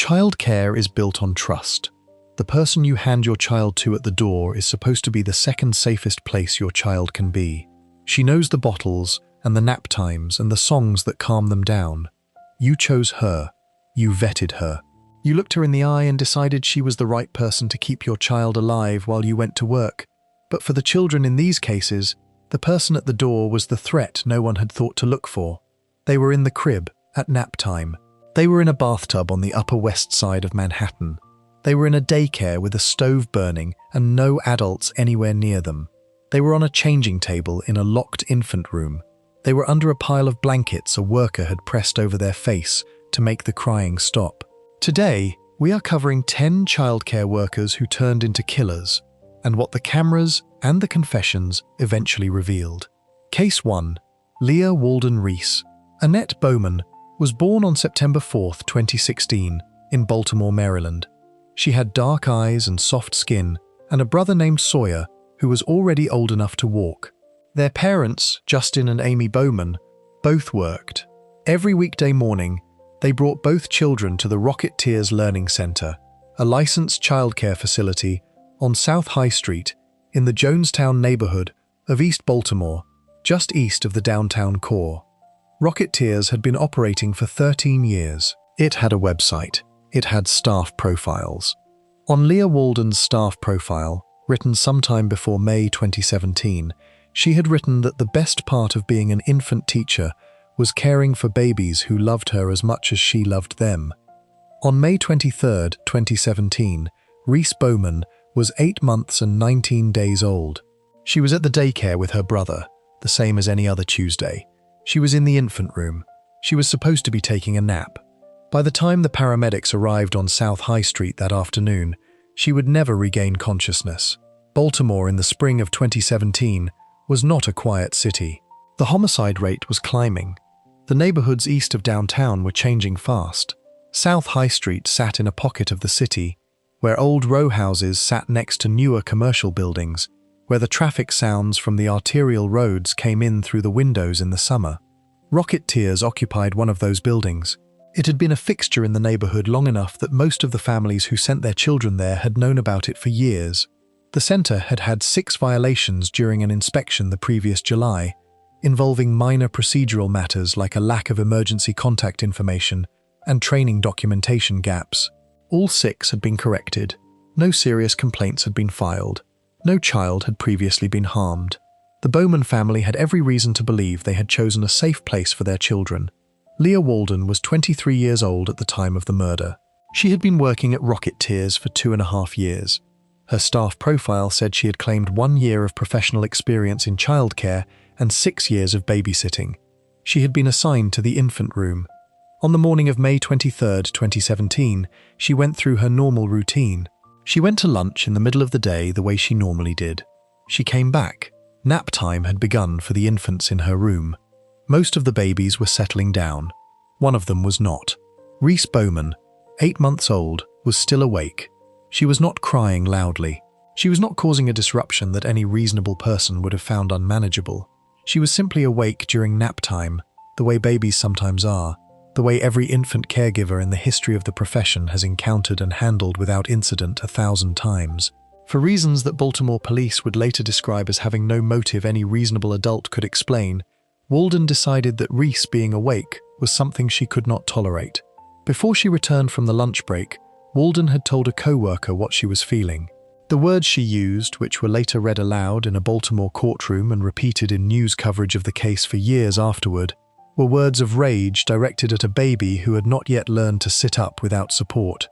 Childcare is built on trust. The person you hand your child to at the door is supposed to be the second safest place your child can be. She knows the bottles and the nap times and the songs that calm them down. You chose her. You vetted her. You looked her in the eye and decided she was the right person to keep your child alive while you went to work. But for the children in these cases, the person at the door was the threat no one had thought to look for. They were in the crib at nap time. They were in a bathtub on the Upper West Side of Manhattan. They were in a daycare with a stove burning and no adults anywhere near them. They were on a changing table in a locked infant room. They were under a pile of blankets a worker had pressed over their face to make the crying stop. Today, we are covering 10 childcare workers who turned into killers, and what the cameras and the confessions eventually revealed. Case 1. Leah Walden Reese. Annette Bowman was born on September 4, 2016, in Baltimore, Maryland. She had dark eyes and soft skin, and a brother named Sawyer, who was already old enough to walk. Their parents, Justin and Amy Bowman, both worked. Every weekday morning, they brought both children to the Rocketeers Learning Center, a licensed childcare facility on South High Street in the Jonestown neighborhood of East Baltimore, just east of the downtown core. Rocketeers had been operating for 13 years. It had a website. It had staff profiles. On Leah Walden's staff profile, written sometime before May 2017, she had written that the best part of being an infant teacher was caring for babies who loved her as much as she loved them. On May 23, 2017, Reese Bowman was 8 months and 19 days old. She was at the daycare with her brother, the same as any other Tuesday. She was in the infant room. She was supposed to be taking a nap. By the time the paramedics arrived on South High Street that afternoon, she would never regain consciousness. Baltimore in the spring of 2017 was not a quiet city. The homicide rate was climbing. The neighborhoods east of downtown were changing fast. South High Street sat in a pocket of the city, where old row houses sat next to newer commercial buildings, where the traffic sounds from the arterial roads came in through the windows in the summer. Rocketeers occupied one of those buildings. It had been a fixture in the neighborhood long enough that most of the families who sent their children there had known about it for years. The center had had 6 violations during an inspection the previous July, involving minor procedural matters like a lack of emergency contact information and training documentation gaps. All 6 had been corrected. No serious complaints had been filed. No child had previously been harmed. The Bowman family had every reason to believe they had chosen a safe place for their children. Leah Walden was 23 years old at the time of the murder. She had been working at Rocketeers for 2.5 years. Her staff profile said she had claimed 1 year of professional experience in childcare and 6 years of babysitting. She had been assigned to the infant room. On the morning of May 23, 2017, she went through her normal routine. She went to lunch in the middle of the day the way she normally did. She came back. Nap time had begun for the infants in her room. Most of the babies were settling down. One of them was not. Reese Bowman, 8 months old, was still awake. She was not crying loudly. She was not causing a disruption that any reasonable person would have found unmanageable. She was simply awake during nap time, the way babies sometimes are, the way every infant caregiver in the history of the profession has encountered and handled without incident 1,000 times. For reasons that Baltimore police would later describe as having no motive any reasonable adult could explain, Walden decided that Reese being awake was something she could not tolerate. Before she returned from the lunch break, Walden had told a co-worker what she was feeling. The words she used, which were later read aloud in a Baltimore courtroom and repeated in news coverage of the case for years afterward, were words of rage directed at a baby who had not yet learned to sit up without support.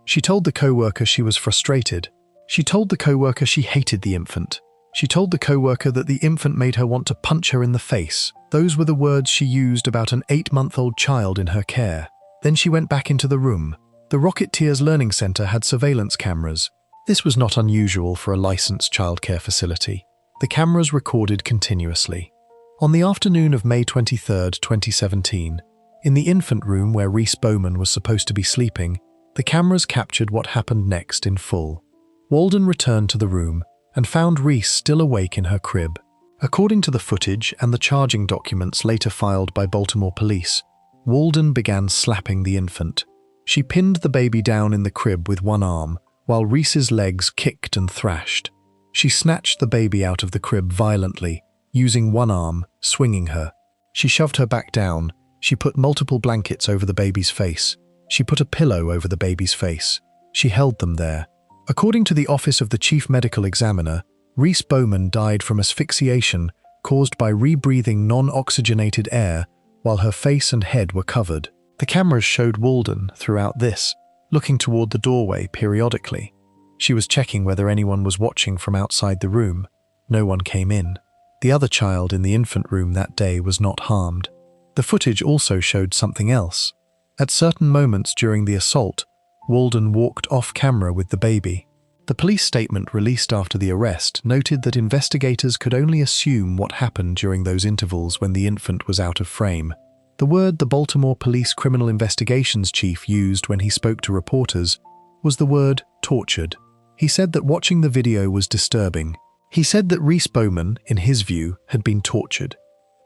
She told the co-worker she was frustrated. She told the co-worker she hated the infant. She told the co-worker that the infant made her want to punch her in the face. Those were the words she used about an 8-month-old child in her care. Then she went back into the room. The Rocketeers Learning Center had surveillance cameras. This was not unusual for a licensed childcare facility. The cameras recorded continuously. On the afternoon of May 23, 2017, in the infant room where Reese Bowman was supposed to be sleeping, the cameras captured what happened next in full. Walden returned to the room and found Reese still awake in her crib. According to the footage and the charging documents later filed by Baltimore police, Walden began slapping the infant. She pinned the baby down in the crib with one arm, while Reese's legs kicked and thrashed. She snatched the baby out of the crib violently, using one arm, swinging her. She shoved her back down. She put multiple blankets over the baby's face. She put a pillow over the baby's face. She held them there. According to the Office of the Chief Medical Examiner, Reese Bowman died from asphyxiation caused by rebreathing non-oxygenated air while her face and head were covered. The cameras showed Walden throughout this, looking toward the doorway periodically. She was checking whether anyone was watching from outside the room. No one came in. The other child in the infant room that day was not harmed. The footage also showed something else. At certain moments during the assault, Walden walked off camera with the baby. The police statement released after the arrest noted that investigators could only assume what happened during those intervals when the infant was out of frame. The word the Baltimore Police Criminal Investigations Chief used when he spoke to reporters was the word tortured. He said that watching the video was disturbing. He said that Reese Bowman, in his view, had been tortured.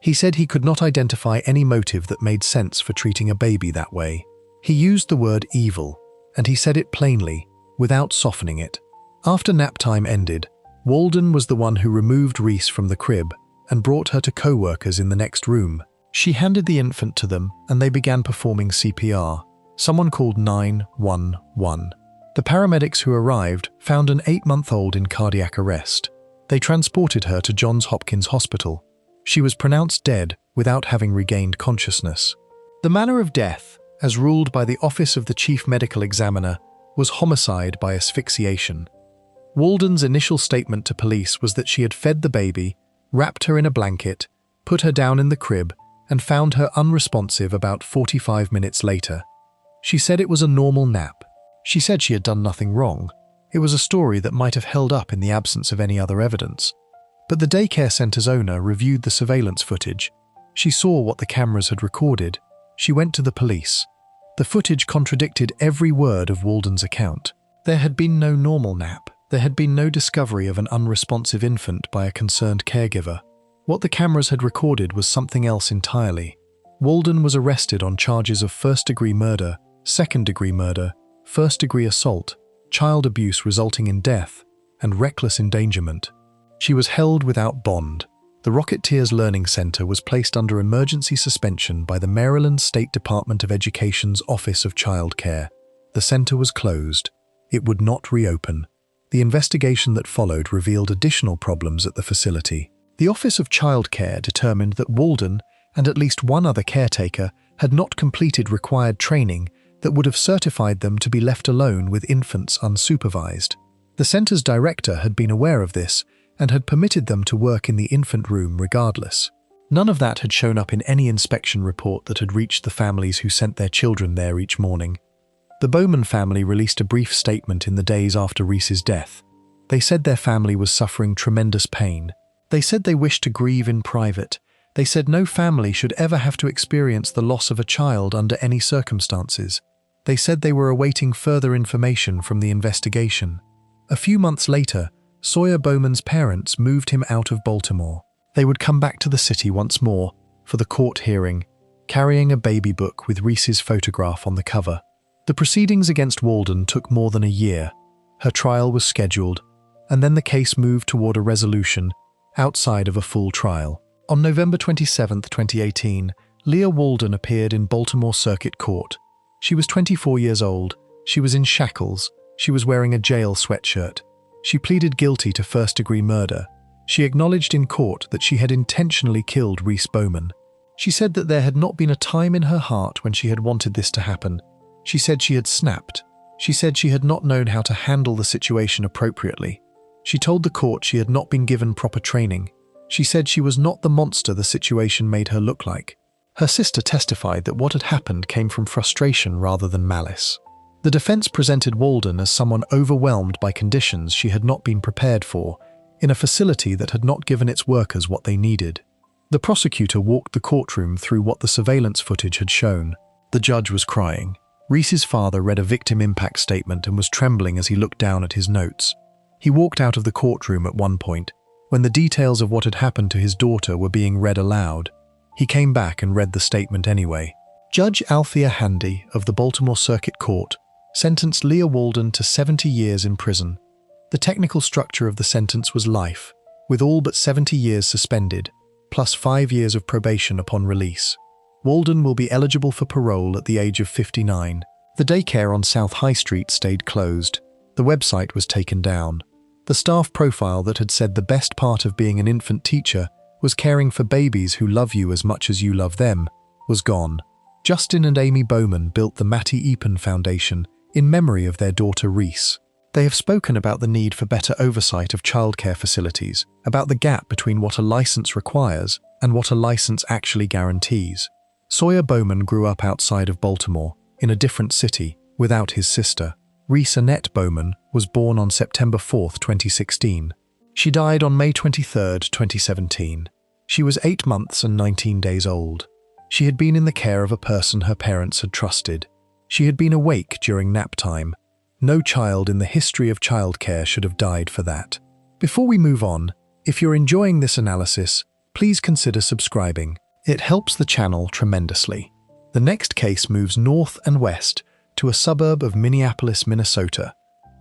He said he could not identify any motive that made sense for treating a baby that way. He used the word evil, and he said it plainly, without softening it. After nap time ended, Walden was the one who removed Reese from the crib and brought her to co-workers in the next room. She handed the infant to them and they began performing CPR. Someone called 911. The paramedics who arrived found an 8-month-old in cardiac arrest. They transported her to Johns Hopkins Hospital. She was pronounced dead without having regained consciousness. The manner of death, as ruled by the Office of the Chief Medical Examiner, was homicide by asphyxiation. Walden's initial statement to police was that she had fed the baby, wrapped her in a blanket, put her down in the crib, and found her unresponsive about 45 minutes later. She said it was a normal nap. She said she had done nothing wrong. It was a story that might have held up in the absence of any other evidence. But the daycare center's owner reviewed the surveillance footage. She saw what the cameras had recorded. She went to the police. The footage contradicted every word of Walden's account. There had been no normal nap. There had been no discovery of an unresponsive infant by a concerned caregiver. What the cameras had recorded was something else entirely. Walden was arrested on charges of first-degree murder, second-degree murder, first-degree assault, child abuse resulting in death, and reckless endangerment. She was held without bond. The Rocketeers Learning Center was placed under emergency suspension by the Maryland State Department of Education's Office of Childcare. The center was closed. It would not reopen. The investigation that followed revealed additional problems at the facility. The Office of Childcare determined that Walden and at least one other caretaker had not completed required training that would have certified them to be left alone with infants unsupervised. The center's director had been aware of this and had permitted them to work in the infant room regardless. None of that had shown up in any inspection report that had reached the families who sent their children there each morning. The Bowman family released a brief statement in the days after Reese's death. They said their family was suffering tremendous pain. They said they wished to grieve in private. They said no family should ever have to experience the loss of a child under any circumstances. They said they were awaiting further information from the investigation. A few months later, Sawyer Bowman's parents moved him out of Baltimore. They would come back to the city once more for the court hearing, carrying a baby book with Reese's photograph on the cover. The proceedings against Walden took more than a year. Her trial was scheduled, and then the case moved toward a resolution outside of a full trial. On November 27, 2018, Leah Walden appeared in Baltimore Circuit Court. She was 24 years old. She was in shackles. She was wearing a jail sweatshirt. She pleaded guilty to first-degree murder. She acknowledged in court that she had intentionally killed Reese Bowman. She said that there had not been a time in her heart when she had wanted this to happen. She said she had snapped. She said she had not known how to handle the situation appropriately. She told the court she had not been given proper training. She said she was not the monster the situation made her look like. Her sister testified that what had happened came from frustration rather than malice. The defense presented Walden as someone overwhelmed by conditions she had not been prepared for, in a facility that had not given its workers what they needed. The prosecutor walked the courtroom through what the surveillance footage had shown. The judge was crying. Reese's father read a victim impact statement and was trembling as he looked down at his notes. He walked out of the courtroom at one point, when the details of what had happened to his daughter were being read aloud. He came back and read the statement anyway. Judge Althea Handy of the Baltimore Circuit Court sentenced Leah Walden to 70 years in prison. The technical structure of the sentence was life, with all but 70 years suspended, plus 5 years of probation upon release. Walden will be eligible for parole at the age of 59. The daycare on South High Street stayed closed. The website was taken down. The staff profile that had said the best part of being an infant teacher was caring for babies who love you as much as you love them was gone. Justin and Amy Bowman built the Mattie Eapen Foundation in memory of their daughter Reese. They have spoken about the need for better oversight of childcare facilities, about the gap between what a license requires and what a license actually guarantees. Sawyer Bowman grew up outside of Baltimore, in a different city, without his sister. Reese Annette Bowman was born on September 4, 2016. She died on May 23, 2017. She was 8 months and 19 days old. She had been in the care of a person her parents had trusted. She had been awake during nap time. No child in the history of childcare should have died for that. Before we move on, if you're enjoying this analysis, please consider subscribing. It helps the channel tremendously. The next case moves north and west to a suburb of Minneapolis, Minnesota,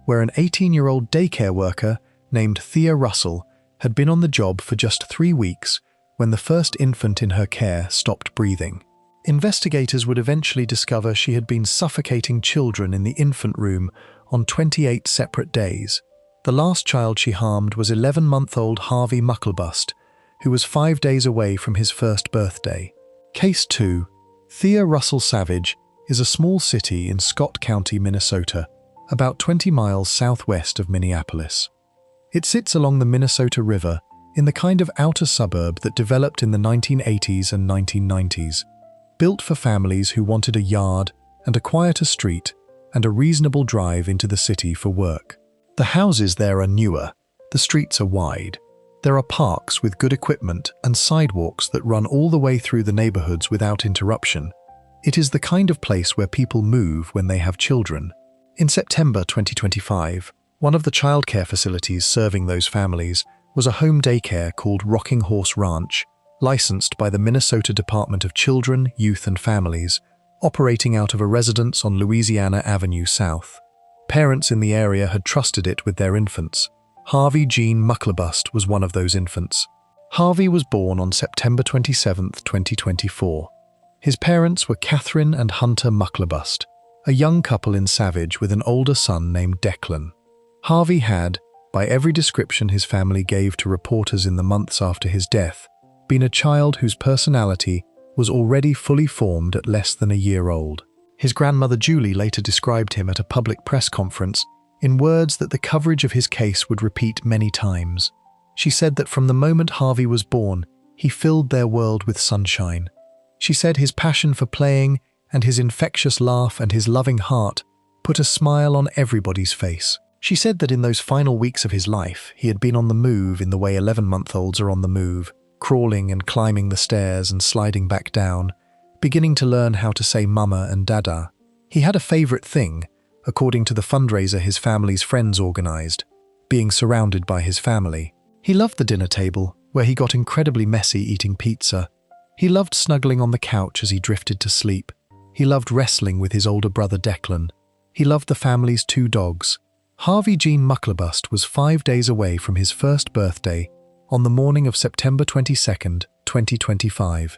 where an 18-year-old daycare worker named Thea Russell had been on the job for just 3 weeks when the first infant in her care stopped breathing. Investigators would eventually discover she had been suffocating children in the infant room on 28 separate days. The last child she harmed was 11-month-old Harvey Mucklebust, who was 5 days away from his first birthday. Case 2. Thea Russell Savage is a small city in Scott County, Minnesota, about 20 miles southwest of Minneapolis. It sits along the Minnesota River in the kind of outer suburb that developed in the 1980s and 1990s, built for families who wanted a yard and a quieter street and a reasonable drive into the city for work. The houses there are newer, the streets are wide. There are parks with good equipment and sidewalks that run all the way through the neighborhoods without interruption. It is the kind of place where people move when they have children. In September 2025, one of the childcare facilities serving those families was a home daycare called Rocking Horse Ranch, licensed by the Minnesota Department of Children, Youth and Families, operating out of a residence on Louisiana Avenue South. Parents in the area had trusted it with their infants. Harvey Jean Mucklebust was one of those infants. Harvey was born on September 27, 2024. His parents were Catherine and Hunter Mucklebust, a young couple in Savage with an older son named Declan. Harvey had, by every description his family gave to reporters in the months after his death, been a child whose personality was already fully formed at less than a year old. His grandmother Julie later described him at a public press conference in words that the coverage of his case would repeat many times. She said that from the moment Harvey was born, he filled their world with sunshine. She said his passion for playing and his infectious laugh and his loving heart put a smile on everybody's face. She said that in those final weeks of his life, he had been on the move in the way 11-month-olds are on the move, crawling and climbing the stairs and sliding back down, beginning to learn how to say mama and dada. He had a favorite thing, according to the fundraiser his family's friends organized, being surrounded by his family. He loved the dinner table, where he got incredibly messy eating pizza. He loved snuggling on the couch as he drifted to sleep. He loved wrestling with his older brother Declan. He loved the family's 2 dogs. Harvey Jean Mucklebust was 5 days away from his first birthday on the morning of September 22, 2025.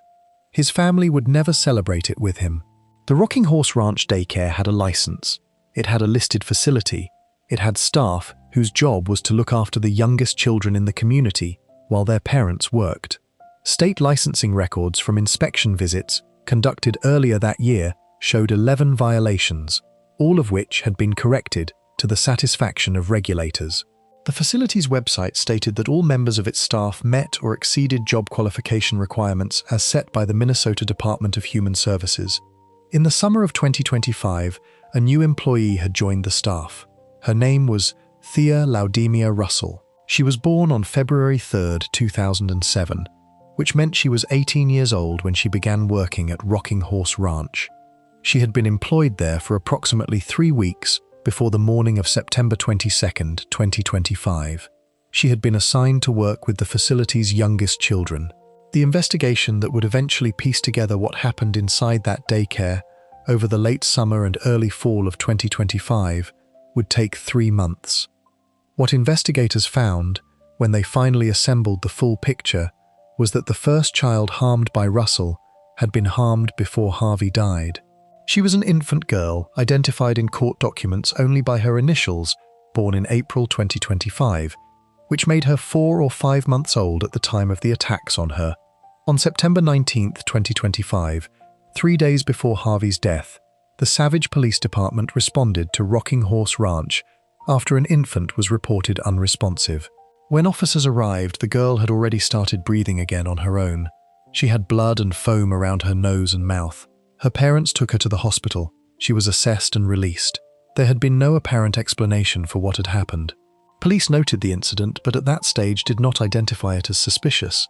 His family would never celebrate it with him. The Rocking Horse Ranch daycare had a license. It had a listed facility. It had staff whose job was to look after the youngest children in the community while their parents worked. State licensing records from inspection visits conducted earlier that year showed 11 violations, all of which had been corrected to the satisfaction of regulators. The facility's website stated that all members of its staff met or exceeded job qualification requirements as set by the Minnesota Department of Human Services. In the summer of 2025, a new employee had joined the staff. Her name was Thea Laudemia Russell. She was born on February 3, 2007, which meant she was 18 years old when she began working at Rocking Horse Ranch. She had been employed there for approximately 3 weeks before the morning of September 22, 2025. She had been assigned to work with the facility's youngest children. The investigation that would eventually piece together what happened inside that daycare over the late summer and early fall of 2025 would take 3 months. What investigators found, when they finally assembled the full picture, was that the first child harmed by Russell had been harmed before Harvey died. She was an infant girl, identified in court documents only by her initials, born in April 2025, which made her 4 or 5 months old at the time of the attacks on her. On September 19, 2025, 3 days before Harvey's death, the Savage Police Department responded to Rocking Horse Ranch after an infant was reported unresponsive. When officers arrived, the girl had already started breathing again on her own. She had blood and foam around her nose and mouth. Her parents took her to the hospital. She was assessed and released. There had been no apparent explanation for what had happened. Police noted the incident, but at that stage did not identify it as suspicious.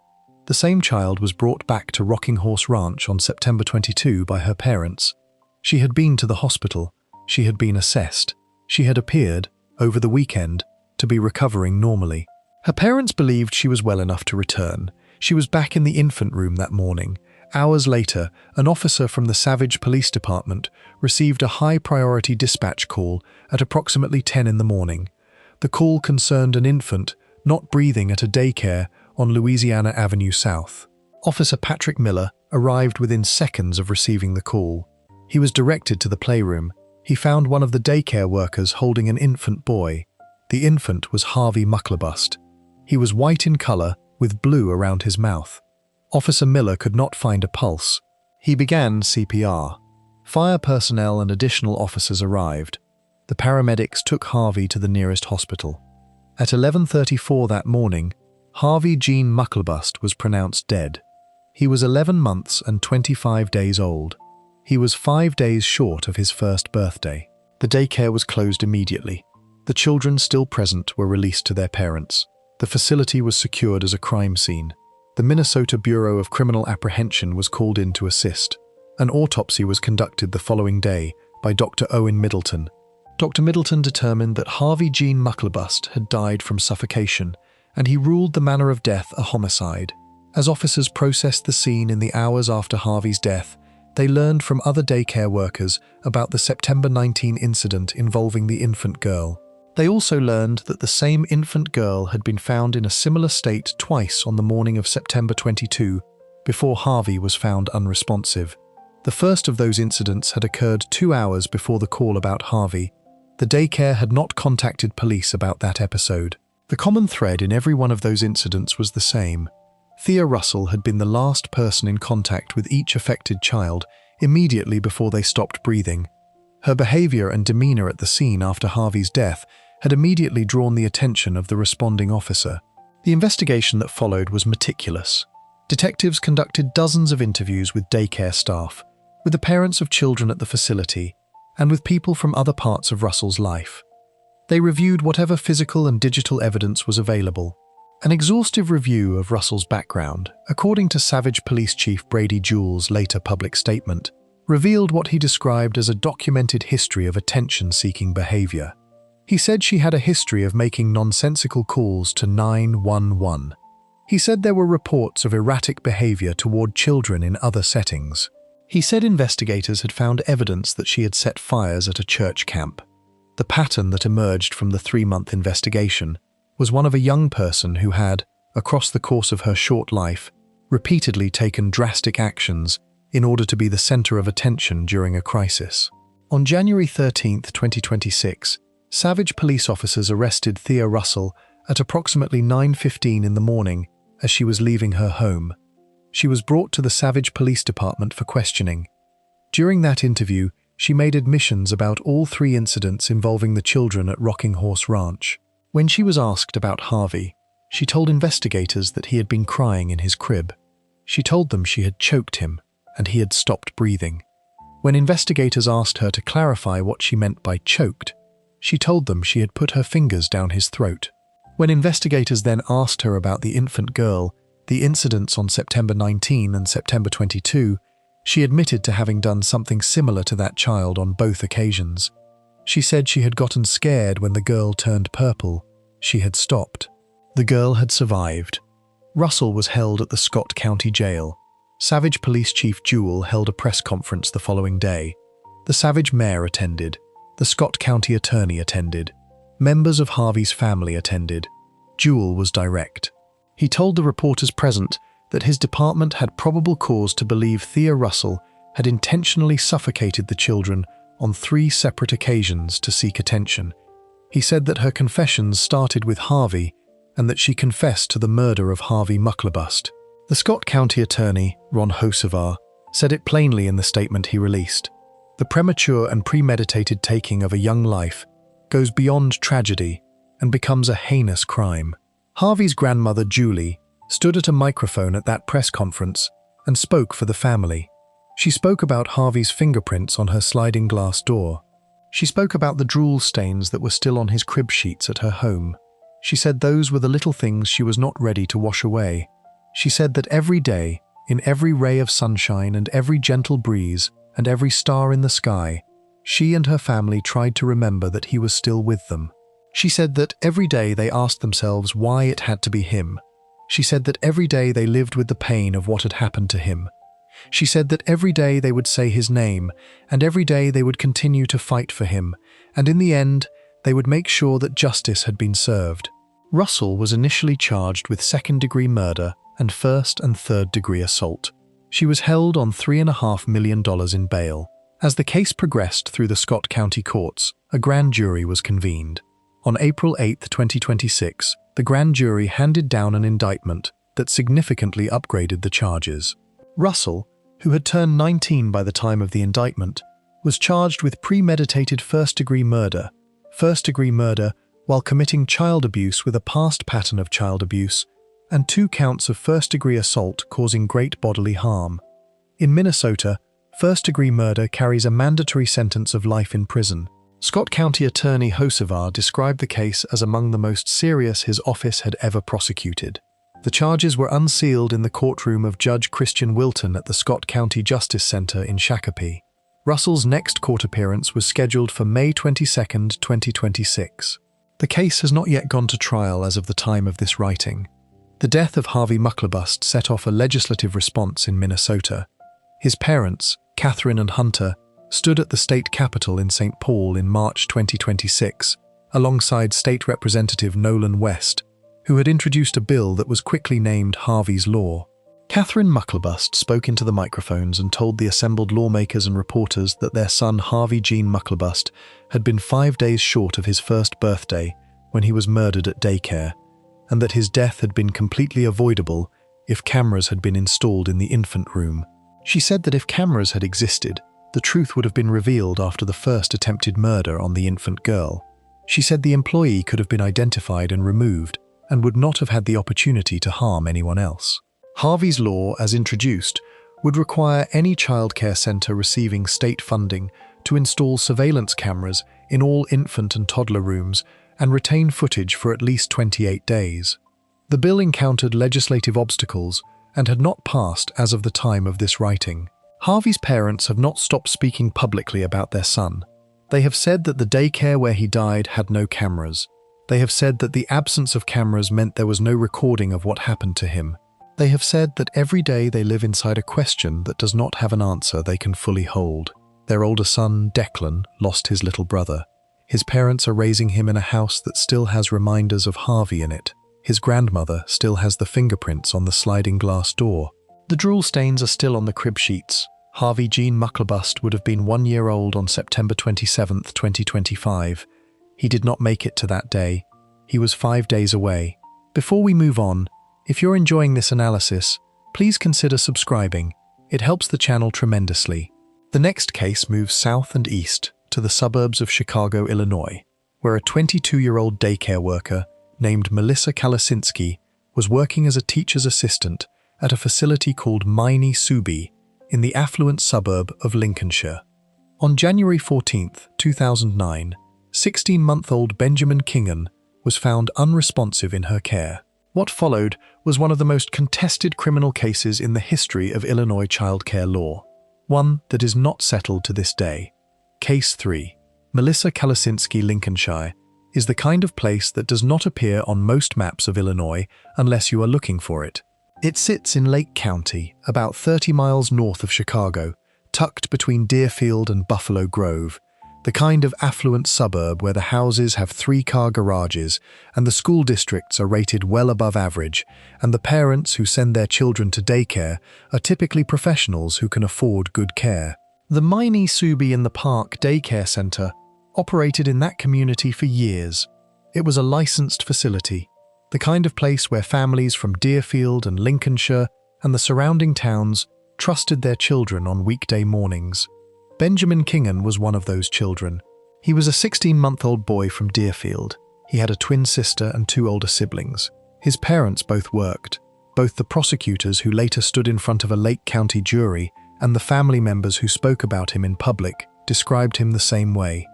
The same child was brought back to Rocking Horse Ranch on September 22 by her parents. She had been to the hospital. She had been assessed. She had appeared, over the weekend, to be recovering normally. Her parents believed she was well enough to return. She was back in the infant room that morning. Hours later, an officer from the Savage Police Department received a high-priority dispatch call at approximately 10 in the morning. The call concerned an infant not breathing at a daycare on Louisiana Avenue South. Officer Patrick Miller arrived within seconds of receiving the call. He was directed to the playroom. He found one of the daycare workers holding an infant boy. The infant was Harvey Mucklebust. He was white in color, with blue around his mouth. Officer Miller could not find a pulse. He began CPR. Fire personnel and additional officers arrived. The paramedics took Harvey to the nearest hospital. At 11:34 that morning, Harvey Gene Mucklebust was pronounced dead. He was 11 months and 25 days old. He was 5 days short of his first birthday. The daycare was closed immediately. The children still present were released to their parents. The facility was secured as a crime scene. The Minnesota Bureau of Criminal Apprehension was called in to assist. An autopsy was conducted the following day by Dr. Owen Middleton. Dr. Middleton determined that Harvey Gene Mucklebust had died from suffocation, and he ruled the manner of death a homicide. As officers processed the scene in the hours after Harvey's death, they learned from other daycare workers about the September 19 incident involving the infant girl. They also learned that the same infant girl had been found in a similar state twice on the morning of September 22, before Harvey was found unresponsive. The first of those incidents had occurred 2 hours before the call about Harvey. The daycare had not contacted police about that episode. The common thread in every one of those incidents was the same. Thea Russell had been the last person in contact with each affected child immediately before they stopped breathing. Her behavior and demeanor at the scene after Harvey's death had immediately drawn the attention of the responding officer. The investigation that followed was meticulous. Detectives conducted dozens of interviews with daycare staff, with the parents of children at the facility, and with people from other parts of Russell's life. They reviewed whatever physical and digital evidence was available. An exhaustive review of Russell's background, according to Savage Police Chief Brady Jewell's later public statement, revealed what he described as a documented history of attention-seeking behavior. He said she had a history of making nonsensical calls to 911. He said there were reports of erratic behavior toward children in other settings. He said investigators had found evidence that she had set fires at a church camp. The pattern that emerged from the 3-month investigation was one of a young person who had, across the course of her short life, repeatedly taken drastic actions in order to be the center of attention during a crisis. On January 13, 2026, Savage police officers arrested Thea Russell at approximately 9:15 in the morning as she was leaving her home. She was brought to the Savage Police Department for questioning. During that interview, she made admissions about all 3 incidents involving the children at Rocking Horse Ranch. When she was asked about Harvey, she told investigators that he had been crying in his crib. She told them she had choked him and he had stopped breathing. When investigators asked her to clarify what she meant by choked, she told them she had put her fingers down his throat. When investigators then asked her about the infant girl, the incidents on September 19 and September 22, she admitted to having done something similar to that child on both occasions. She said she had gotten scared when the girl turned purple. She had stopped. The girl had survived. Russell was held at the Scott County Jail. Savage Police Chief Jewell held a press conference the following day. The Savage mayor attended. The Scott County attorney attended. Members of Harvey's family attended. Jewell was direct. He told the reporters present that his department had probable cause to believe Thea Russell had intentionally suffocated the children on 3 separate occasions to seek attention. He said that her confessions started with Harvey and that she confessed to the murder of Harvey Mucklebust. The Scott County attorney, Ron Hocevar, said it plainly in the statement he released. The premature and premeditated taking of a young life goes beyond tragedy and becomes a heinous crime. Harvey's grandmother, Julie, stood at a microphone at that press conference and spoke for the family. She spoke about Harvey's fingerprints on her sliding glass door. She spoke about the drool stains that were still on his crib sheets at her home. She said those were the little things she was not ready to wash away. She said that every day, in every ray of sunshine and every gentle breeze and every star in the sky, she and her family tried to remember that he was still with them. She said that every day they asked themselves why it had to be him. She said that every day they lived with the pain of what had happened to him. She said that every day they would say his name, and every day they would continue to fight for him, and in the end, they would make sure that justice had been served. Russell was initially charged with second-degree murder and first- and third-degree assault. She was held on $3.5 million in bail. As the case progressed through the Scott County courts, a grand jury was convened. On April 8, 2026, the grand jury handed down an indictment that significantly upgraded the charges. Russell, who had turned 19 by the time of the indictment, was charged with premeditated first-degree murder while committing child abuse with a past pattern of child abuse, and 2 counts of first-degree assault causing great bodily harm. In Minnesota, first-degree murder carries a mandatory sentence of life in prison. Scott County Attorney Hocevar described the case as among the most serious his office had ever prosecuted. The charges were unsealed in the courtroom of Judge Christian Wilton at the Scott County Justice Center in Shakopee. Russell's next court appearance was scheduled for May 22, 2026. The case has not yet gone to trial as of the time of this writing. The death of Harvey Mucklebust set off a legislative response in Minnesota. His parents, Catherine and Hunter, stood at the state capitol in St. Paul in March 2026, alongside State Representative Nolan West, who had introduced a bill that was quickly named Harvey's Law. Catherine Mucklebust spoke into the microphones and told the assembled lawmakers and reporters that their son Harvey Gene Mucklebust had been 5 days short of his first birthday when he was murdered at daycare, and that his death had been completely avoidable if cameras had been installed in the infant room. She said that if cameras had existed, the truth would have been revealed after the first attempted murder on the infant girl. She said the employee could have been identified and removed and would not have had the opportunity to harm anyone else. Harvey's Law, as introduced, would require any childcare center receiving state funding to install surveillance cameras in all infant and toddler rooms and retain footage for at least 28 days. The bill encountered legislative obstacles and had not passed as of the time of this writing. Harvey's parents have not stopped speaking publicly about their son. They have said that the daycare where he died had no cameras. They have said that the absence of cameras meant there was no recording of what happened to him. They have said that every day they live inside a question that does not have an answer they can fully hold. Their older son, Declan, lost his little brother. His parents are raising him in a house that still has reminders of Harvey in it. His grandmother still has the fingerprints on the sliding glass door. The drool stains are still on the crib sheets. Harvey Gene Mucklebust would have been 1 year old on September 27, 2025. He did not make it to that day. He was 5 days away. Before we move on, if you're enjoying this analysis, please consider subscribing. It helps the channel tremendously. The next case moves south and east to the suburbs of Chicago, Illinois, where a 22-year-old daycare worker named Melissa Kalasinski was working as a teacher's assistant at a facility called Miney Subi in the affluent suburb of Lincolnshire. On January 14, 2009, 16-month-old Benjamin Kingan was found unresponsive in her care. What followed was one of the most contested criminal cases in the history of Illinois childcare law, one that is not settled to this day. Case 3. Melissa Kalasinski, Lincolnshire, is the kind of place that does not appear on most maps of Illinois unless you are looking for it. It sits in Lake County, about 30 miles north of Chicago, tucked between Deerfield and Buffalo Grove, the kind of affluent suburb where the houses have 3-car garages and the school districts are rated well above average, and the parents who send their children to daycare are typically professionals who can afford good care. The Miney Subi in the Park Daycare Center operated in that community for years. It was a licensed facility, the kind of place where families from Deerfield and Lincolnshire and the surrounding towns trusted their children on weekday mornings. Benjamin Kingan was one of those children. He was a 16-month-old boy from Deerfield. He had a twin sister and 2 older siblings. His parents both worked. Both the prosecutors who later stood in front of a Lake County jury and the family members who spoke about him in public described him the same way.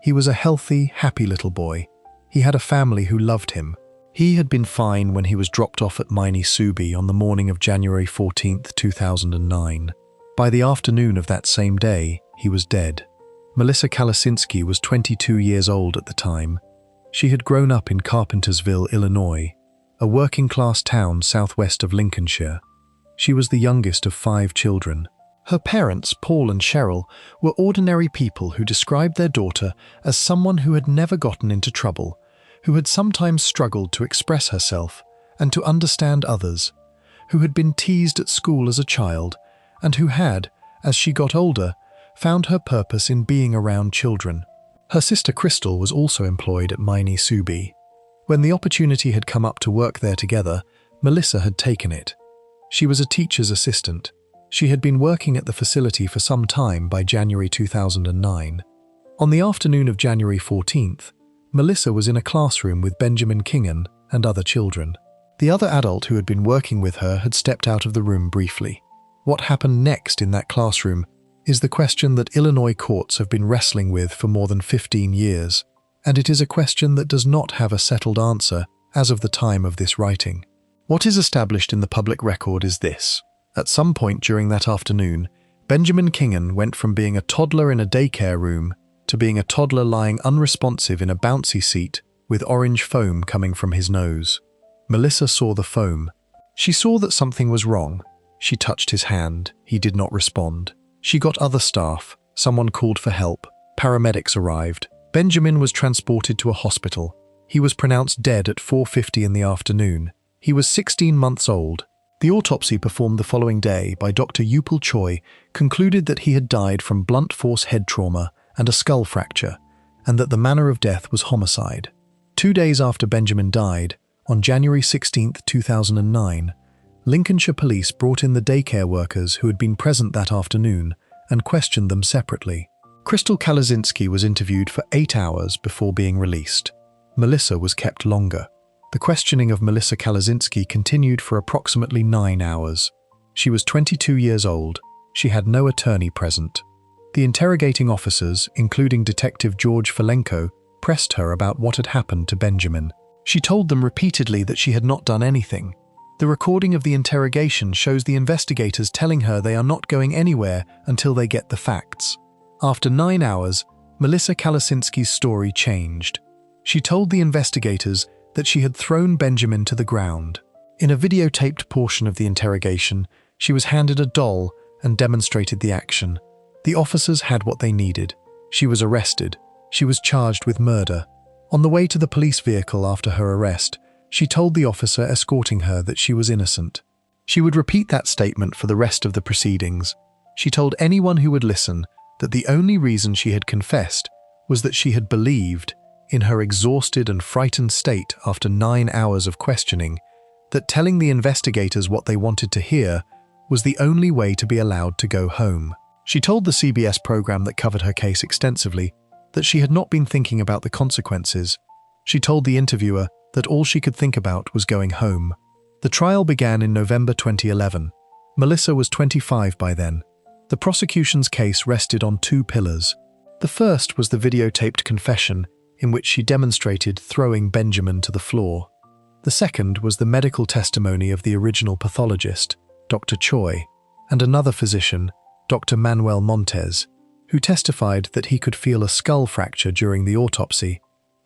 He was a healthy, happy little boy. He had a family who loved him. He had been fine when he was dropped off at Miney Subi on the morning of January 14, 2009. By the afternoon of that same day, he was dead. Melissa Kalasinski was 22 years old at the time. She had grown up in Carpentersville, Illinois, a working-class town southwest of Lincolnshire. She was the youngest of 5 children. Her parents, Paul and Cheryl, were ordinary people who described their daughter as someone who had never gotten into trouble, who had sometimes struggled to express herself and to understand others, who had been teased at school as a child, and who had, as she got older, found her purpose in being around children. Her sister Crystal was also employed at Miney Subi. When the opportunity had come up to work there together, Melissa had taken it. She was a teacher's assistant. She had been working at the facility for some time by January 2009. On the afternoon of January 14th, Melissa was in a classroom with Benjamin Kingan and other children. The other adult who had been working with her had stepped out of the room briefly. What happened next in that classroom is the question that Illinois courts have been wrestling with for more than 15 years, and it is a question that does not have a settled answer as of the time of this writing. What is established in the public record is this. At some point during that afternoon, Benjamin Kingan went from being a toddler in a daycare room to being a toddler lying unresponsive in a bouncy seat with orange foam coming from his nose. Melissa saw the foam. She saw that something was wrong. She touched his hand. He did not respond. She got other staff. Someone called for help. Paramedics arrived. Benjamin was transported to a hospital. He was pronounced dead at 4:50 in the afternoon. He was 16 months old. The autopsy performed the following day by Dr. Upal Choi concluded that he had died from blunt force head trauma and a skull fracture, and that the manner of death was homicide. 2 days after Benjamin died, on January 16, 2009, Lincolnshire police brought in the daycare workers who had been present that afternoon and questioned them separately. Crystal Kalasinski was interviewed for 8 hours before being released. Melissa was kept longer. The questioning of Melissa Kalasinski continued for approximately 9 hours. She was 22 years old. She had no attorney present. The interrogating officers, including Detective George Felenko, pressed her about what had happened to Benjamin. She told them repeatedly that she had not done anything. The recording of the interrogation shows the investigators telling her they are not going anywhere until they get the facts. After 9 hours, Melissa Kalasinski's story changed. She told the investigators that she had thrown Benjamin to the ground. In a videotaped portion of the interrogation, she was handed a doll and demonstrated the action. The officers had what they needed. She was arrested. She was charged with murder. On the way to the police vehicle after her arrest, she told the officer escorting her that she was innocent. She would repeat that statement for the rest of the proceedings. She told anyone who would listen that the only reason she had confessed was that she had believed, in her exhausted and frightened state after 9 hours of questioning, that telling the investigators what they wanted to hear was the only way to be allowed to go home. She told the CBS program that covered her case extensively that she had not been thinking about the consequences. She told the interviewer that all she could think about was going home. The trial began in November 2011. Melissa was 25 by then. The prosecution's case rested on 2 pillars. The first was the videotaped confession in which she demonstrated throwing Benjamin to the floor. The second was the medical testimony of the original pathologist, Dr. Choi, and another physician, Dr. Manuel Montes, who testified that he could feel a skull fracture during the autopsy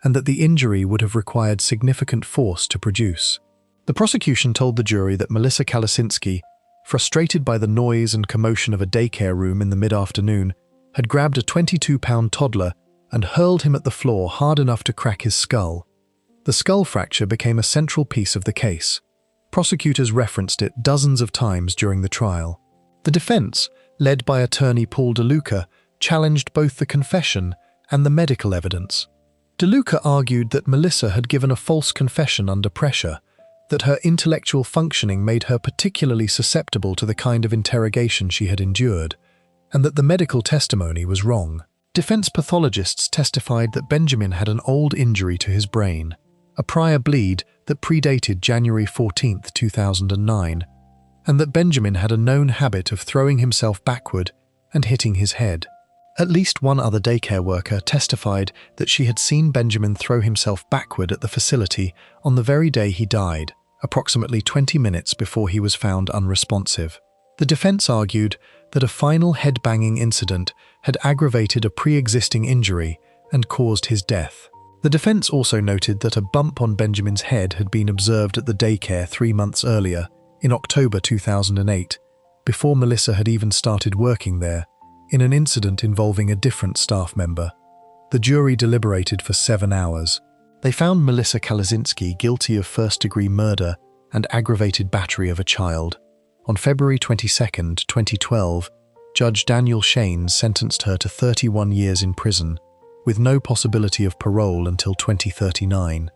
and that the injury would have required significant force to produce. The prosecution told the jury that Melissa Kalasinski, frustrated by the noise and commotion of a daycare room in the mid-afternoon, had grabbed a 22-pound toddler and hurled him at the floor hard enough to crack his skull. The skull fracture became a central piece of the case. Prosecutors referenced it dozens of times during the trial. The defense, led by attorney Paul DeLuca, challenged both the confession and the medical evidence. DeLuca argued that Melissa had given a false confession under pressure, that her intellectual functioning made her particularly susceptible to the kind of interrogation she had endured, and that the medical testimony was wrong. Defense pathologists testified that Benjamin had an old injury to his brain, a prior bleed that predated January 14, 2009, and that Benjamin had a known habit of throwing himself backward and hitting his head. At least one other daycare worker testified that she had seen Benjamin throw himself backward at the facility on the very day he died, approximately 20 minutes before he was found unresponsive. The defense argued that a final head-banging incident had aggravated a pre-existing injury and caused his death. The defense also noted that a bump on Benjamin's head had been observed at the daycare 3 months earlier, in October 2008, before Melissa had even started working there, in an incident involving a different staff member. The jury deliberated for 7 hours. They found Melissa Kalasinski guilty of first-degree murder and aggravated battery of a child. On February 22, 2012, Judge Daniel Shanes sentenced her to 31 years in prison, with no possibility of parole until 2039.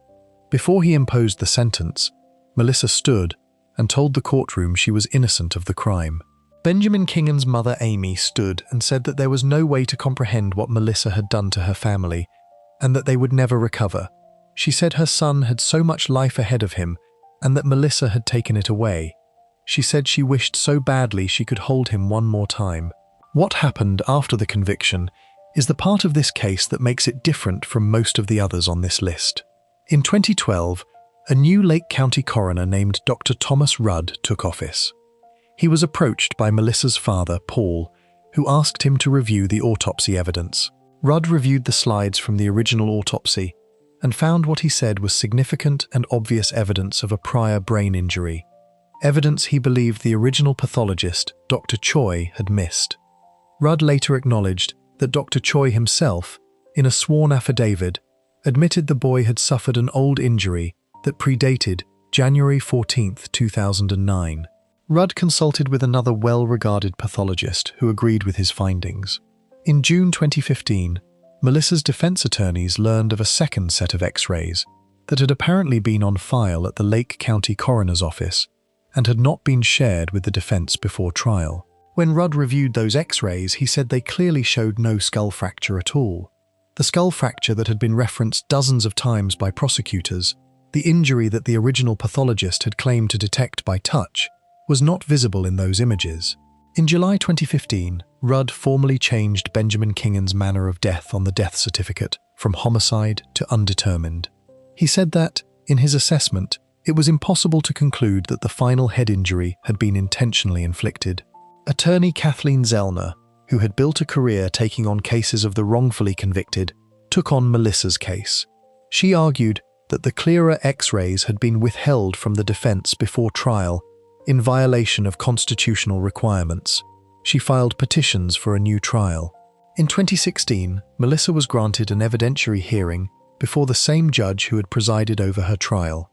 Before he imposed the sentence, Melissa stood and told the courtroom she was innocent of the crime. Benjamin Kingan's mother Amy stood and said that there was no way to comprehend what Melissa had done to her family, and that they would never recover. She said her son had so much life ahead of him, and that Melissa had taken it away. She said she wished so badly she could hold him one more time. What happened after the conviction is the part of this case that makes it different from most of the others on this list. In 2012, a new Lake County coroner named Dr. Thomas Rudd took office. He was approached by Melissa's father, Paul, who asked him to review the autopsy evidence. Rudd reviewed the slides from the original autopsy and found what he said was significant and obvious evidence of a prior brain injury, evidence he believed the original pathologist, Dr. Choi, had missed. Rudd later acknowledged that Dr. Choi himself, in a sworn affidavit, admitted the boy had suffered an old injury that predated January 14, 2009. Rudd consulted with another well-regarded pathologist who agreed with his findings. In June 2015, Melissa's defense attorneys learned of a second set of X-rays that had apparently been on file at the Lake County Coroner's Office and had not been shared with the defense before trial. When Rudd reviewed those X-rays, he said they clearly showed no skull fracture at all. The skull fracture that had been referenced dozens of times by prosecutors, the injury that the original pathologist had claimed to detect by touch, was not visible in those images. In July 2015, Rudd formally changed Benjamin Kingan's manner of death on the death certificate from homicide to undetermined. He said that, in his assessment, it was impossible to conclude that the final head injury had been intentionally inflicted. Attorney Kathleen Zellner, who had built a career taking on cases of the wrongfully convicted, took on Melissa's case. She argued that the clearer X-rays had been withheld from the defense before trial in violation of constitutional requirements. She filed petitions for a new trial. In 2016, Melissa was granted an evidentiary hearing before the same judge who had presided over her trial.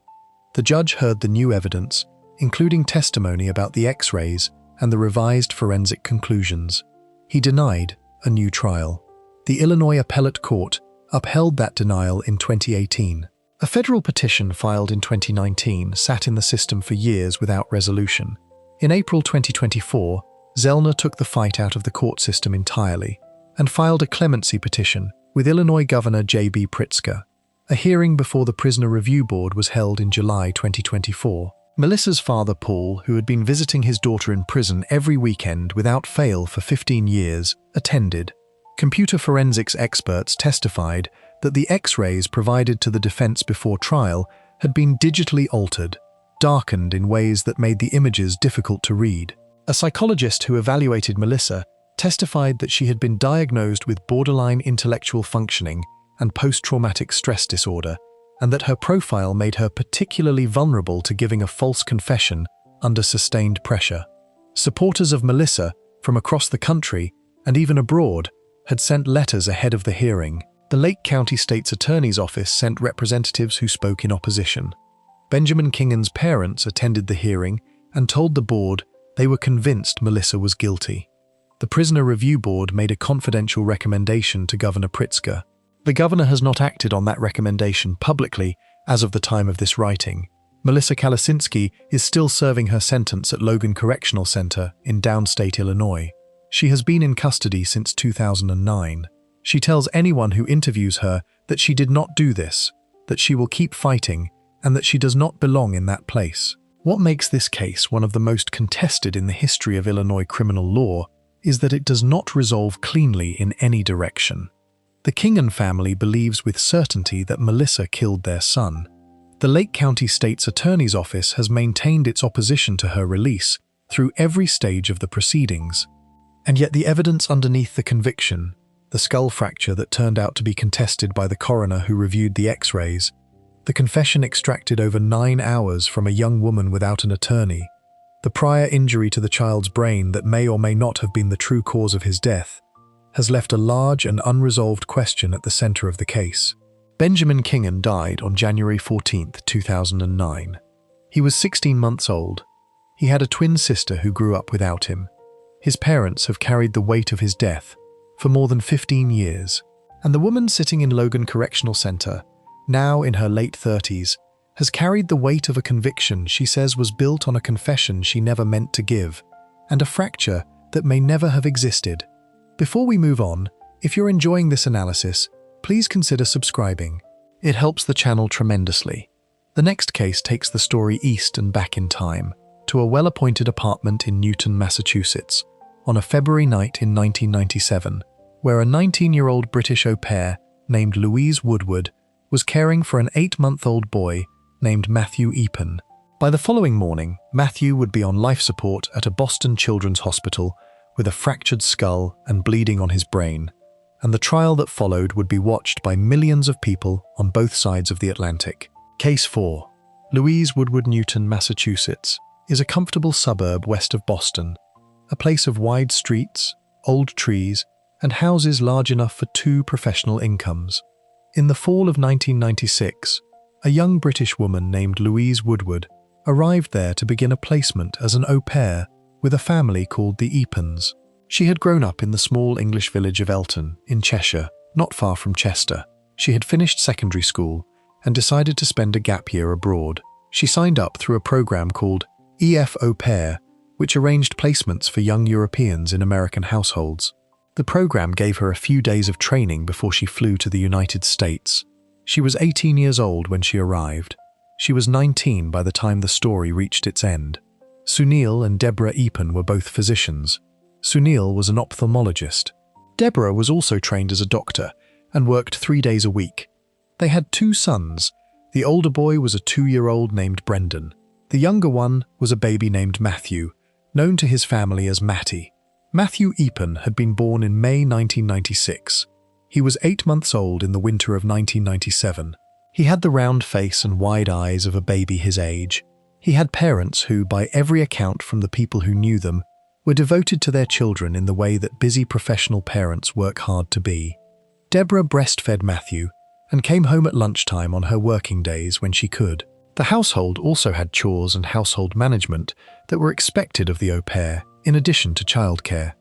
The judge heard the new evidence, including testimony about the X-rays and the revised forensic conclusions. He denied a new trial. The Illinois Appellate Court upheld that denial in 2018. A federal petition filed in 2019 sat in the system for years without resolution. In April 2024, Zellner took the fight out of the court system entirely and filed a clemency petition with Illinois Governor J.B. Pritzker. A hearing before the Prisoner Review Board was held in July 2024. Melissa's father, Paul, who had been visiting his daughter in prison every weekend without fail for 15 years, attended. Computer forensics experts testified that the X-rays provided to the defense before trial had been digitally altered, darkened in ways that made the images difficult to read. A psychologist who evaluated Melissa testified that she had been diagnosed with borderline intellectual functioning and post-traumatic stress disorder, and that her profile made her particularly vulnerable to giving a false confession under sustained pressure. Supporters of Melissa from across the country and even abroad had sent letters ahead of the hearing. The Lake County State's Attorney's Office sent representatives who spoke in opposition. Benjamin Kingan's parents attended the hearing and told the board they were convinced Melissa was guilty. The Prisoner Review Board made a confidential recommendation to Governor Pritzker. The governor has not acted on that recommendation publicly as of the time of this writing. Melissa Kalasinski is still serving her sentence at Logan Correctional Center in downstate Illinois. She has been in custody since 2009. She tells anyone who interviews her that she did not do this, that she will keep fighting, and that she does not belong in that place. What makes this case one of the most contested in the history of Illinois criminal law is that it does not resolve cleanly in any direction. The Kingan family believes with certainty that Melissa killed their son. The Lake County State's Attorney's Office has maintained its opposition to her release through every stage of the proceedings. And yet the evidence underneath the conviction, the skull fracture that turned out to be contested by the coroner who reviewed the x-rays, the confession extracted over 9 hours from a young woman without an attorney, the prior injury to the child's brain that may or may not have been the true cause of his death, has left a large and unresolved question at the center of the case. Benjamin Kingan died on January 14, 2009. He was 16 months old. He had a twin sister who grew up without him. His parents have carried the weight of his death for more than 15 years, and the woman sitting in Logan Correctional Center, now in her late 30s, has carried the weight of a conviction she says was built on a confession she never meant to give, and a fracture that may never have existed. Before we move on, if you're enjoying this analysis, please consider subscribing. It helps the channel tremendously. The next case takes the story east and back in time, to a well-appointed apartment in Newton, Massachusetts, on a February night in 1997, where a 19-year-old British au pair named Louise Woodward was caring for an 8-month-old boy named Matthew Eapen. By the following morning, Matthew would be on life support at a Boston Children's Hospital with a fractured skull and bleeding on his brain, and the trial that followed would be watched by millions of people on both sides of the Atlantic. Case 4. Louise Woodward, Newton, Massachusetts, is a comfortable suburb west of Boston, a place of wide streets, old trees, and houses large enough for 2 professional incomes. In the fall of 1996, a young British woman named Louise Woodward arrived there to begin a placement as an au pair with a family called the Eapens. She had grown up in the small English village of Elton, in Cheshire, not far from Chester. She had finished secondary school and decided to spend a gap year abroad. She signed up through a program called EF Au Pair, which arranged placements for young Europeans in American households. The program gave her a few days of training before she flew to the United States. She was 18 years old when she arrived. She was 19 by the time the story reached its end. Sunil and Deborah Eapen were both physicians. Sunil was an ophthalmologist. Deborah was also trained as a doctor and worked 3 days a week. They had 2 sons. The older boy was a 2-year-old named Brendan. The younger one was a baby named Matthew, known to his family as Matty. Matthew Eapen had been born in May 1996. He was 8 months old in the winter of 1997. He had the round face and wide eyes of a baby his age. He had parents who, by every account from the people who knew them, were devoted to their children in the way that busy professional parents work hard to be. Deborah breastfed Matthew and came home at lunchtime on her working days when she could. The household also had chores and household management that were expected of the au pair, in addition to childcare.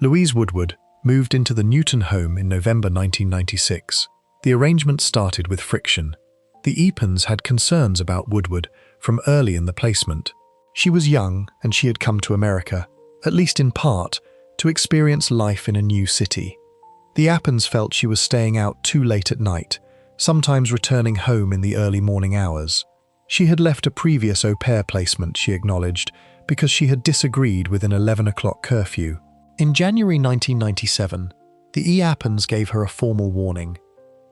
Louise Woodward moved into the Newton home in November 1996. The arrangement started with friction. The Eapens had concerns about Woodward from early in the placement. She was young and she had come to America, at least in part, to experience life in a new city. The Eapens felt she was staying out too late at night, sometimes returning home in the early morning hours. She had left a previous au pair placement, she acknowledged, because she had disagreed with an 11 o'clock curfew. In January 1997, the Eapens gave her a formal warning.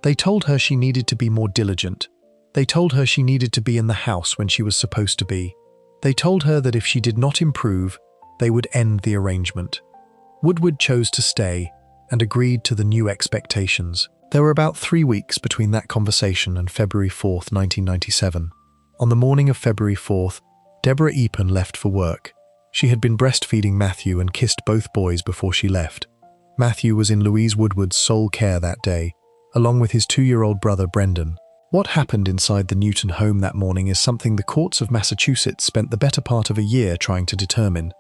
They told her she needed to be more diligent. They told her she needed to be in the house when she was supposed to be. They told her that if she did not improve, they would end the arrangement. Woodward chose to stay and agreed to the new expectations. There were about 3 weeks between that conversation and February 4th, 1997. On the morning of February 4th, Deborah Eapen left for work. She had been breastfeeding Matthew and kissed both boys before she left. Matthew was in Louise Woodward's sole care that day, along with his 2-year-old brother Brendan. What happened inside the Newton home that morning is something the courts of Massachusetts spent the better part of a year trying to determine.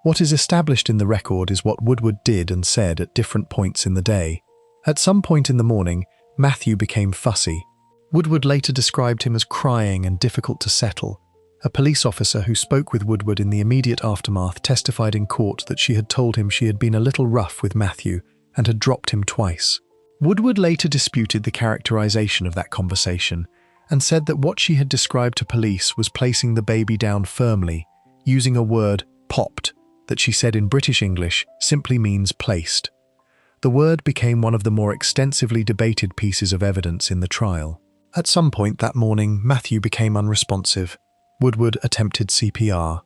What is established in the record is what Woodward did and said at different points in the day. At some point in the morning, Matthew became fussy. Woodward later described him as crying and difficult to settle. A police officer who spoke with Woodward in the immediate aftermath testified in court that she had told him she had been a little rough with Matthew and had dropped him twice. Woodward later disputed the characterization of that conversation and said that what she had described to police was placing the baby down firmly, using a word, popped, that she said in British English simply means placed. The word became one of the more extensively debated pieces of evidence in the trial. At some point that morning, Matthew became unresponsive. Woodward attempted CPR.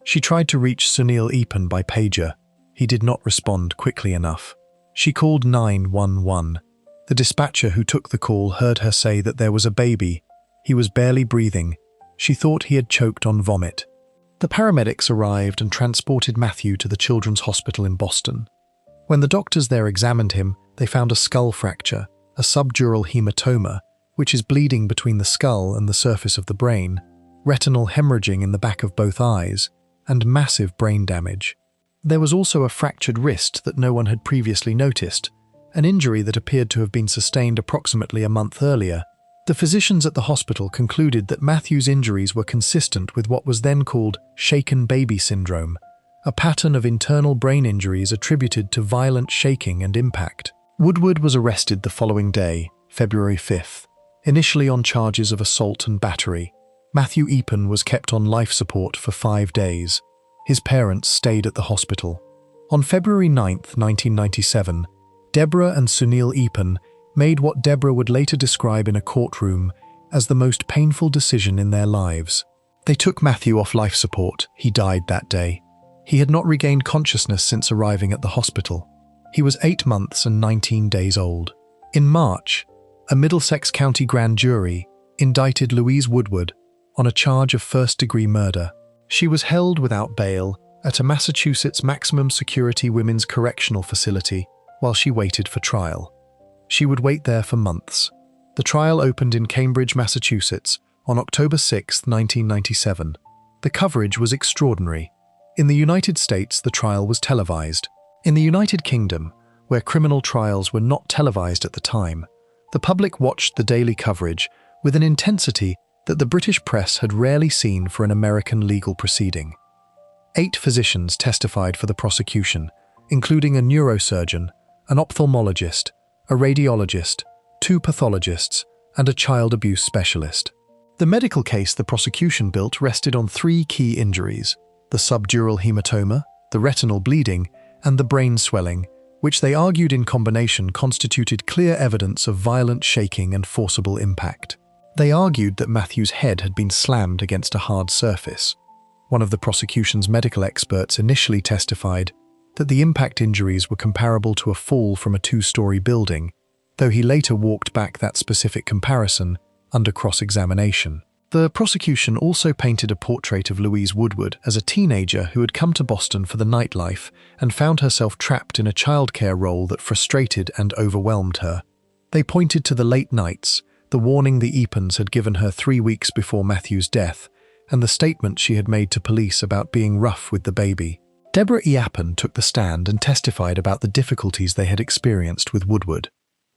She tried to reach Sunil Eapen by pager. He did not respond quickly enough. She called 911. The dispatcher who took the call heard her say that there was a baby. He was barely breathing. She thought he had choked on vomit. The paramedics arrived and transported Matthew to the Children's Hospital in Boston. When the doctors there examined him, they found a skull fracture, a subdural hematoma, which is bleeding between the skull and the surface of the brain, retinal hemorrhaging in the back of both eyes, and massive brain damage. There was also a fractured wrist that no one had previously noticed, an injury that appeared to have been sustained approximately a month earlier. The physicians at the hospital concluded that Matthew's injuries were consistent with what was then called shaken baby syndrome, a pattern of internal brain injuries attributed to violent shaking and impact. Woodward was arrested the following day, February 5th, initially on charges of assault and battery. Matthew Eapen was kept on life support for 5 days. His parents stayed at the hospital. On February 9th, 1997, Deborah and Sunil Eapen made what Deborah would later describe in a courtroom as the most painful decision in their lives. They took Matthew off life support. He died that day. He had not regained consciousness since arriving at the hospital. He was 8 months and 19 days old. In March, a Middlesex County grand jury indicted Louise Woodward on a charge of first-degree murder. She was held without bail at a Massachusetts maximum security women's correctional facility while she waited for trial. She would wait there for months. The trial opened in Cambridge, Massachusetts on October 6, 1997. The coverage was extraordinary. In the United States, the trial was televised. In the United Kingdom, where criminal trials were not televised at the time, the public watched the daily coverage with an intensity that the British press had rarely seen for an American legal proceeding. 8 physicians testified for the prosecution, including a neurosurgeon, an ophthalmologist, a radiologist, 2 pathologists, and a child abuse specialist. The medical case the prosecution built rested on 3 key injuries: the subdural hematoma, the retinal bleeding, and the brain swelling, which they argued in combination constituted clear evidence of violent shaking and forcible impact. They argued that Matthew's head had been slammed against a hard surface. One of the prosecution's medical experts initially testified that the impact injuries were comparable to a fall from a 2-story building, though he later walked back that specific comparison under cross-examination. The prosecution also painted a portrait of Louise Woodward as a teenager who had come to Boston for the nightlife and found herself trapped in a childcare role that frustrated and overwhelmed her. They pointed to the late nights, the warning the Eapens had given her 3 weeks before Matthew's death, and the statement she had made to police about being rough with the baby. Deborah Eapen took the stand and testified about the difficulties they had experienced with Woodward,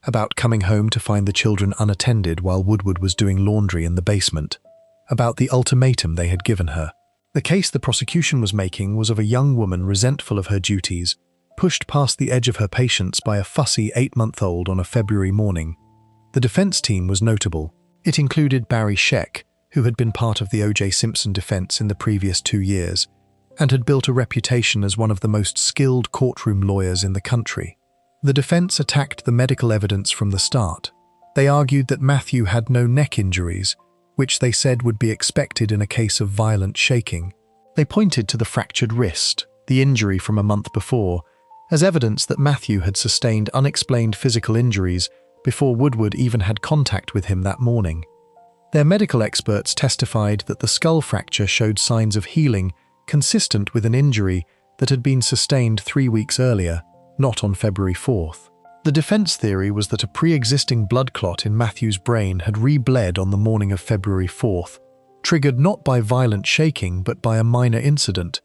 about coming home to find the children unattended while Woodward was doing laundry in the basement, about the ultimatum they had given her. The case the prosecution was making was of a young woman resentful of her duties, pushed past the edge of her patience by a fussy 8-month-old on a February morning. The defense team was notable. It included Barry Scheck, who had been part of the O.J. Simpson defense in the previous 2 years, and had built a reputation as one of the most skilled courtroom lawyers in the country. The defense attacked the medical evidence from the start. They argued that Matthew had no neck injuries, which they said would be expected in a case of violent shaking. They pointed to the fractured wrist, the injury from a month before, as evidence that Matthew had sustained unexplained physical injuries before Woodward even had contact with him that morning. Their medical experts testified that the skull fracture showed signs of healing consistent with an injury that had been sustained 3 weeks earlier, not on February 4th. The defense theory was that a pre-existing blood clot in Matthew's brain had re-bled on the morning of February 4th, triggered not by violent shaking but by a minor incident,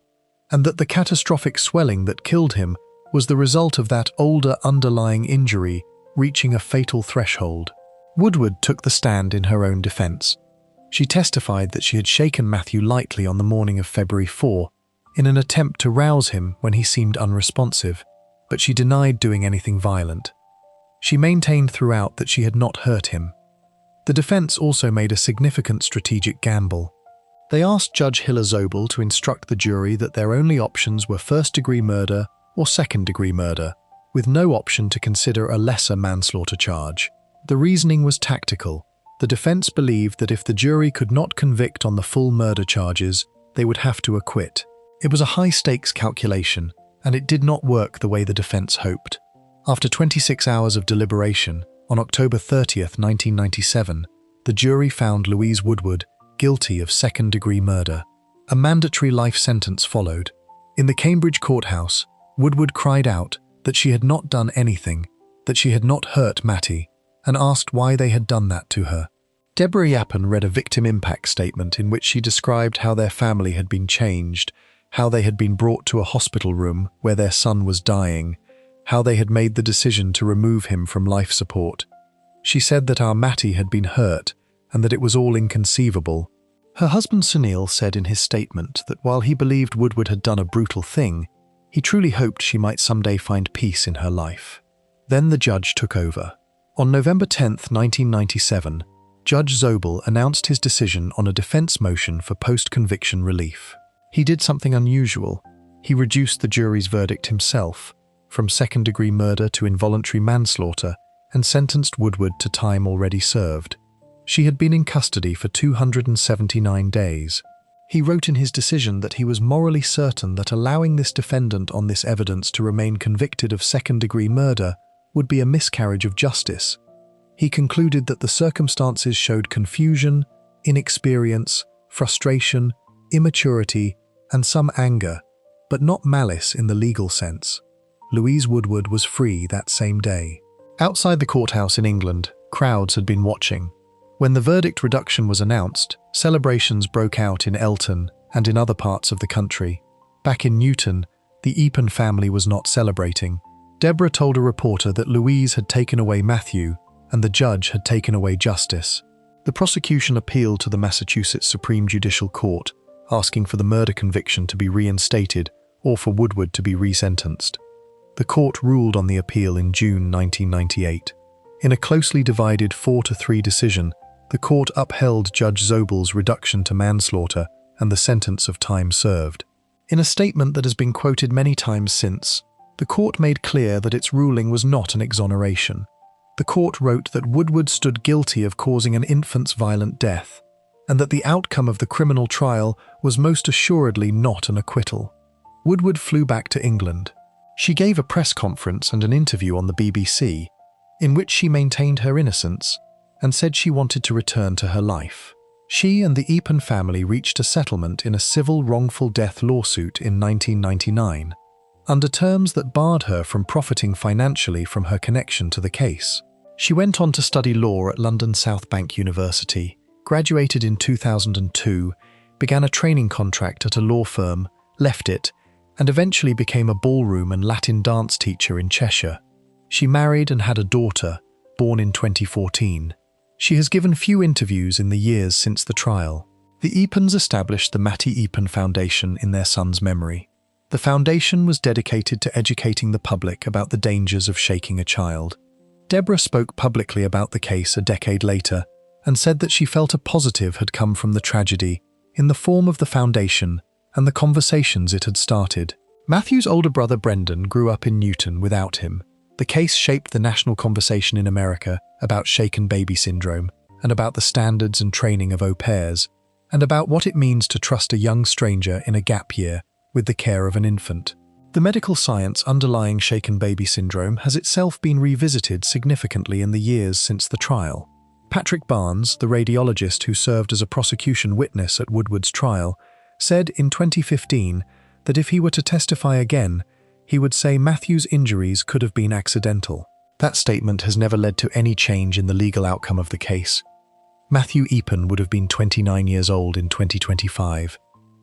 and that the catastrophic swelling that killed him was the result of that older underlying injury reaching a fatal threshold. Woodward took the stand in her own defense. She testified that she had shaken Matthew lightly on the morning of February 4 in an attempt to rouse him when he seemed unresponsive, but she denied doing anything violent. She maintained throughout that she had not hurt him. The defense also made a significant strategic gamble. They asked Judge Hiller Zobel to instruct the jury that their only options were first-degree murder or second-degree murder, with no option to consider a lesser manslaughter charge. The reasoning was tactical. The defense believed that if the jury could not convict on the full murder charges, they would have to acquit. It was a high-stakes calculation, and it did not work the way the defense hoped. After 26 hours of deliberation, on October 30th, 1997, the jury found Louise Woodward guilty of second-degree murder. A mandatory life sentence followed. In the Cambridge courthouse, Woodward cried out that she had not done anything, that she had not hurt Matty, and asked why they had done that to her. Deborah Yappen read a victim impact statement in which she described how their family had been changed, how they had been brought to a hospital room where their son was dying, how they had made the decision to remove him from life support. She said that our Matty had been hurt and that it was all inconceivable. Her husband Sunil said in his statement that while he believed Woodward had done a brutal thing, he truly hoped she might someday find peace in her life. Then the judge took over. On November 10, 1997, Judge Zobel announced his decision on a defense motion for post-conviction relief. He did something unusual. He reduced the jury's verdict himself, from second-degree murder to involuntary manslaughter, and sentenced Woodward to time already served. She had been in custody for 279 days. He wrote in his decision that he was morally certain that allowing this defendant on this evidence to remain convicted of second-degree murder would be a miscarriage of justice. He concluded that the circumstances showed confusion, inexperience, frustration, immaturity, and some anger, but not malice in the legal sense. Louise Woodward was free that same day. Outside the courthouse in England, crowds had been watching. When the verdict reduction was announced, celebrations broke out in Elton and in other parts of the country. Back in Newton, the Eapen family was not celebrating. Deborah told a reporter that Louise had taken away Matthew and the judge had taken away justice. The prosecution appealed to the Massachusetts Supreme Judicial Court, asking for the murder conviction to be reinstated or for Woodward to be resentenced. The court ruled on the appeal in June 1998. In a closely divided 4-3 decision, the court upheld Judge Zobel's reduction to manslaughter and the sentence of time served. In a statement that has been quoted many times since, the court made clear that its ruling was not an exoneration. The court wrote that Woodward stood guilty of causing an infant's violent death, and that the outcome of the criminal trial was most assuredly not an acquittal. Woodward flew back to England. She gave a press conference and an interview on the BBC, in which she maintained her innocence and said she wanted to return to her life. She and the Eapen family reached a settlement in a civil wrongful death lawsuit in 1999, under terms that barred her from profiting financially from her connection to the case. She went on to study law at London South Bank University, graduated in 2002, began a training contract at a law firm, left it, and eventually became a ballroom and Latin dance teacher in Cheshire. She married and had a daughter, born in 2014. She has given few interviews in the years since the trial. The Eapens established the Matty Eapen Foundation in their son's memory. The foundation was dedicated to educating the public about the dangers of shaking a child. Deborah spoke publicly about the case a decade later and said that she felt a positive had come from the tragedy in the form of the foundation and the conversations it had started. Matthew's older brother Brendan grew up in Newton without him. The case shaped the national conversation in America about shaken baby syndrome and about the standards and training of au pairs, and about what it means to trust a young stranger in a gap year with the care of an infant. The medical science underlying shaken baby syndrome has itself been revisited significantly in the years since the trial. Patrick Barnes, the radiologist who served as a prosecution witness at Woodward's trial, said in 2015 that if he were to testify again, he would say Matthew's injuries could have been accidental. That statement has never led to any change in the legal outcome of the case. Matthew Eapen would have been 29 years old in 2025.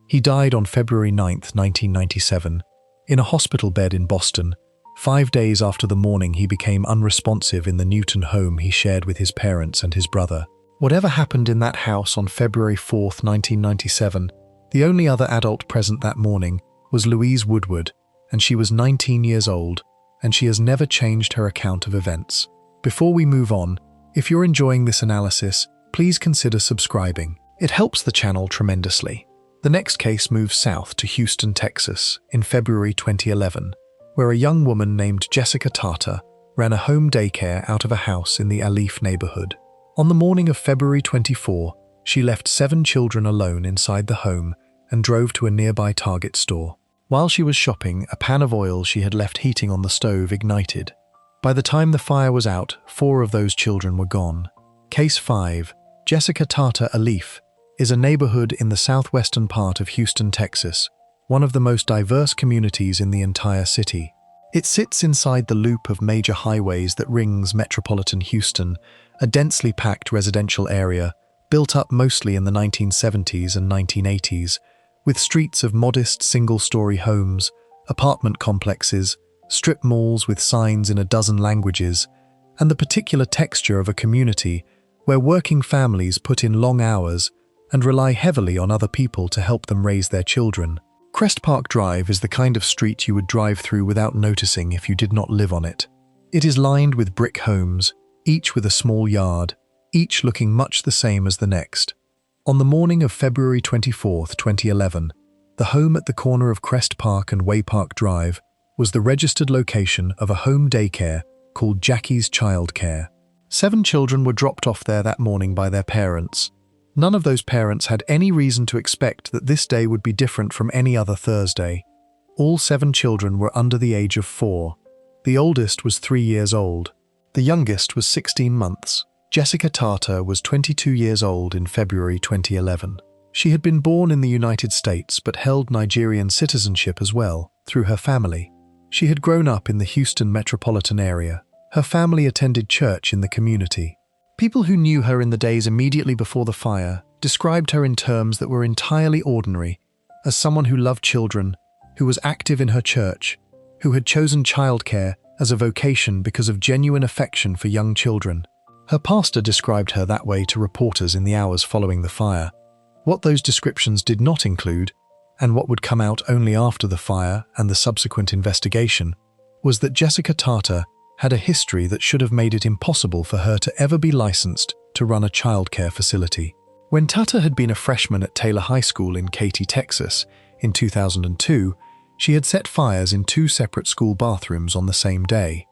He died on February 9, 1997, in a hospital bed in Boston, 5 days after the morning he became unresponsive in the Newton home he shared with his parents and his brother. Whatever happened in that house on February 4, 1997, the only other adult present that morning was Louise Woodward, and she was 19 years old, and she has never changed her account of events. Before we move on, if you're enjoying this analysis, please consider subscribing. It helps the channel tremendously. The next case moves south to Houston, Texas, in February 2011, where a young woman named Jessica Tarter ran a home daycare out of a house in the Alif neighborhood. On the morning of February 24, she left 7 children alone inside the home and drove to a nearby Target store. While she was shopping, a pan of oil she had left heating on the stove ignited. By the time the fire was out, 4 of those children were gone. Case 5. Jessica Tarter Alif is a neighborhood in the southwestern part of Houston, Texas, one of the most diverse communities in the entire city. It sits inside the loop of major highways that rings metropolitan Houston, a densely packed residential area built up mostly in the 1970s and 1980s, with streets of modest single-story homes, apartment complexes, strip malls with signs in a dozen languages, and the particular texture of a community where working families put in long hours and rely heavily on other people to help them raise their children. Crest Park Drive is the kind of street you would drive through without noticing if you did not live on it. It is lined with brick homes, each with a small yard, each looking much the same as the next. On the morning of February 24, 2011, the home at the corner of Crest Park and Way Park Drive was the registered location of a home daycare called Jackie's Childcare. 7 children were dropped off there that morning by their parents. None of those parents had any reason to expect that this day would be different from any other Thursday. All 7 children were under the age of 4. The oldest was 3 years old. The youngest was 16 months. Jessica Tarter was 22 years old in February 2011. She had been born in the United States but held Nigerian citizenship as well, through her family. She had grown up in the Houston metropolitan area. Her family attended church in the community. People who knew her in the days immediately before the fire described her in terms that were entirely ordinary, as someone who loved children, who was active in her church, who had chosen childcare as a vocation because of genuine affection for young children. Her pastor described her that way to reporters in the hours following the fire. What those descriptions did not include, and what would come out only after the fire and the subsequent investigation, was that Jessica Tarter had a history that should have made it impossible for her to ever be licensed to run a childcare facility. When Tarter had been a freshman at Taylor High School in Katy, Texas, in 2002, she had set fires in 2 separate school bathrooms on the same day.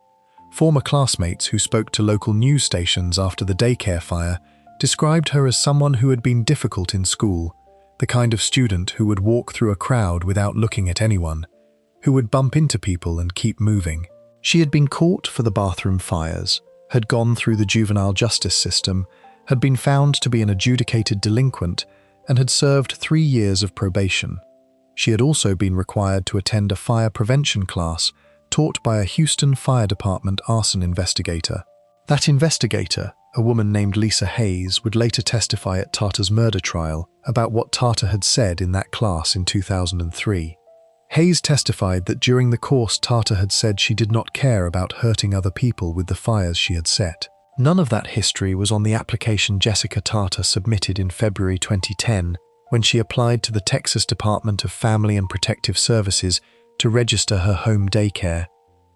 Former classmates who spoke to local news stations after the daycare fire described her as someone who had been difficult in school, the kind of student who would walk through a crowd without looking at anyone, who would bump into people and keep moving. She had been caught for the bathroom fires, had gone through the juvenile justice system, had been found to be an adjudicated delinquent, and had served 3 years of probation. She had also been required to attend a fire prevention class taught by a Houston Fire Department arson investigator. That investigator, a woman named Lisa Hayes, would later testify at Tarter's murder trial about what Tarter had said in that class in 2003. Hayes testified that during the course Tarter had said she did not care about hurting other people with the fires she had set. None of that history was on the application Jessica Tarter submitted in February 2010 when she applied to the Texas Department of Family and Protective Services to register her home daycare.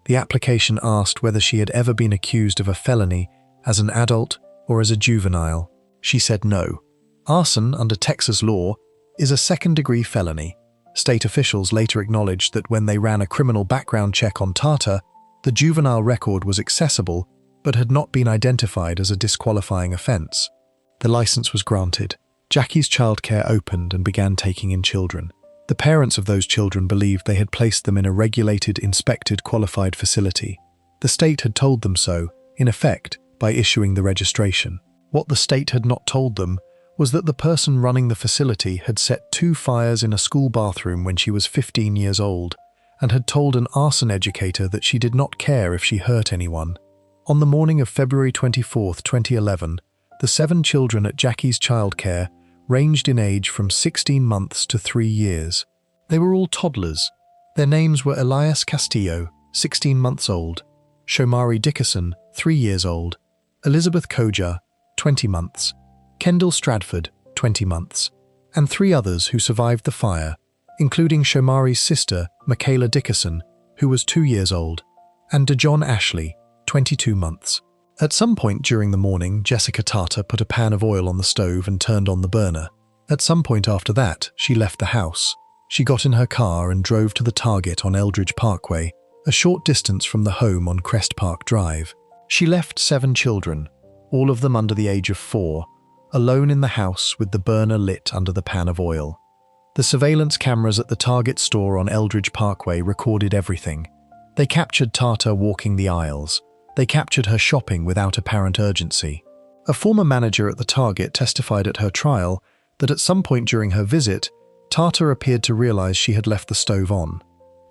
The application asked whether she had ever been accused of a felony as an adult or as a juvenile. She said no. Arson, under Texas law, is a second-degree felony. State officials later acknowledged that when they ran a criminal background check on Tarter, the juvenile record was accessible but had not been identified as a disqualifying offense. The license was granted. Jackie's Childcare opened and began taking in children. The parents of those children believed they had placed them in a regulated, inspected, qualified facility. The state had told them so, in effect, by issuing the registration. What the state had not told them was that the person running the facility had set 2 fires in a school bathroom when she was 15 years old and had told an arson educator that she did not care if she hurt anyone. On the morning of February 24, 2011, the 7 children at Jackie's Childcare ranged in age from 16 months to 3 years. They were all toddlers. Their names were Elias Castillo, 16 months old, Shomari Dickerson, 3 years old, Elizabeth Koja, 20 months, Kendall Stradford, 20 months, and 3 others who survived the fire, including Shomari's sister, Michaela Dickerson, who was 2 years old, and DeJohn Ashley, 22 months. At some point during the morning, Jessica Tata put a pan of oil on the stove and turned on the burner. At some point after that, she left the house. She got in her car and drove to the Target on Eldridge Parkway, a short distance from the home on Crest Park Drive. She left 7 children, all of them under the age of 4, alone in the house with the burner lit under the pan of oil. The surveillance cameras at the Target store on Eldridge Parkway recorded everything. They captured Tata walking the aisles. They captured her shopping without apparent urgency. A former manager at the Target testified at her trial that at some point during her visit, Tata appeared to realize she had left the stove on.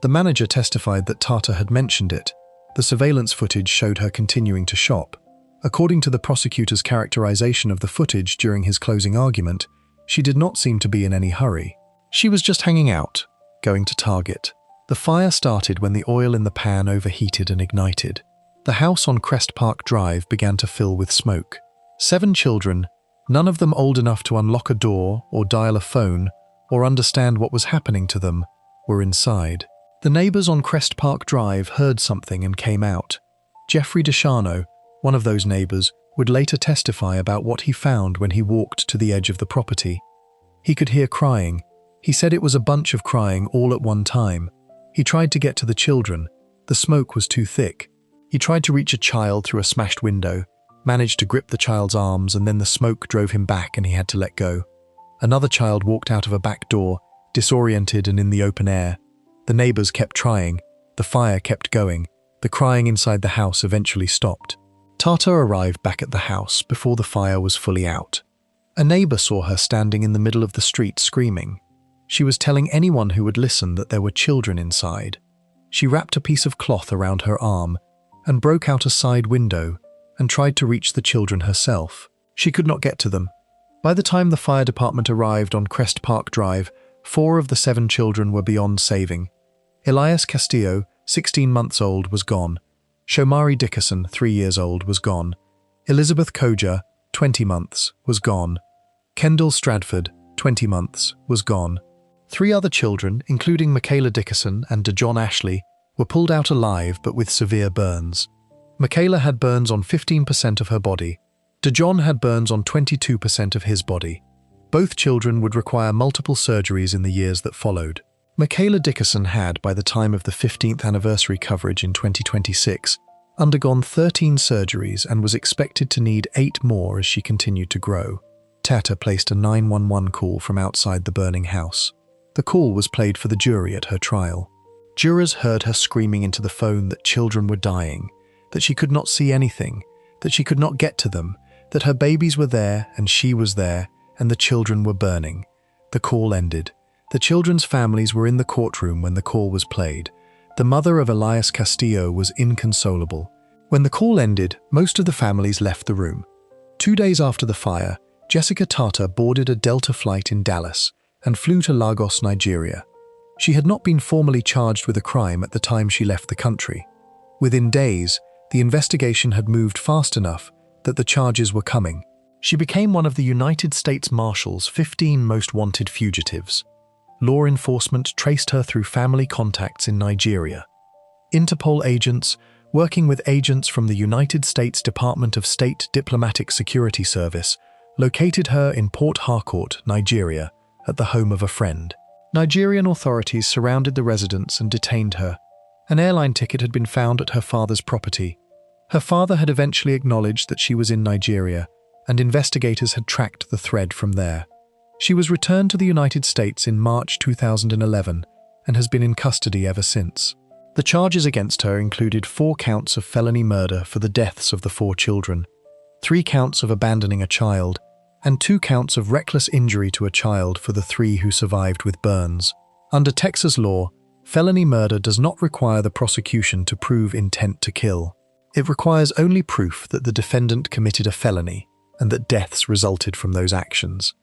The manager testified that Tata had mentioned it. The surveillance footage showed her continuing to shop. According to the prosecutor's characterization of the footage during his closing argument, she did not seem to be in any hurry. She was just hanging out, going to Target. The fire started when the oil in the pan overheated and ignited. The house on Crest Park Drive began to fill with smoke. 7 children, none of them old enough to unlock a door or dial a phone or understand what was happening to them, were inside. The neighbors on Crest Park Drive heard something and came out. Jeffrey DeShano, one of those neighbors, would later testify about what he found when he walked to the edge of the property. He could hear crying. He said it was a bunch of crying all at one time. He tried to get to the children. The smoke was too thick. He tried to reach a child through a smashed window, managed to grip the child's arms, and then the smoke drove him back and he had to let go. Another child walked out of a back door, disoriented and in the open air. The neighbors kept trying. The fire kept going. The crying inside the house eventually stopped. Tata arrived back at the house before the fire was fully out. A neighbor saw her standing in the middle of the street screaming. She was telling anyone who would listen that there were children inside. She wrapped a piece of cloth around her arm and broke out a side window and tried to reach the children herself. She could not get to them. By the time the fire department arrived on Crest Park Drive, 4 of the 7 children were beyond saving. Elias Castillo, 16 months old, was gone. Shomari Dickerson, 3 years old, was gone. Elizabeth Koja, 20 months, was gone. Kendall Stradford, 20 months, was gone. 3 other children, including Michaela Dickerson and DeJohn Ashley, were pulled out alive but with severe burns. Michaela had burns on 15% of her body. DeJohn had burns on 22% of his body. Both children would require multiple surgeries in the years that followed. Michaela Dickerson had, by the time of the 15th anniversary coverage in 2026, undergone 13 surgeries and was expected to need 8 more as she continued to grow. Tata placed a 911 call from outside the burning house. The call was played for the jury at her trial. Jurors heard her screaming into the phone that children were dying, that she could not see anything, that she could not get to them, that her babies were there and she was there, and the children were burning. The call ended. The children's families were in the courtroom when the call was played. The mother of Elias Castillo was inconsolable. When the call ended, most of the families left the room. 2 days after the fire, Jessica Tata boarded a Delta flight in Dallas and flew to Lagos, Nigeria. She had not been formally charged with a crime at the time she left the country. Within days, the investigation had moved fast enough that the charges were coming. She became one of the United States Marshal's 15 most wanted fugitives. Law enforcement traced her through family contacts in Nigeria. Interpol agents, working with agents from the United States Department of State Diplomatic Security Service, located her in Port Harcourt, Nigeria, at the home of a friend. Nigerian authorities surrounded the residence and detained her. An airline ticket had been found at her father's property. Her father had eventually acknowledged that she was in Nigeria, and investigators had tracked the thread from there. She was returned to the United States in March 2011 and has been in custody ever since. The charges against her included 4 counts of felony murder for the deaths of the 4 children, 3 counts of abandoning a child, and 2 counts of reckless injury to a child for the 3 who survived with burns. Under Texas law, felony murder does not require the prosecution to prove intent to kill. It requires only proof that the defendant committed a felony and that deaths resulted from those actions.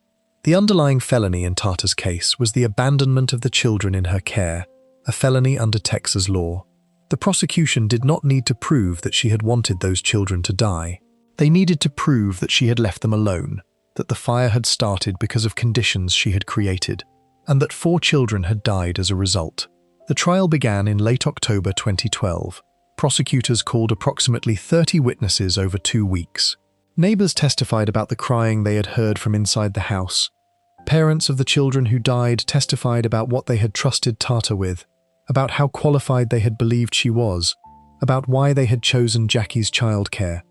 The underlying felony in Tata's case was the abandonment of the children in her care, a felony under Texas law. The prosecution did not need to prove that she had wanted those children to die. They needed to prove that she had left them alone, that the fire had started because of conditions she had created, and that 4 children had died as a result. The trial began in late October 2012. Prosecutors called approximately 30 witnesses over 2 weeks. Neighbors testified about the crying they had heard from inside the house. Parents of the children who died testified about what they had trusted Tata with, about how qualified they had believed she was, about why they had chosen Jackie's childcare.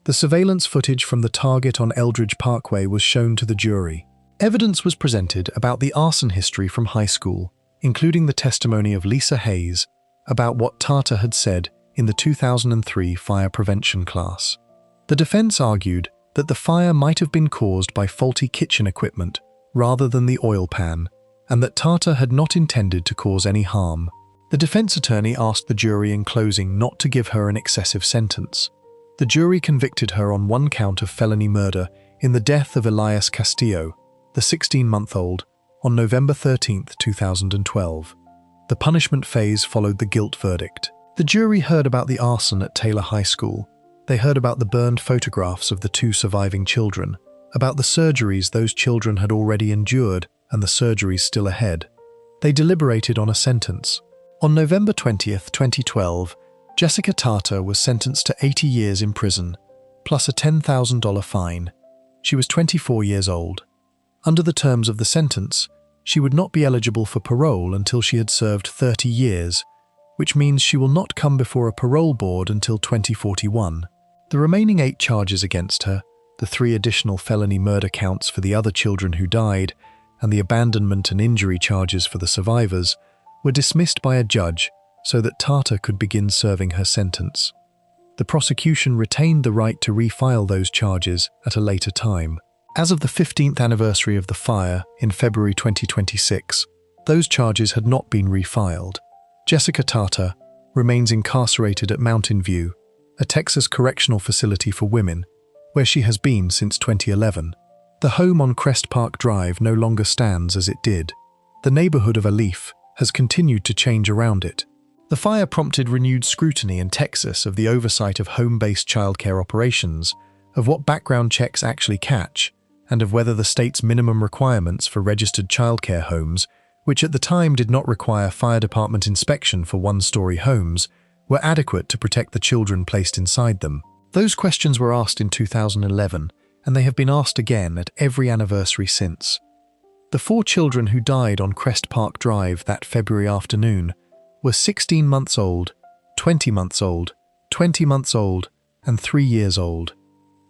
The surveillance footage from the target on Eldridge Parkway was shown to the jury. Evidence was presented about the arson history from high school, including the testimony of Lisa Hayes about what Tata had said in the 2003 fire prevention class. The defense argued that the fire might have been caused by faulty kitchen equipment rather than the oil pan, and that Tata had not intended to cause any harm. The defense attorney asked the jury in closing not to give her an excessive sentence. The jury convicted her on 1 count of felony murder in the death of Elias Castillo, the 16-month-old, on November 13, 2012. The punishment phase followed the guilt verdict. The jury heard about the arson at Taylor High School. They heard about the burned photographs of the 2 surviving children, about the surgeries those children had already endured and the surgeries still ahead. They deliberated on a sentence. On November 20, 2012, Jessica Tata was sentenced to 80 years in prison, plus a $10,000 fine. She was 24 years old. Under the terms of the sentence, she would not be eligible for parole until she had served 30 years, which means she will not come before a parole board until 2041. The remaining 8 charges against her, the 3 additional felony murder counts for the other children who died, and the abandonment and injury charges for the survivors, were dismissed by a judge so that Tata could begin serving her sentence. The prosecution retained the right to refile those charges at a later time. As of the 15th anniversary of the fire in February 2026, those charges had not been refiled. Jessica Tata remains incarcerated at Mountain View, a Texas correctional facility for women, where she has been since 2011. The home on Crest Park Drive no longer stands as it did. The neighborhood of Alif has continued to change around it. The fire prompted renewed scrutiny in Texas of the oversight of home-based childcare operations, of what background checks actually catch, and of whether the state's minimum requirements for registered childcare homes, which at the time did not require fire department inspection for 1-story homes, were adequate to protect the children placed inside them. Those questions were asked in 2011, and they have been asked again at every anniversary since. The 4 children who died on Crest Park Drive that February afternoon were 16 months old, 20 months old, 20 months old, and 3 years old.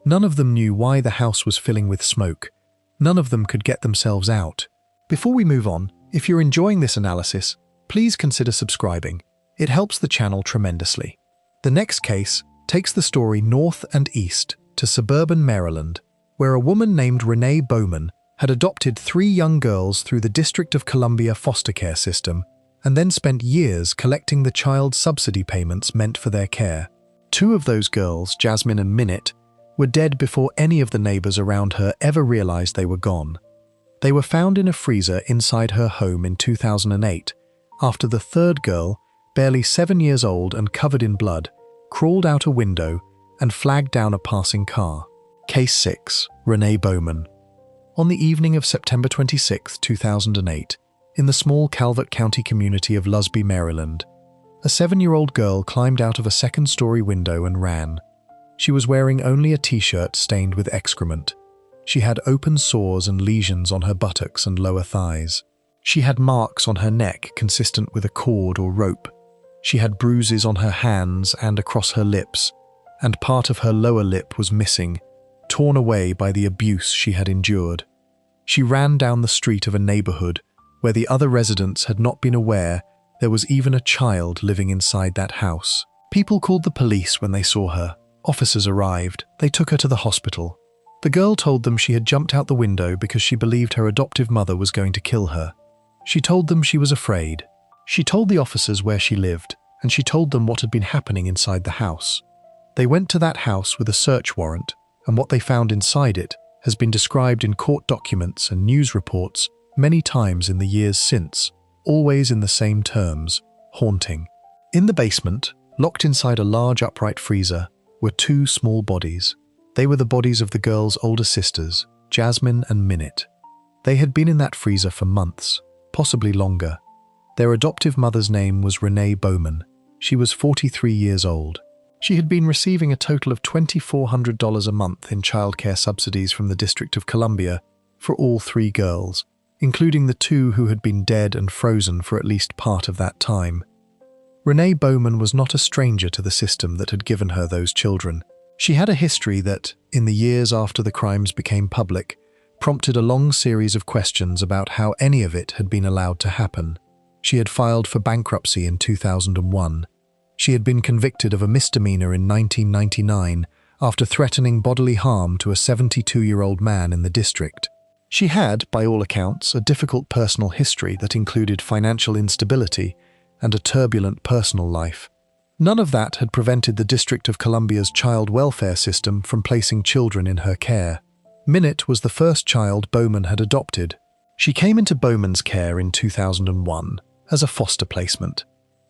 None of them knew why the house was filling with smoke. None of them could get themselves out. Before we move on, if you're enjoying this analysis, please consider subscribing. It helps the channel tremendously. The next case takes the story north and east to suburban Maryland, where a woman named Renee Bowman had adopted 3 young girls through the District of Columbia foster care system and then spent years collecting the child subsidy payments meant for their care. 2 of those girls, Jasmine and Minute, were dead before any of the neighbors around her ever realized they were gone. They were found in a freezer inside her home in 2008, after the 3rd girl, barely 7 years old and covered in blood, crawled out a window and flagged down a passing car. Case 6. Renee Bowman. On the evening of September 26, 2008, in the small Calvert County community of Lusby, Maryland, a 7-year-old girl climbed out of a 2nd-story window and ran. She was wearing only a t-shirt stained with excrement. She had open sores and lesions on her buttocks and lower thighs. She had marks on her neck consistent with a cord or rope. She had bruises on her hands and across her lips, and part of her lower lip was missing, torn away by the abuse she had endured. She ran down the street of a neighborhood where the other residents had not been aware there was even a child living inside that house. People called the police when they saw her. Officers arrived. They took her to the hospital. The girl told them she had jumped out the window because she believed her adoptive mother was going to kill her. She told them she was afraid. She told the officers where she lived, and she told them what had been happening inside the house. They went to that house with a search warrant, and what they found inside it has been described in court documents and news reports many times in the years since, always in the same terms: haunting. In the basement, locked inside a large upright freezer, were two small bodies. They were the bodies of the girl's older sisters, Jasmine and Minute. They had been in that freezer for months, possibly longer. Their adoptive mother's name was Renee Bowman. She was 43 years old. She had been receiving a total of $2,400 a month in childcare subsidies from the District of Columbia for all three girls, including the two who had been dead and frozen for at least part of that time. Renee Bowman was not a stranger to the system that had given her those children. She had a history that, in the years after the crimes became public, prompted a long series of questions about how any of it had been allowed to happen. She had filed for bankruptcy in 2001. She had been convicted of a misdemeanor in 1999 after threatening bodily harm to a 72-year-old man in the district. She had, by all accounts, a difficult personal history that included financial instability and a turbulent personal life. None of that had prevented the District of Columbia's child welfare system from placing children in her care. Minute was the first child Bowman had adopted. She came into Bowman's care in 2001 as a foster placement.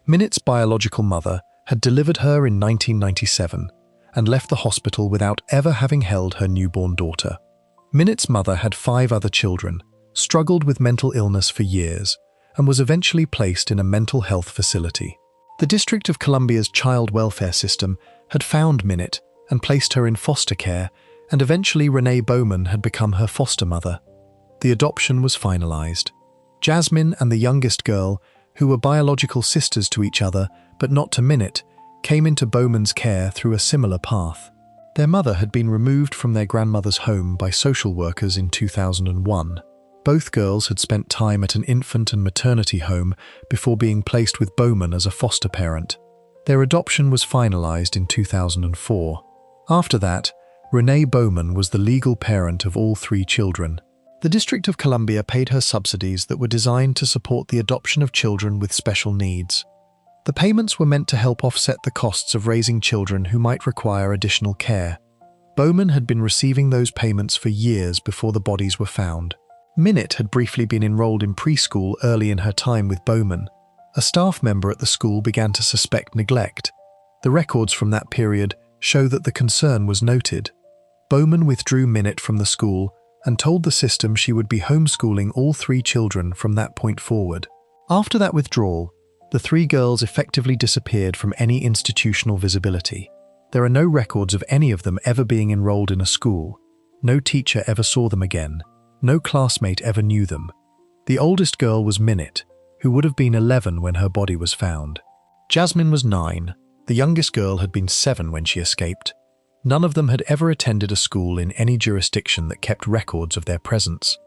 Minute's biological mother had delivered her in 1997 and left the hospital without ever having held her newborn daughter. Minute's mother had 5 other children, struggled with mental illness for years, and was eventually placed in a mental health facility. The District of Columbia's child welfare system had found Minute and placed her in foster care, and eventually Renee Bowman had become her foster mother. The adoption was finalized. Jasmine and the youngest girl, who were biological sisters to each other but not to Minute, came into Bowman's care through a similar path. Their mother had been removed from their grandmother's home by social workers in 2001. Both girls had spent time at an infant and maternity home before being placed with Bowman as a foster parent. Their adoption was finalized in 2004. After that, Renee Bowman was the legal parent of all 3 children. The District of Columbia paid her subsidies that were designed to support the adoption of children with special needs. The payments were meant to help offset the costs of raising children who might require additional care. Bowman had been receiving those payments for years before the bodies were found. Minute had briefly been enrolled in preschool early in her time with Bowman. A staff member at the school began to suspect neglect. The records from that period show that the concern was noted. Bowman withdrew Minute from the school and told the system she would be homeschooling all 3 children from that point forward. After that withdrawal, the 3 girls effectively disappeared from any institutional visibility. There are no records of any of them ever being enrolled in a school. No teacher ever saw them again. No classmate ever knew them. The oldest girl was Minute, who would have been 11 when her body was found. Jasmine was 9. The youngest girl had been 7 when she escaped. None of them had ever attended a school in any jurisdiction that kept records of their presence.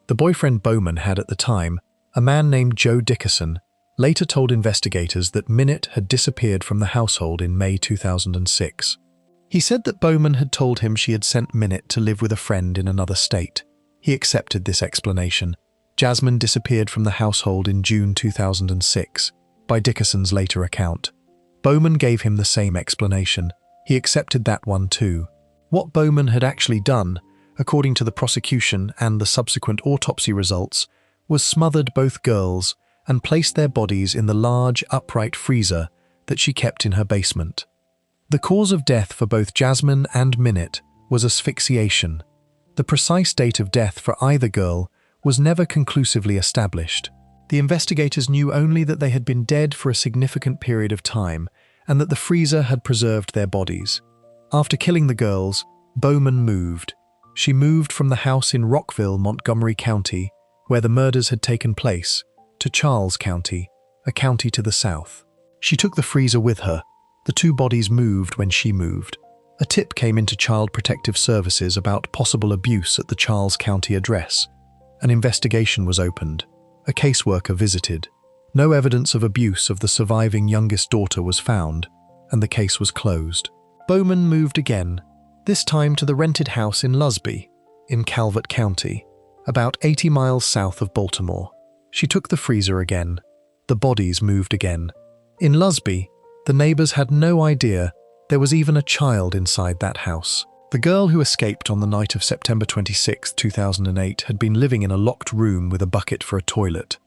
The boyfriend Bowman had at the time, a man named Joe Dickerson, later told investigators that Minute had disappeared from the household in May 2006. He said that Bowman had told him she had sent Minute to live with a friend in another state. He accepted this explanation. Jasmine disappeared from the household in June 2006, by Dickerson's later account. Bowman gave him the same explanation. He accepted that one too. What Bowman had actually done, according to the prosecution and the subsequent autopsy results, was smothered both girls and placed their bodies in the large, upright freezer that she kept in her basement. The cause of death for both Jasmine and Minute was asphyxiation. The precise date of death for either girl was never conclusively established. The investigators knew only that they had been dead for a significant period of time and that the freezer had preserved their bodies. After killing the girls, Bowman moved. She moved from the house in Rockville, Montgomery County, where the murders had taken place, to Charles County, a county to the south. She took the freezer with her. The 2 bodies moved when she moved. A tip came into Child Protective Services about possible abuse at the Charles County address. An investigation was opened. A caseworker visited. No evidence of abuse of the surviving youngest daughter was found, and the case was closed. Bowman moved again, this time to the rented house in Lusby, in Calvert County, about 80 miles south of Baltimore. She took the freezer again. The bodies moved again. In Lusby, the neighbors had no idea there was even a child inside that house. The girl who escaped on the night of September 26, 2008 had been living in a locked room with a bucket for a toilet.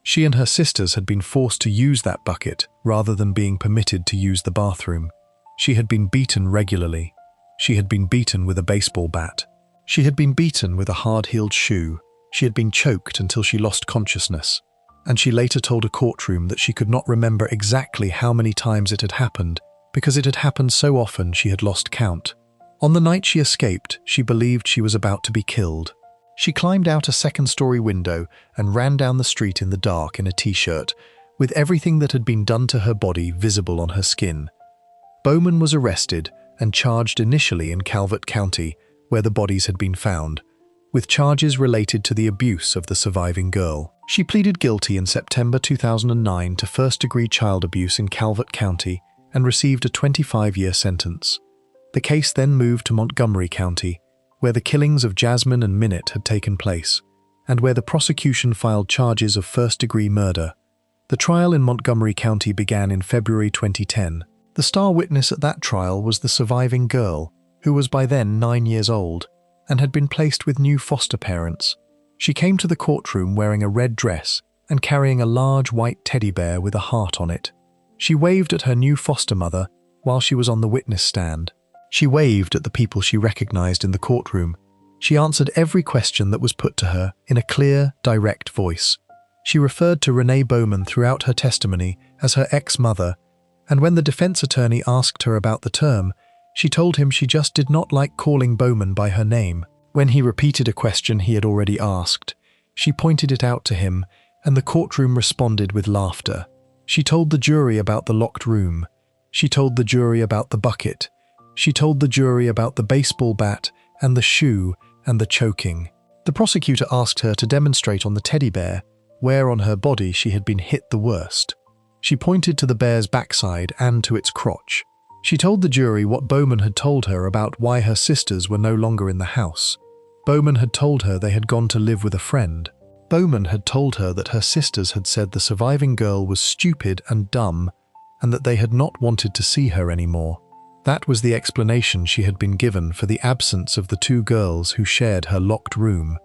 She and her sisters had been forced to use that bucket rather than being permitted to use the bathroom. She had been beaten regularly. She had been beaten with a baseball bat. She had been beaten with a hard-heeled shoe. She had been choked until she lost consciousness. And she later told a courtroom that she could not remember exactly how many times it had happened because it had happened so often she had lost count. On the night she escaped, she believed she was about to be killed. She climbed out a second-story window and ran down the street in the dark in a t-shirt, with everything that had been done to her body visible on her skin. Bowman was arrested and charged initially in Calvert County, where the bodies had been found, with charges related to the abuse of the surviving girl. She pleaded guilty in September 2009 to first-degree child abuse in Calvert County and received a 25-year sentence. The case then moved to Montgomery County, where the killings of Jasmine and Minette had taken place, and where the prosecution filed charges of first-degree murder. The trial in Montgomery County began in February 2010. The star witness at that trial was the surviving girl, who was by then 9 years old, and had been placed with new foster parents. She came to the courtroom wearing a red dress and carrying a large white teddy bear with a heart on it. She waved at her new foster mother while she was on the witness stand. She waved at the people she recognized in the courtroom. She answered every question that was put to her in a clear, direct voice. She referred to Renee Bowman throughout her testimony as her ex-mother, and when the defense attorney asked her about the term, she told him she just did not like calling Bowman by her name. When he repeated a question he had already asked, she pointed it out to him, and the courtroom responded with laughter. She told the jury about the locked room. She told the jury about the bucket. She told the jury about the baseball bat and the shoe and the choking. The prosecutor asked her to demonstrate on the teddy bear where on her body she had been hit the worst. She pointed to the bear's backside and to its crotch. She told the jury what Bowman had told her about why her sisters were no longer in the house. Bowman had told her they had gone to live with a friend. Bowman had told her that her sisters had said the surviving girl was stupid and dumb and that they had not wanted to see her anymore. That was the explanation she had been given for the absence of the two girls who shared her locked room,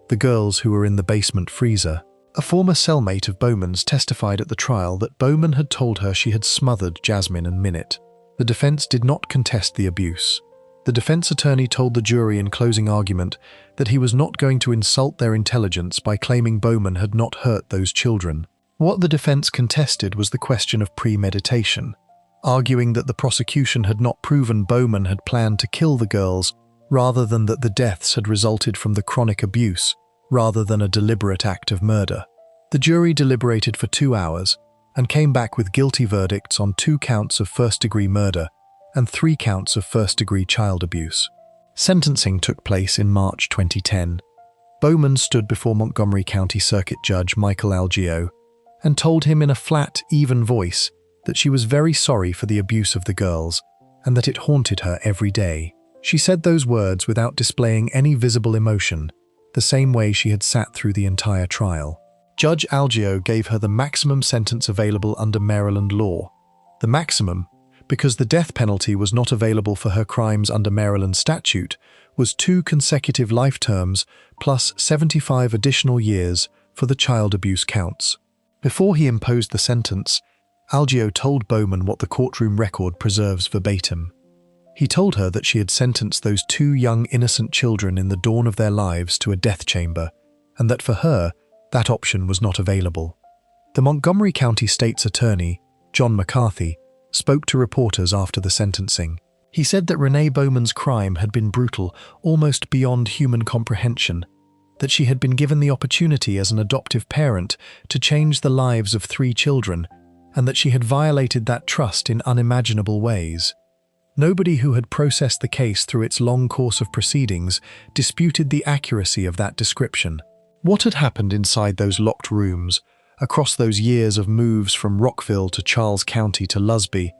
the girls who were in the basement freezer. A former cellmate of Bowman's testified at the trial that Bowman had told her she had smothered Jasmine and Minette. The defense did not contest the abuse. The defense attorney told the jury in closing argument that he was not going to insult their intelligence by claiming Bowman had not hurt those children. What the defense contested was the question of premeditation, arguing that the prosecution had not proven Bowman had planned to kill the girls rather than that the deaths had resulted from the chronic abuse rather than a deliberate act of murder. The jury deliberated for 2 hours and came back with guilty verdicts on 2 counts of first-degree murder and 3 counts of first-degree child abuse. Sentencing took place in March 2010. Bowman stood before Montgomery County Circuit Judge Michael Algeo and told him in a flat, even voice that she was very sorry for the abuse of the girls and that it haunted her every day. She said those words without displaying any visible emotion, the same way she had sat through the entire trial. Judge Algeo gave her the maximum sentence available under Maryland law. The maximum, because the death penalty was not available for her crimes under Maryland statute, was 2 consecutive life terms plus 75 additional years for the child abuse counts. Before he imposed the sentence, Algeo told Bowman what the courtroom record preserves verbatim. He told her that she had sentenced those 2 young innocent children in the dawn of their lives to a death chamber, and that for her, that option was not available. The Montgomery County State's Attorney, John McCarthy, spoke to reporters after the sentencing. He said that Renee Bowman's crime had been brutal, almost beyond human comprehension, that she had been given the opportunity as an adoptive parent to change the lives of 3 children, and that she had violated that trust in unimaginable ways. Nobody who had processed the case through its long course of proceedings disputed the accuracy of that description. What had happened inside those locked rooms, across those years of moves from Rockville to Charles County to Lusby,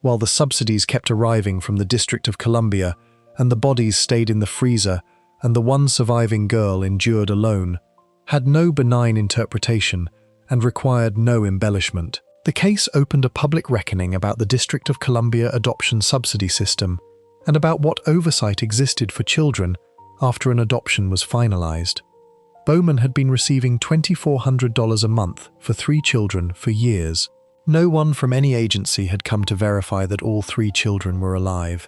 while the subsidies kept arriving from the District of Columbia and the bodies stayed in the freezer and the one surviving girl endured alone, had no benign interpretation and required no embellishment. The case opened a public reckoning about the District of Columbia adoption subsidy system and about what oversight existed for children after an adoption was finalized. Bowman had been receiving $2,400 a month for 3 children for years. No one from any agency had come to verify that all 3 children were alive.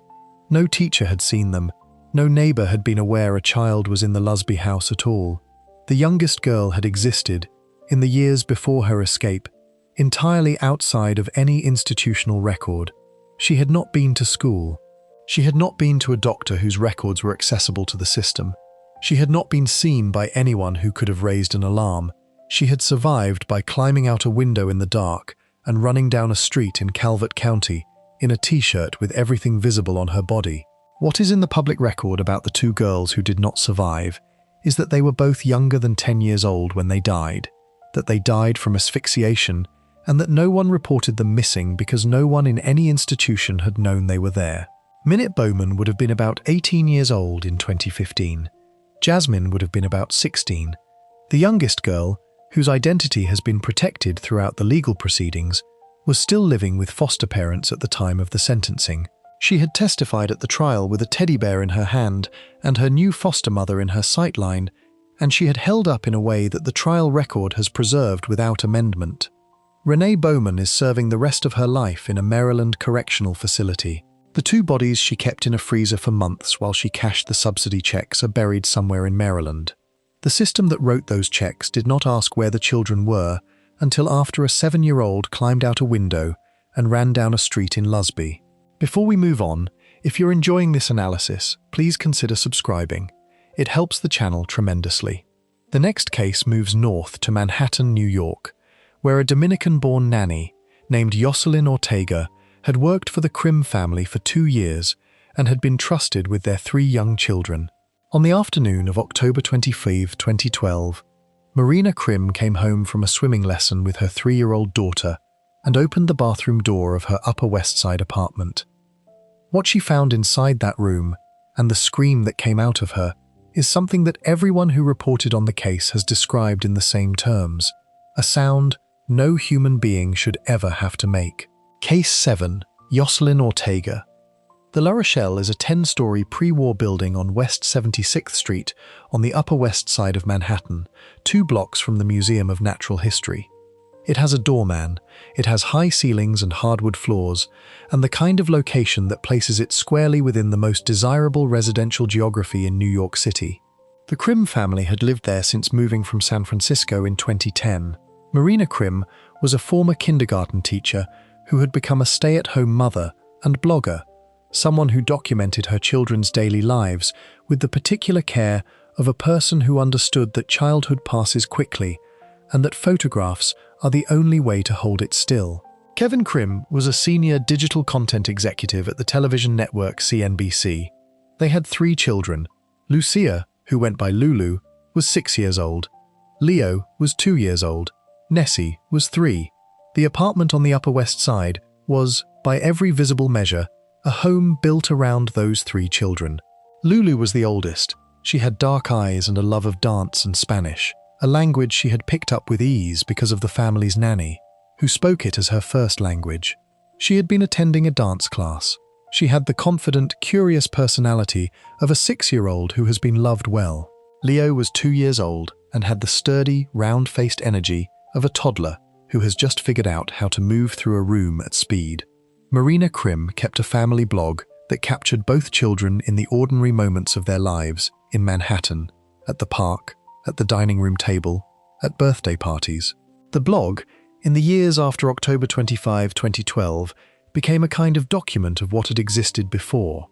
No teacher had seen them. No neighbor had been aware a child was in the Lusby house at all. The youngest girl had existed, in the years before her escape, entirely outside of any institutional record. She had not been to school. She had not been to a doctor whose records were accessible to the system. She had not been seen by anyone who could have raised an alarm. She had survived by climbing out a window in the dark and running down a street in Calvert County in a t-shirt with everything visible on her body. What is in the public record about the 2 girls who did not survive is that they were both younger than 10 years old when they died, that they died from asphyxiation, and that no one reported them missing because no one in any institution had known they were there. Minute Bowman would have been about 18 years old in 2015. Jasmine would have been about 16. The youngest girl, whose identity has been protected throughout the legal proceedings, was still living with foster parents at the time of the sentencing. She had testified at the trial with a teddy bear in her hand and her new foster mother in her sightline, and she had held up in a way that the trial record has preserved without amendment. Renee Bowman is serving the rest of her life in a Maryland correctional facility. The 2 bodies she kept in a freezer for months while she cashed the subsidy checks are buried somewhere in Maryland. The system that wrote those checks did not ask where the children were until after a 7-year-old climbed out a window and ran down a street in Lusby. Before we move on, if you're enjoying this analysis, please consider subscribing. It helps the channel tremendously. The next case moves north to Manhattan, New York, where a Dominican-born nanny named Yoselin Ortega had worked for the Krim family for 2 years and had been trusted with their 3 young children. On the afternoon of October 25, 2012, Marina Krim came home from a swimming lesson with her 3-year-old daughter and opened the bathroom door of her Upper West Side apartment. What she found inside that room, and the scream that came out of her, is something that everyone who reported on the case has described in the same terms: a sound no human being should ever have to make. Case 7. Yoselin Ortega. The La Rochelle is a 10-story pre-war building on West 76th Street on the Upper West Side of Manhattan, 2 blocks from the Museum of Natural History. It has a doorman, it has high ceilings and hardwood floors, and the kind of location that places it squarely within the most desirable residential geography in New York City. The Krim family had lived there since moving from San Francisco in 2010. Marina Krim was a former kindergarten teacher who had become a stay-at-home mother and blogger, someone who documented her children's daily lives with the particular care of a person who understood that childhood passes quickly and that photographs are the only way to hold it still. Kevin Krim was a senior digital content executive at the television network CNBC. They had 3 children. Lucia, who went by Lulu, was 6 years old. Leo was 2 years old. Nessie was 3. The apartment on the Upper West Side was, by every visible measure, a home built around those 3 children. Lulu was the oldest. She had dark eyes and a love of dance and Spanish, a language she had picked up with ease because of the family's nanny, who spoke it as her first language. She had been attending a dance class. She had the confident, curious personality of a 6-year-old who has been loved well. Leo was 2 years old and had the sturdy, round-faced energy of a toddler who has just figured out how to move through a room at speed. Marina Krim kept a family blog that captured both children in the ordinary moments of their lives in Manhattan, at the park, at the dining room table, at birthday parties. The blog, in the years after October 25, 2012, became a kind of document of what had existed before.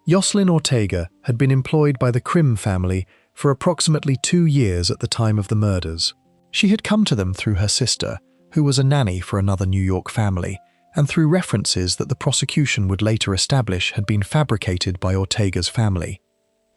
Yoselin Ortega had been employed by the Krim family for approximately 2 years at the time of the murders. She had come to them through her sister, who was a nanny for another New York family, and through references that the prosecution would later establish had been fabricated by Ortega's family.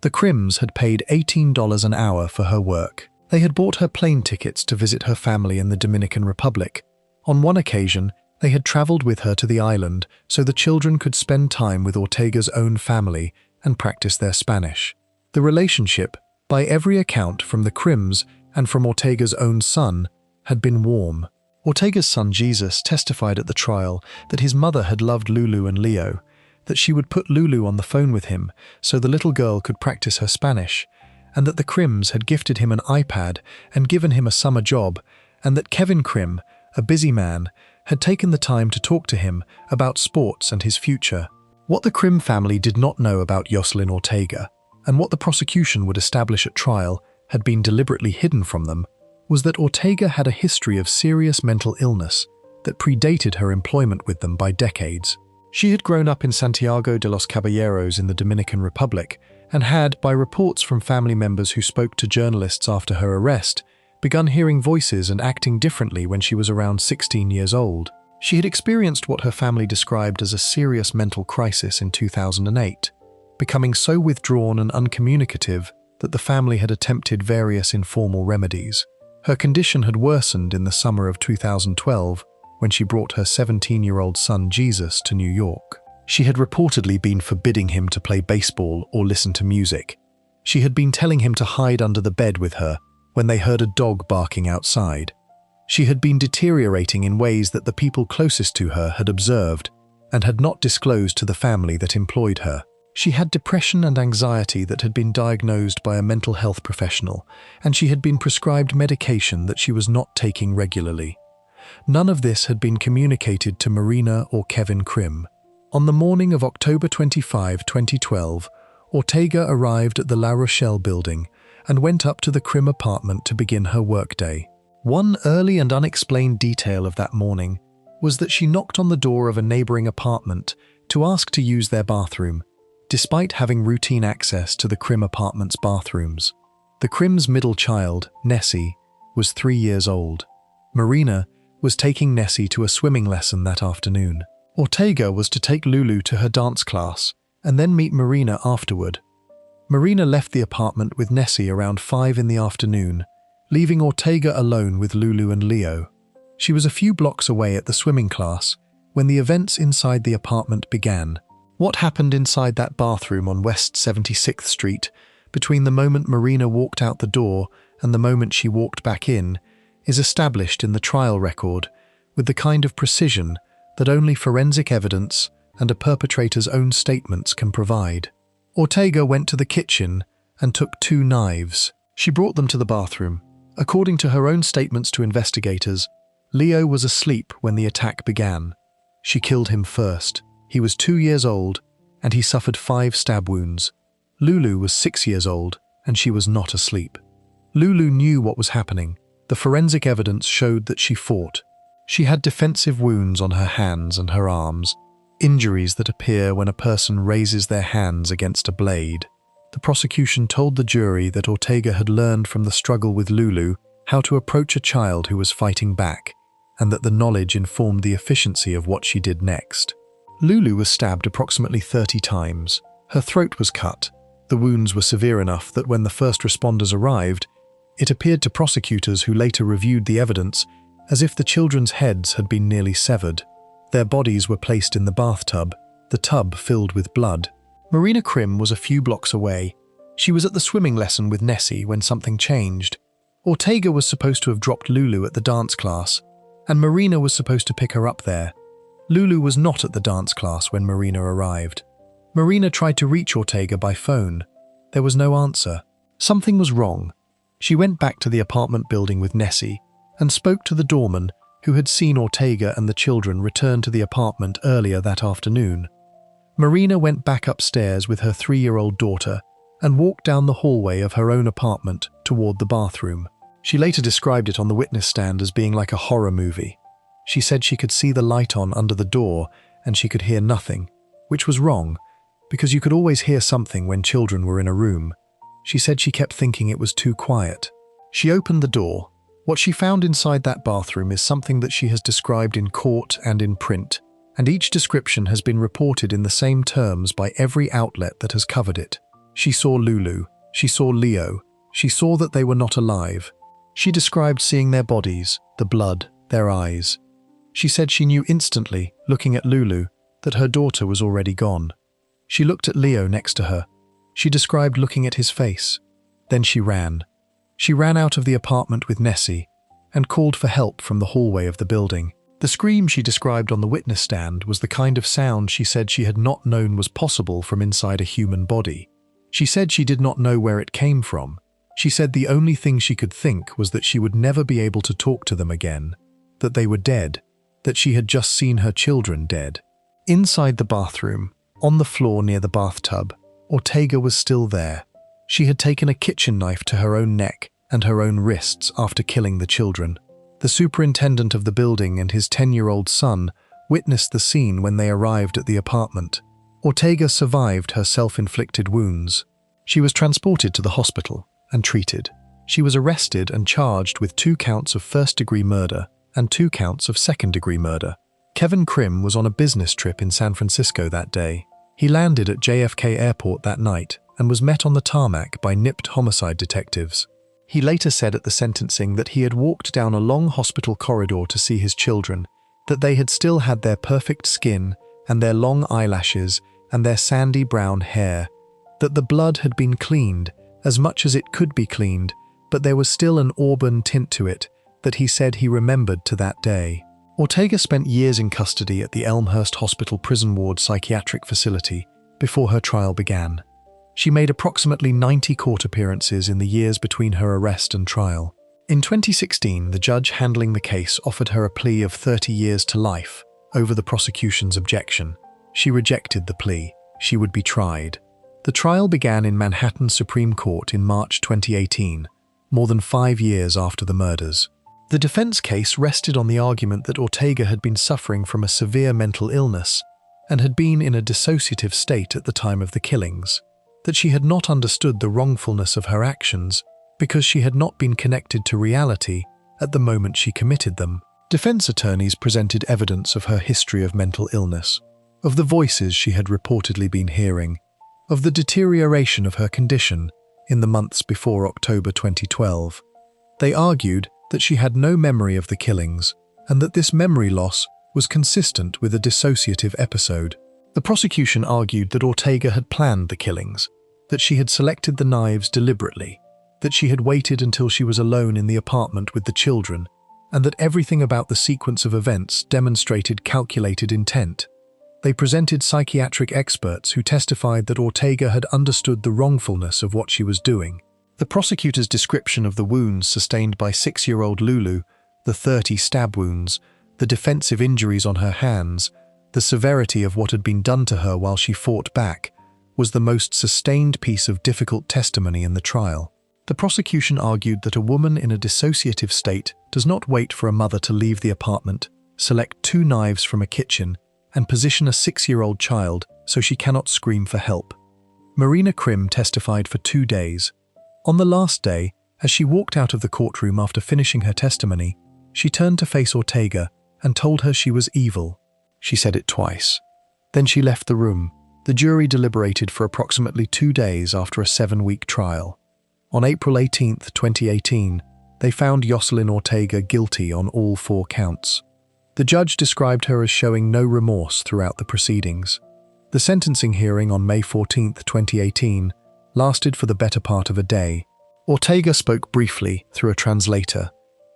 The Krims had paid $18 an hour for her work. They had bought her plane tickets to visit her family in the Dominican Republic. On one occasion, they had traveled with her to the island so the children could spend time with Ortega's own family and practice their Spanish. The relationship, by every account from the Crims and from Ortega's own son, had been warm. Ortega's son Jesus testified at the trial that his mother had loved Lulu and Leo, that she would put Lulu on the phone with him so the little girl could practice her Spanish, and that the Crims had gifted him an iPad and given him a summer job, and that Kevin Crim, a busy man, had taken the time to talk to him about sports and his future. What the Crim family did not know about Yoselin Ortega, and what the prosecution would establish at trial had been deliberately hidden from them, was that Ortega had a history of serious mental illness that predated her employment with them by decades. She had grown up in Santiago de los Caballeros in the Dominican Republic and had, by reports from family members who spoke to journalists after her arrest, begun hearing voices and acting differently when she was around 16 years old. She had experienced what her family described as a serious mental crisis in 2008, becoming so withdrawn and uncommunicative that the family had attempted various informal remedies. Her condition had worsened in the summer of 2012 when she brought her 17-year-old son Jesus to New York. She had reportedly been forbidding him to play baseball or listen to music. She had been telling him to hide under the bed with her when they heard a dog barking outside. She had been deteriorating in ways that the people closest to her had observed and had not disclosed to the family that employed her. She had depression and anxiety that had been diagnosed by a mental health professional, and she had been prescribed medication that she was not taking regularly. None of this had been communicated to Marina or Kevin Crim. On the morning of October 25, 2012, Ortega arrived at the La Rochelle building and went up to the Crim apartment to begin her workday. One early and unexplained detail of that morning was that she knocked on the door of a neighboring apartment to ask to use their bathroom, despite having routine access to the Crim apartment's bathrooms. The Crim's middle child, Nessie, was 3 years old. Marina was taking Nessie to a swimming lesson that afternoon. Ortega was to take Lulu to her dance class and then meet Marina afterward. Marina left the apartment with Nessie around 5 in the afternoon, leaving Ortega alone with Lulu and Leo. She was a few blocks away at the swimming class when the events inside the apartment began. What happened inside that bathroom on West 76th Street between the moment Marina walked out the door and the moment she walked back in is established in the trial record with the kind of precision that only forensic evidence and a perpetrator's own statements can provide. Ortega went to the kitchen and took 2 knives. She brought them to the bathroom. According to her own statements to investigators, Leo was asleep when the attack began. She killed him first. He was 2 years old, and he suffered 5 stab wounds. Lulu was 6 years old, and she was not asleep. Lulu knew what was happening. The forensic evidence showed that she fought. She had defensive wounds on her hands and her arms, injuries that appear when a person raises their hands against a blade. The prosecution told the jury that Ortega had learned from the struggle with Lulu how to approach a child who was fighting back, and that the knowledge informed the efficiency of what she did next. Lulu was stabbed approximately 30 times. Her throat was cut. The wounds were severe enough that when the first responders arrived, it appeared to prosecutors who later reviewed the evidence as if the children's heads had been nearly severed. Their bodies were placed in the bathtub, the tub filled with blood. Marina Crim was a few blocks away. She was at the swimming lesson with Nessie when something changed. Ortega was supposed to have dropped Lulu at the dance class, and Marina was supposed to pick her up there. Lulu was not at the dance class when Marina arrived. Marina tried to reach Ortega by phone. There was no answer. Something was wrong. She went back to the apartment building with Nessie and spoke to the doorman who had seen Ortega and the children return to the apartment earlier that afternoon. Marina went back upstairs with her 3-year-old daughter and walked down the hallway of her own apartment toward the bathroom. She later described it on the witness stand as being like a horror movie. She said she could see the light on under the door and she could hear nothing, which was wrong, because you could always hear something when children were in a room. She said she kept thinking it was too quiet. She opened the door. What she found inside that bathroom is something that she has described in court and in print, and each description has been reported in the same terms by every outlet that has covered it. She saw Lulu. She saw Leo. She saw that they were not alive. She described seeing their bodies, the blood, their eyes. She said she knew instantly, looking at Lulu, that her daughter was already gone. She looked at Leo next to her. She described looking at his face. Then she ran. She ran out of the apartment with Nessie and called for help from the hallway of the building. The scream she described on the witness stand was the kind of sound she said she had not known was possible from inside a human body. She said she did not know where it came from. She said the only thing she could think was that she would never be able to talk to them again, that they were dead, that she had just seen her children dead. Inside the bathroom, on the floor near the bathtub, Ortega was still there. She had taken a kitchen knife to her own neck and her own wrists after killing the children. The superintendent of the building and his 10-year-old son witnessed the scene when they arrived at the apartment. Ortega survived her self-inflicted wounds. She was transported to the hospital and treated. She was arrested and charged with 2 counts of first-degree murder and 2 counts of second-degree murder. Kevin Krim was on a business trip in San Francisco that day. He landed at JFK Airport that night and was met on the tarmac by nipped homicide detectives. He later said at the sentencing that he had walked down a long hospital corridor to see his children, that they had still had their perfect skin and their long eyelashes and their sandy brown hair, that the blood had been cleaned as much as it could be cleaned, but there was still an auburn tint to it that he said he remembered to that day. Ortega spent years in custody at the Elmhurst Hospital Prison Ward Psychiatric Facility before her trial began. She made approximately 90 court appearances in the years between her arrest and trial. In 2016, the judge handling the case offered her a plea of 30 years to life over the prosecution's objection. She rejected the plea. She would be tried. The trial began in Manhattan Supreme Court in March 2018, more than 5 years after the murders. The defense case rested on the argument that Ortega had been suffering from a severe mental illness and had been in a dissociative state at the time of the killings, that she had not understood the wrongfulness of her actions because she had not been connected to reality at the moment she committed them. Defense attorneys presented evidence of her history of mental illness, of the voices she had reportedly been hearing, of the deterioration of her condition in the months before October 2012. They argued that she had no memory of the killings and that this memory loss was consistent with a dissociative episode. The prosecution argued that Ortega had planned the killings, that she had selected the knives deliberately, that she had waited until she was alone in the apartment with the children, and that everything about the sequence of events demonstrated calculated intent. They presented psychiatric experts who testified that Ortega had understood the wrongfulness of what she was doing. The prosecutor's description of the wounds sustained by 6-year-old Lulu, the 30 stab wounds, the defensive injuries on her hands, the severity of what had been done to her while she fought back, was the most sustained piece of difficult testimony in the trial. The prosecution argued that a woman in a dissociative state does not wait for a mother to leave the apartment, select 2 knives from a kitchen, and position a 6-year-old child so she cannot scream for help. Marina Krim testified for 2 days. On the last day, as she walked out of the courtroom after finishing her testimony, she turned to face Ortega and told her she was evil. She said it twice. Then she left the room. The jury deliberated for approximately 2 days after a 7-week trial. On April 18, 2018, they found Yoselin Ortega guilty on all 4 counts. The judge described her as showing no remorse throughout the proceedings. The sentencing hearing on May 14, 2018, lasted for the better part of a day. Ortega spoke briefly through a translator.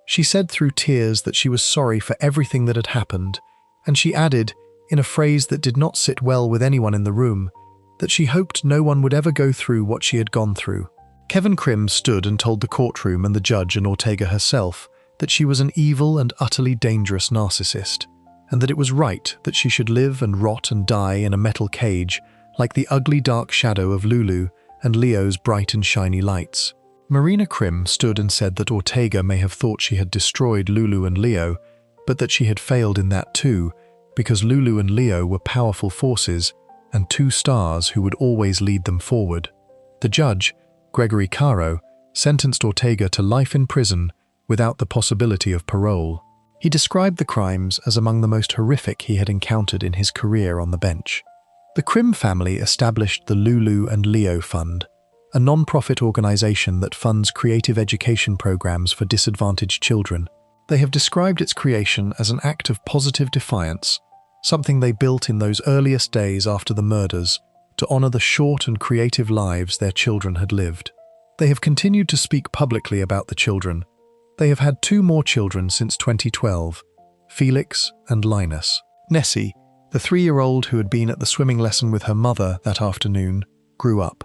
She said through tears that she was sorry for everything that had happened, and she added, in a phrase that did not sit well with anyone in the room, that she hoped no one would ever go through what she had gone through. Kevin Krim stood and told the courtroom and the judge and Ortega herself that she was an evil and utterly dangerous narcissist, and that it was right that she should live and rot and die in a metal cage like the ugly dark shadow of Lulu and Leo's bright and shiny lights. Marina Krim stood and said that Ortega may have thought she had destroyed Lulu and Leo, but that she had failed in that too, because Lulu and Leo were powerful forces and 2 stars who would always lead them forward. The judge, Gregory Caro, sentenced Ortega to life in prison without the possibility of parole. He described the crimes as among the most horrific he had encountered in his career on the bench. The Krim family established the Lulu and Leo Fund, a non-profit organization that funds creative education programs for disadvantaged children. They have described its creation as an act of positive defiance, something they built in those earliest days after the murders to honor the short and creative lives their children had lived. They have continued to speak publicly about the children. They have had 2 more children since 2012, Felix and Linus. Nessie, the 3-year-old who had been at the swimming lesson with her mother that afternoon, grew up.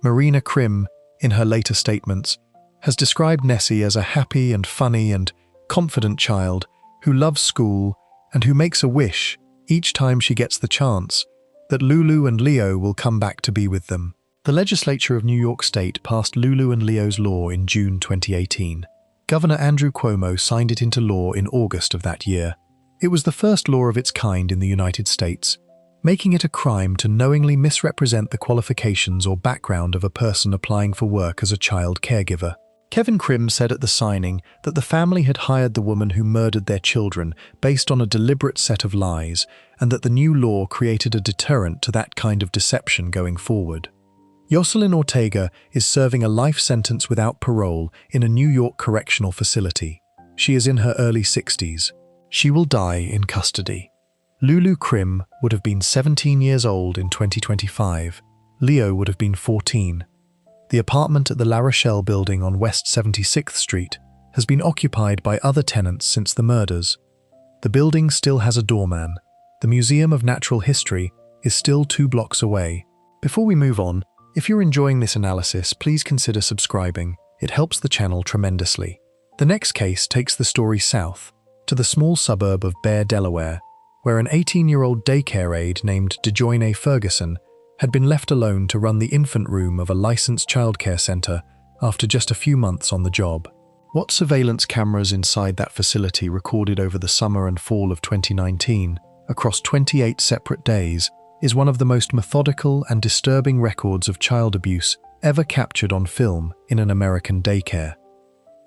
Marina Krim, in her later statements, has described Nessie as a happy and funny and confident child who loves school and who makes a wish, each time she gets the chance, that Lulu and Leo will come back to be with them. The legislature of New York State passed Lulu and Leo's law in June 2018. Governor Andrew Cuomo signed it into law in August of that year. It was the first law of its kind in the United States, making it a crime to knowingly misrepresent the qualifications or background of a person applying for work as a child caregiver. Kevin Krim said at the signing that the family had hired the woman who murdered their children based on a deliberate set of lies, and that the new law created a deterrent to that kind of deception going forward. Yoselin Ortega is serving a life sentence without parole in a New York correctional facility. She is in her early 60s. She will die in custody. Lulu Krim would have been 17 years old in 2025. Leo would have been 14. The apartment at the La Rochelle building on West 76th Street has been occupied by other tenants since the murders. The building still has a doorman. The Museum of Natural History is still 2 blocks away. Before we move on, if you're enjoying this analysis, please consider subscribing. It helps the channel tremendously. The next case takes the story south, to the small suburb of Bear, Delaware, where an 18-year-old daycare aide named DeJoyne Ferguson had been left alone to run the infant room of a licensed childcare center after just a few months on the job. What surveillance cameras inside that facility recorded over the summer and fall of 2019, across 28 separate days, is one of the most methodical and disturbing records of child abuse ever captured on film in an American daycare.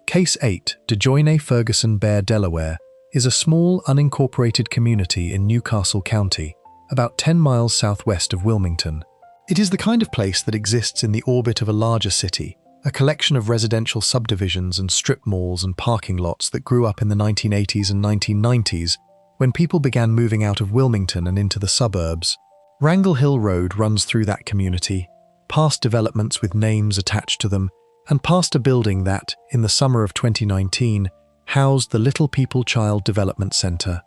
Case 8, DeJoyne Ferguson, Bear, Delaware, is a small, unincorporated community in Newcastle County, about 10 miles southwest of Wilmington. It is the kind of place that exists in the orbit of a larger city, a collection of residential subdivisions and strip malls and parking lots that grew up in the 1980s and 1990s when people began moving out of Wilmington and into the suburbs. Wrangle Hill Road runs through that community, past developments with names attached to them, and past a building that, in the summer of 2019, housed the Little People Child Development Center.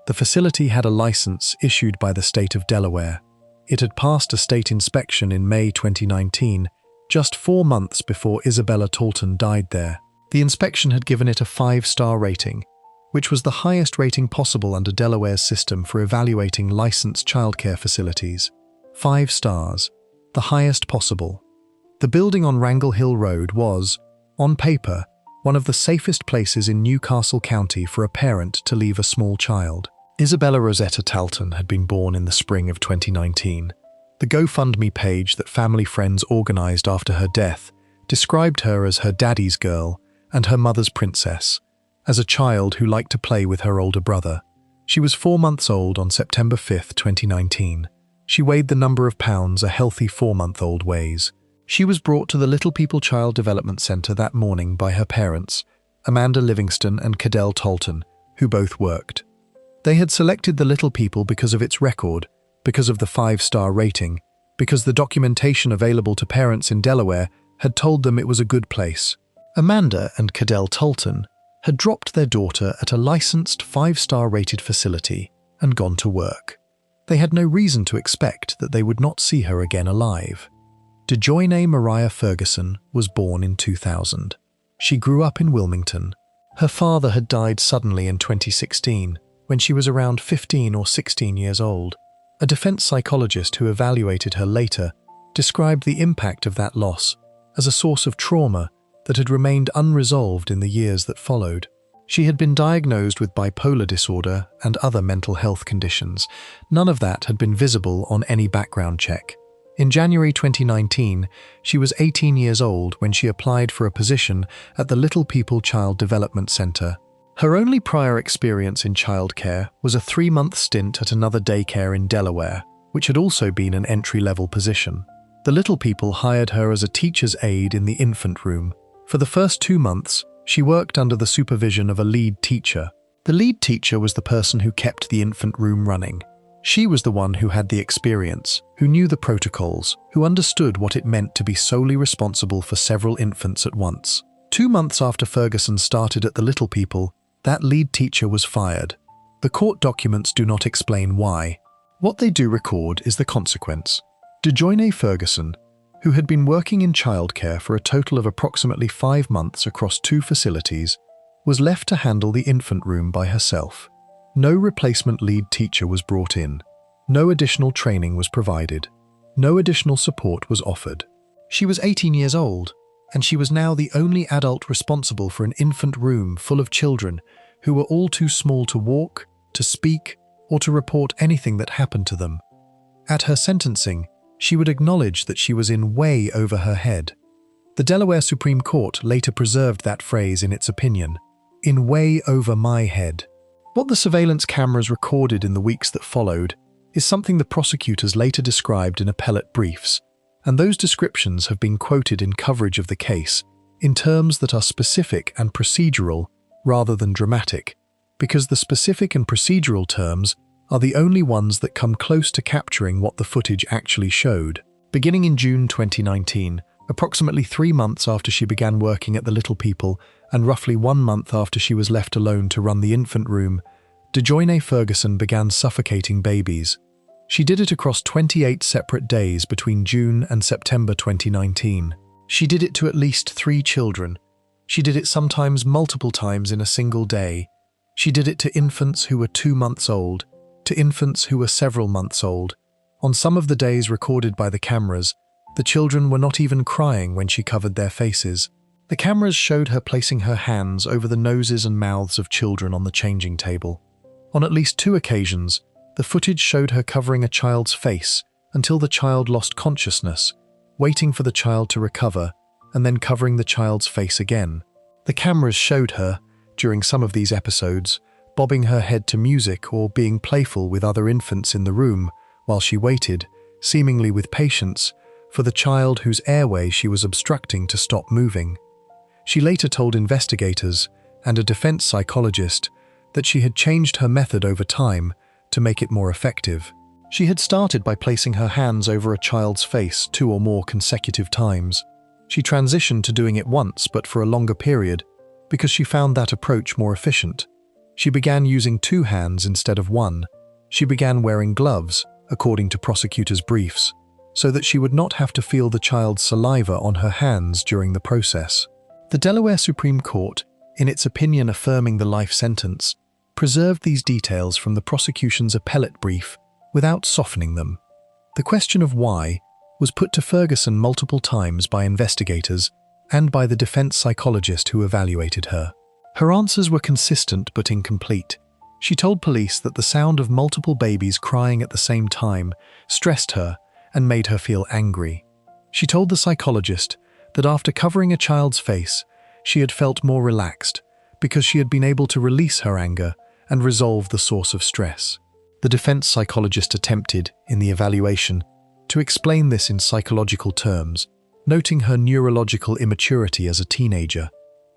The facility had a license issued by the state of Delaware. It had passed a state inspection in May 2019, just 4 months before Isabella Talton died there. The inspection had given it a 5-star rating, which was the highest rating possible under Delaware's system for evaluating licensed childcare facilities. 5 stars, the highest possible. The building on Wrangle Hill Road was, on paper, one of the safest places in Newcastle County for a parent to leave a small child. Isabella Rosetta Talton had been born in the spring of 2019. The GoFundMe page that family friends organized after her death described her as her daddy's girl and her mother's princess, as a child who liked to play with her older brother. She was 4 months old on September 5, 2019. She weighed the number of pounds a healthy 4-month-old weighs. She was brought to the Little People Child Development Center that morning by her parents, Amanda Livingston and Cadell Talton, who both worked. They had selected the Little People because of its record, because of the 5-star rating, because the documentation available to parents in Delaware had told them it was a good place. Amanda and Cadell Talton had dropped their daughter at a licensed 5-star rated facility and gone to work. They had no reason to expect that they would not see her again alive. DeJoyne Mariah Ferguson was born in 2000. She grew up in Wilmington. Her father had died suddenly in 2016, when she was around 15 or 16 years old. A defense psychologist who evaluated her later described the impact of that loss as a source of trauma that had remained unresolved in the years that followed. She had been diagnosed with bipolar disorder and other mental health conditions. None of that had been visible on any background check. In January 2019, she was 18 years old when she applied for a position at the Little People Child Development Center. Her only prior experience in childcare was a 3-month stint at another daycare in Delaware, which had also been an entry-level position. The Little People hired her as a teacher's aide in the infant room. For the first 2 months, she worked under the supervision of a lead teacher. The lead teacher was the person who kept the infant room running. She was the one who had the experience, who knew the protocols, who understood what it meant to be solely responsible for several infants at once. 2 months after Ferguson started at the Little People, that lead teacher was fired. The court documents do not explain why. What they do record is the consequence. DeJoyne Ferguson, who had been working in childcare for a total of approximately 5 months across 2 facilities, was left to handle the infant room by herself. No replacement lead teacher was brought in. No additional training was provided. No additional support was offered. She was 18 years old, and she was now the only adult responsible for an infant room full of children who were all too small to walk, to speak, or to report anything that happened to them. At her sentencing, she would acknowledge that she was in way over her head. The Delaware Supreme Court later preserved that phrase in its opinion, "in way over my head." What the surveillance cameras recorded in the weeks that followed is something the prosecutors later described in appellate briefs, and those descriptions have been quoted in coverage of the case in terms that are specific and procedural rather than dramatic, because the specific and procedural terms are the only ones that come close to capturing what the footage actually showed. Beginning in June 2019, approximately 3 months after she began working at the Little People and roughly 1 month after she was left alone to run the infant room, DeJoyne Ferguson began suffocating babies. She did it across 28 separate days between June and September 2019. She did it to at least 3 children. She did it sometimes multiple times in a single day. She did it to infants who were 2 months old, to infants who were several months old. On some of the days recorded by the cameras, the children were not even crying when she covered their faces. The cameras showed her placing her hands over the noses and mouths of children on the changing table. On at least 2 occasions, the footage showed her covering a child's face until the child lost consciousness, waiting for the child to recover, and then covering the child's face again. The cameras showed her, during some of these episodes, bobbing her head to music or being playful with other infants in the room while she waited, seemingly with patience, for the child whose airway she was obstructing to stop moving. She later told investigators and a defense psychologist that she had changed her method over time to make it more effective. She had started by placing her hands over a child's face 2 or more consecutive times. She transitioned to doing it once but for a longer period because she found that approach more efficient. She began using 2 hands instead of 1. She began wearing gloves, according to prosecutors' briefs, so that she would not have to feel the child's saliva on her hands during the process. The Delaware Supreme Court, in its opinion affirming the life sentence, preserved these details from the prosecution's appellate brief without softening them. The question of why was put to Ferguson multiple times by investigators and by the defense psychologist who evaluated her. Her answers were consistent but incomplete. She told police that the sound of multiple babies crying at the same time stressed her and made her feel angry. She told the psychologist that after covering a child's face, she had felt more relaxed because she had been able to release her anger and resolve the source of stress. The defense psychologist attempted, in the evaluation, to explain this in psychological terms, noting her neurological immaturity as a teenager,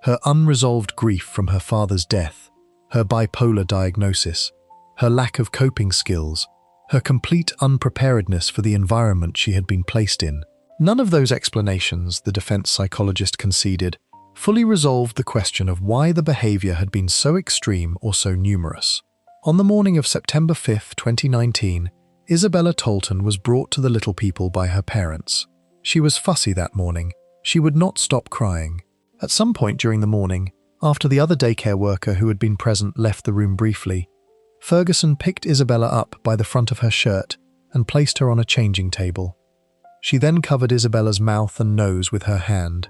her unresolved grief from her father's death, her bipolar diagnosis, her lack of coping skills, her complete unpreparedness for the environment she had been placed in. None of those explanations, the defense psychologist conceded, fully resolved the question of why the behavior had been so extreme or so numerous. On the morning of September 5, 2019, Isabella Tolton was brought to the Little People by her parents. She was fussy that morning. She would not stop crying. At some point during the morning, after the other daycare worker who had been present left the room briefly, Ferguson picked Isabella up by the front of her shirt and placed her on a changing table. She then covered Isabella's mouth and nose with her hand.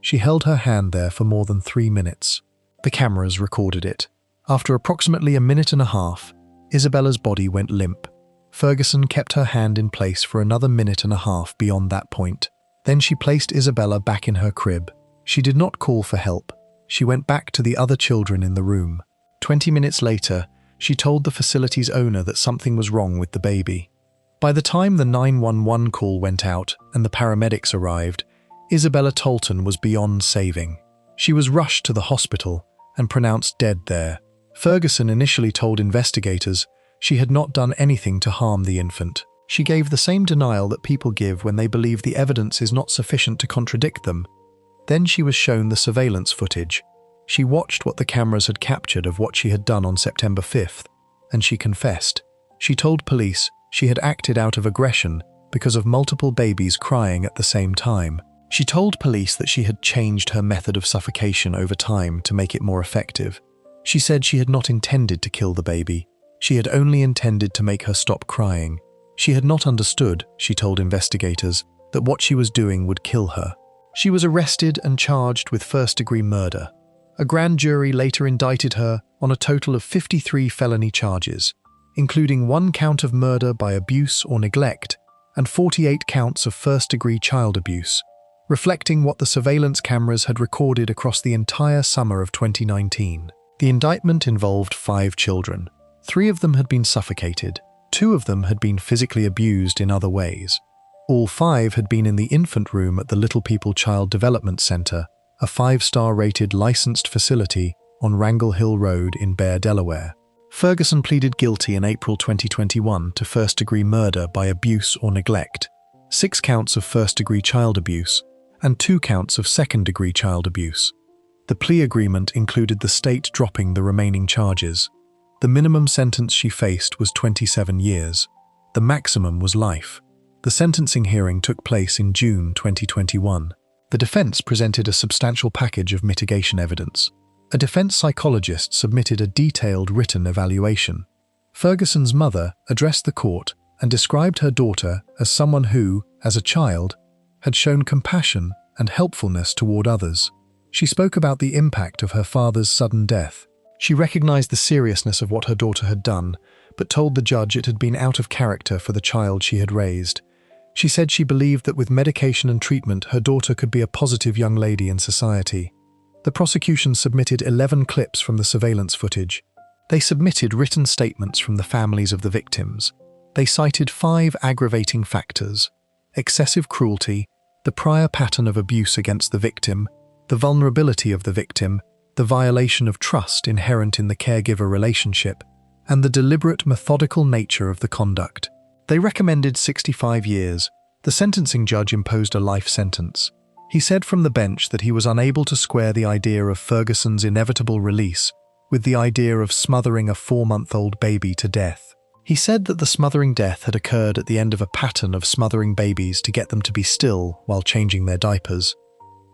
She held her hand there for more than 3 minutes. The cameras recorded it. After approximately 1.5 minutes, Isabella's body went limp. Ferguson kept her hand in place for another 1.5 minutes beyond that point. Then she placed Isabella back in her crib. She did not call for help. She went back to the other children in the room. 20 minutes later, she told the facility's owner that something was wrong with the baby. By the time the 911 call went out and the paramedics arrived, Isabella Tolton was beyond saving. She was rushed to the hospital and pronounced dead there. Ferguson initially told investigators she had not done anything to harm the infant. She gave the same denial that people give when they believe the evidence is not sufficient to contradict them. Then she was shown the surveillance footage. She watched what the cameras had captured of what she had done on September 5th, and she confessed. She told police she had acted out of aggression because of multiple babies crying at the same time. She told police that she had changed her method of suffocation over time to make it more effective. She said she had not intended to kill the baby. She had only intended to make her stop crying. She had not understood, she told investigators, that what she was doing would kill her. She was arrested and charged with first-degree murder. A grand jury later indicted her on a total of 53 felony charges, including 1 count of murder by abuse or neglect and 48 counts of first-degree child abuse, reflecting what the surveillance cameras had recorded across the entire summer of 2019. The indictment involved 5 children. 3 of them had been suffocated. 2 of them had been physically abused in other ways. All 5 had been in the infant room at the Little People Child Development Center, a 5-star rated licensed facility on Wrangle Hill Road in Bear, Delaware. Ferguson pleaded guilty in April 2021 to first-degree murder by abuse or neglect, 6 counts of first-degree child abuse, and 2 counts of second-degree child abuse. The plea agreement included the state dropping the remaining charges. The minimum sentence she faced was 27 years. The maximum was life. The sentencing hearing took place in June 2021. The defense presented a substantial package of mitigation evidence. A defense psychologist submitted a detailed written evaluation. Ferguson's mother addressed the court and described her daughter as someone who, as a child, had shown compassion and helpfulness toward others. She spoke about the impact of her father's sudden death. She recognized the seriousness of what her daughter had done, but told the judge it had been out of character for the child she had raised. She said she believed that with medication and treatment, her daughter could be a positive young lady in society. The prosecution submitted 11 clips from the surveillance footage. They submitted written statements from the families of the victims. They cited 5 aggravating factors: excessive cruelty, the prior pattern of abuse against the victim, the vulnerability of the victim, the violation of trust inherent in the caregiver relationship, and the deliberate, methodical nature of the conduct. They recommended 65 years. The sentencing judge imposed a life sentence. He said from the bench that he was unable to square the idea of Ferguson's inevitable release with the idea of smothering a 4-month-old baby to death. He said that the smothering death had occurred at the end of a pattern of smothering babies to get them to be still while changing their diapers.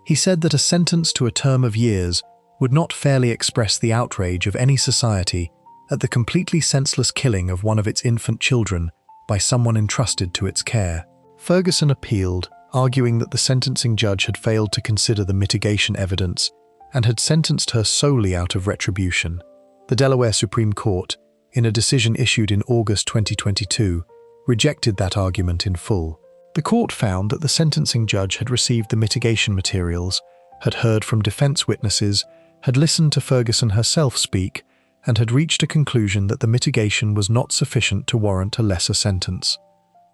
He said that a sentence to a term of years would not fairly express the outrage of any society at the completely senseless killing of one of its infant children by someone entrusted to its care. Ferguson appealed, arguing that the sentencing judge had failed to consider the mitigation evidence and had sentenced her solely out of retribution. The Delaware Supreme Court, in a decision issued in August 2022, rejected that argument in full. The court found that the sentencing judge had received the mitigation materials, had heard from defense witnesses, had listened to Ferguson herself speak, and had reached a conclusion that the mitigation was not sufficient to warrant a lesser sentence.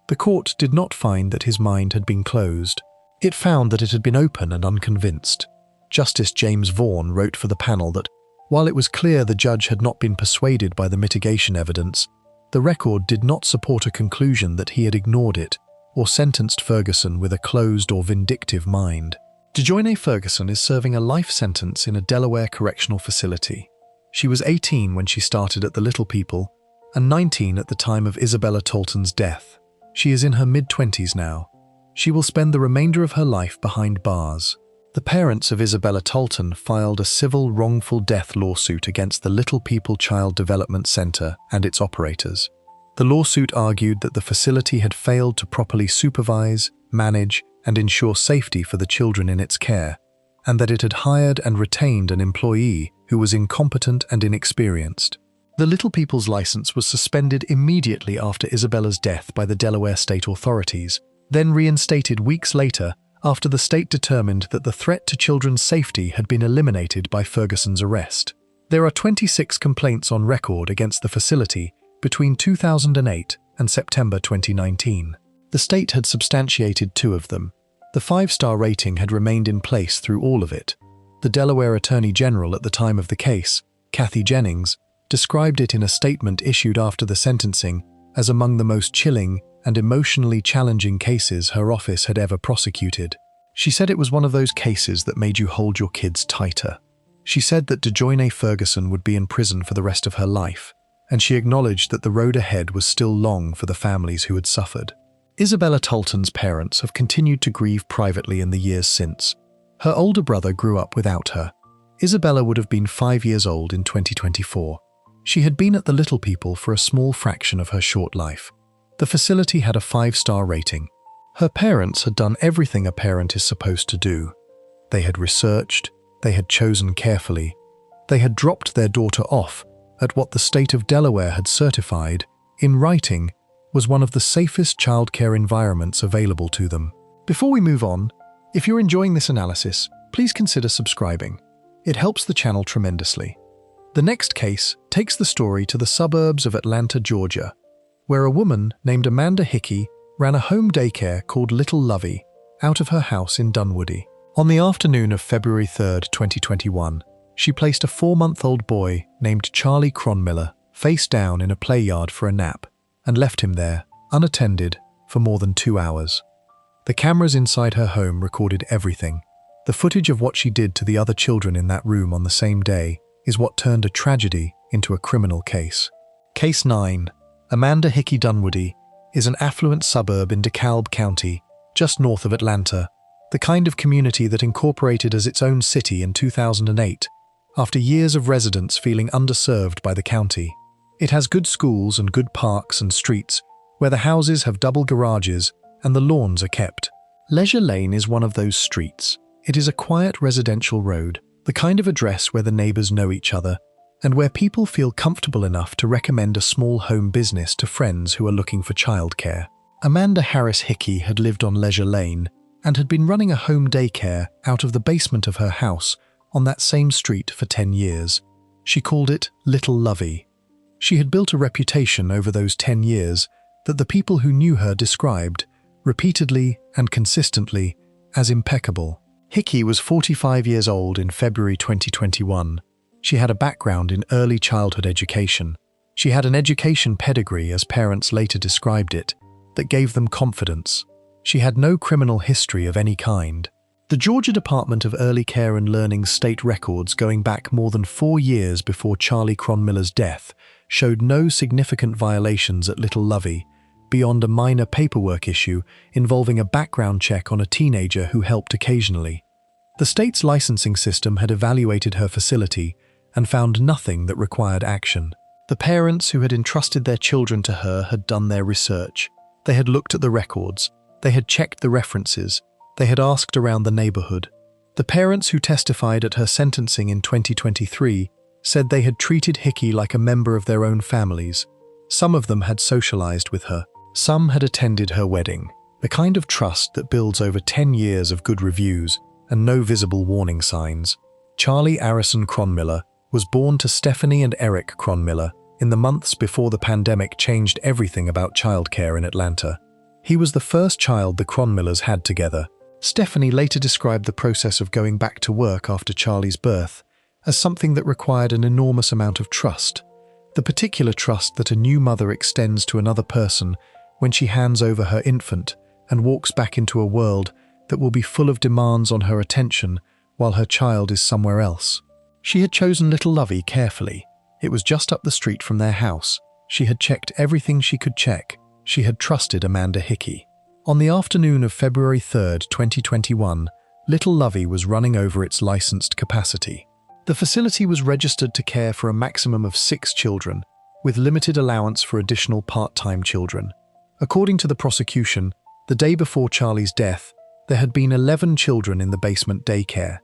The court did not find that his mind had been closed. It found that it had been open and unconvinced. Justice James Vaughan wrote for the panel that, while it was clear the judge had not been persuaded by the mitigation evidence, the record did not support a conclusion that he had ignored it or sentenced Ferguson with a closed or vindictive mind. DeJoyne Ferguson is serving a life sentence in a Delaware correctional facility. She was 18 when she started at the Little People and 19 at the time of Isabella Tolton's death. She is in her mid-20s now. She will spend the remainder of her life behind bars. The parents of Isabella Tolton filed a civil wrongful death lawsuit against the Little People Child Development Center and its operators. The lawsuit argued that the facility had failed to properly supervise, manage, and ensure safety for the children in its care, and that it had hired and retained an employee who was incompetent and inexperienced. The Little People's license was suspended immediately after Isabella's death by the Delaware state authorities, then reinstated weeks later after the state determined that the threat to children's safety had been eliminated by Ferguson's arrest. There are 26 complaints on record against the facility between 2008 and September 2019. The state had substantiated 2 of them. The 5-star rating had remained in place through all of it. The Delaware Attorney General at the time of the case, Kathy Jennings, described it in a statement issued after the sentencing as among the most chilling and emotionally challenging cases her office had ever prosecuted. She said it was one of those cases that made you hold your kids tighter. She said that DeJoyne Ferguson would be in prison for the rest of her life, and she acknowledged that the road ahead was still long for the families who had suffered. Isabella Tolton's parents have continued to grieve privately in the years since. Her older brother grew up without her. Isabella would have been 5 years old in 2024. She had been at the Little People for a small fraction of her short life. The facility had a 5-star rating. Her parents had done everything a parent is supposed to do. They had researched, they had chosen carefully, they had dropped their daughter off at what the state of Delaware had certified, in writing, was one of the safest childcare environments available to them. Before we move on, if you're enjoying this analysis, please consider subscribing. It helps the channel tremendously. The next case takes the story to the suburbs of Atlanta, Georgia, where a woman named Amanda Hickey ran a home daycare called Little Lovey out of her house in Dunwoody. On the afternoon of February 3, 2021, she placed a 4-month-old boy named Charlie Cronmiller face down in a play yard for a nap and left him there, unattended, for more than 2 hours. The cameras inside her home recorded everything. The footage of what she did to the other children in that room on the same day is what turned a tragedy into a criminal case. Case 9. Amanda Hickey Dunwoody is an affluent suburb in DeKalb County, just north of Atlanta, the kind of community that incorporated as its own city in 2008, after years of residents feeling underserved by the county. It has good schools and good parks and streets, where the houses have double garages and the lawns are kept. Leisure Lane is one of those streets. It is a quiet residential road, the kind of address where the neighbors know each other, and where people feel comfortable enough to recommend a small home business to friends who are looking for childcare. Amanda Harris Hickey had lived on Leisure Lane and had been running a home daycare out of the basement of her house on that same street for 10 years. She called it Little Lovey. She had built a reputation over those 10 years that the people who knew her described, repeatedly and consistently, as impeccable. Hickey was 45 years old in February 2021. She had a background in early childhood education. She had an education pedigree, as parents later described it, that gave them confidence. She had no criminal history of any kind. The Georgia Department of Early Care and Learning's state records going back more than 4 years before Charlie Cronmiller's death showed no significant violations at Little Lovey, beyond a minor paperwork issue involving a background check on a teenager who helped occasionally. The state's licensing system had evaluated her facility and found nothing that required action. The parents who had entrusted their children to her had done their research. They had looked at the records. They had checked the references. They had asked around the neighborhood. The parents who testified at her sentencing in 2023 said they had treated Hickey like a member of their own families. Some of them had socialized with her. Some had attended her wedding, the kind of trust that builds over 10 years of good reviews and no visible warning signs. Charlie Arison Cronmiller was born to Stephanie and Eric Cronmiller in the months before the pandemic changed everything about childcare in Atlanta. He was the first child the Cronmillers had together. Stephanie later described the process of going back to work after Charlie's birth as something that required an enormous amount of trust, the particular trust that a new mother extends to another person when she hands over her infant and walks back into a world that will be full of demands on her attention while her child is somewhere else. She had chosen Little Lovey carefully. It was just up the street from their house. She had checked everything she could check. She had trusted Amanda Hickey. On the afternoon of February 3, 2021, Little Lovey was running over its licensed capacity. The facility was registered to care for a maximum of 6 children, with limited allowance for additional part-time children. According to the prosecution, the day before Charlie's death, there had been 11 children in the basement daycare.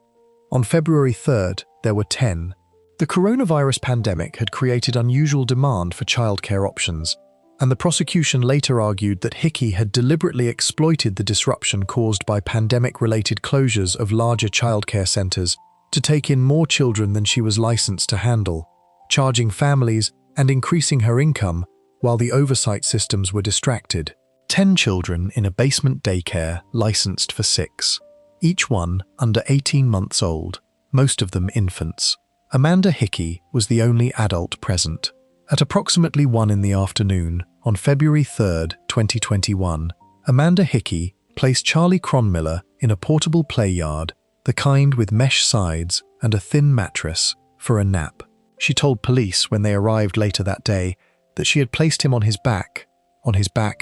On February 3rd, there were 10. The coronavirus pandemic had created unusual demand for childcare options, and the prosecution later argued that Hickey had deliberately exploited the disruption caused by pandemic-related closures of larger childcare centers to take in more children than she was licensed to handle, charging families and increasing her income while the oversight systems were distracted. 10 children in a basement daycare licensed for 6, each one under 18 months old, most of them infants. Amanda Hickey was the only adult present. At approximately 1 in the afternoon, on February 3, 2021, Amanda Hickey placed Charlie Cronmiller in a portable play yard, the kind with mesh sides and a thin mattress, for a nap. She told police when they arrived later that day that she had placed him on his back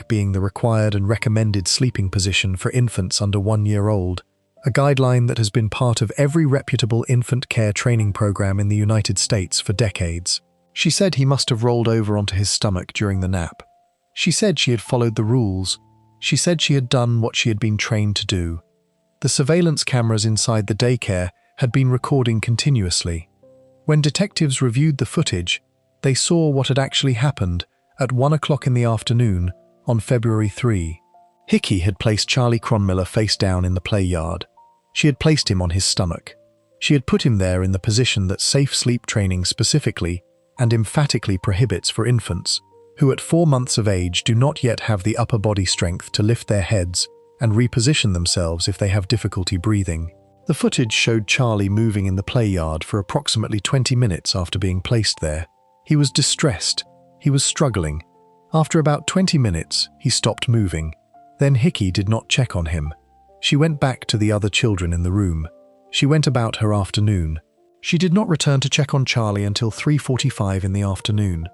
being the required and recommended sleeping position for infants under 1 year old, a guideline that has been part of every reputable infant care training program in the United States for decades. She said he must have rolled over onto his stomach during the nap. She said she had followed the rules. She said she had done what she had been trained to do. The surveillance cameras inside the daycare had been recording continuously. When detectives reviewed the footage, they saw what had actually happened at 1 o'clock in the afternoon on February 3. Hickey had placed Charlie Cronmiller face down in the play yard. She had placed him on his stomach. She had put him there in the position that safe sleep training specifically and emphatically prohibits for infants, who at 4 months of age do not yet have the upper body strength to lift their heads and reposition themselves if they have difficulty breathing. The footage showed Charlie moving in the play yard for approximately 20 minutes after being placed there. He was distressed. He was struggling. After about 20 minutes, he stopped moving. Then Hickey did not check on him. She went back to the other children in the room. She went about her afternoon. She did not return to check on Charlie until 3:45 in the afternoon.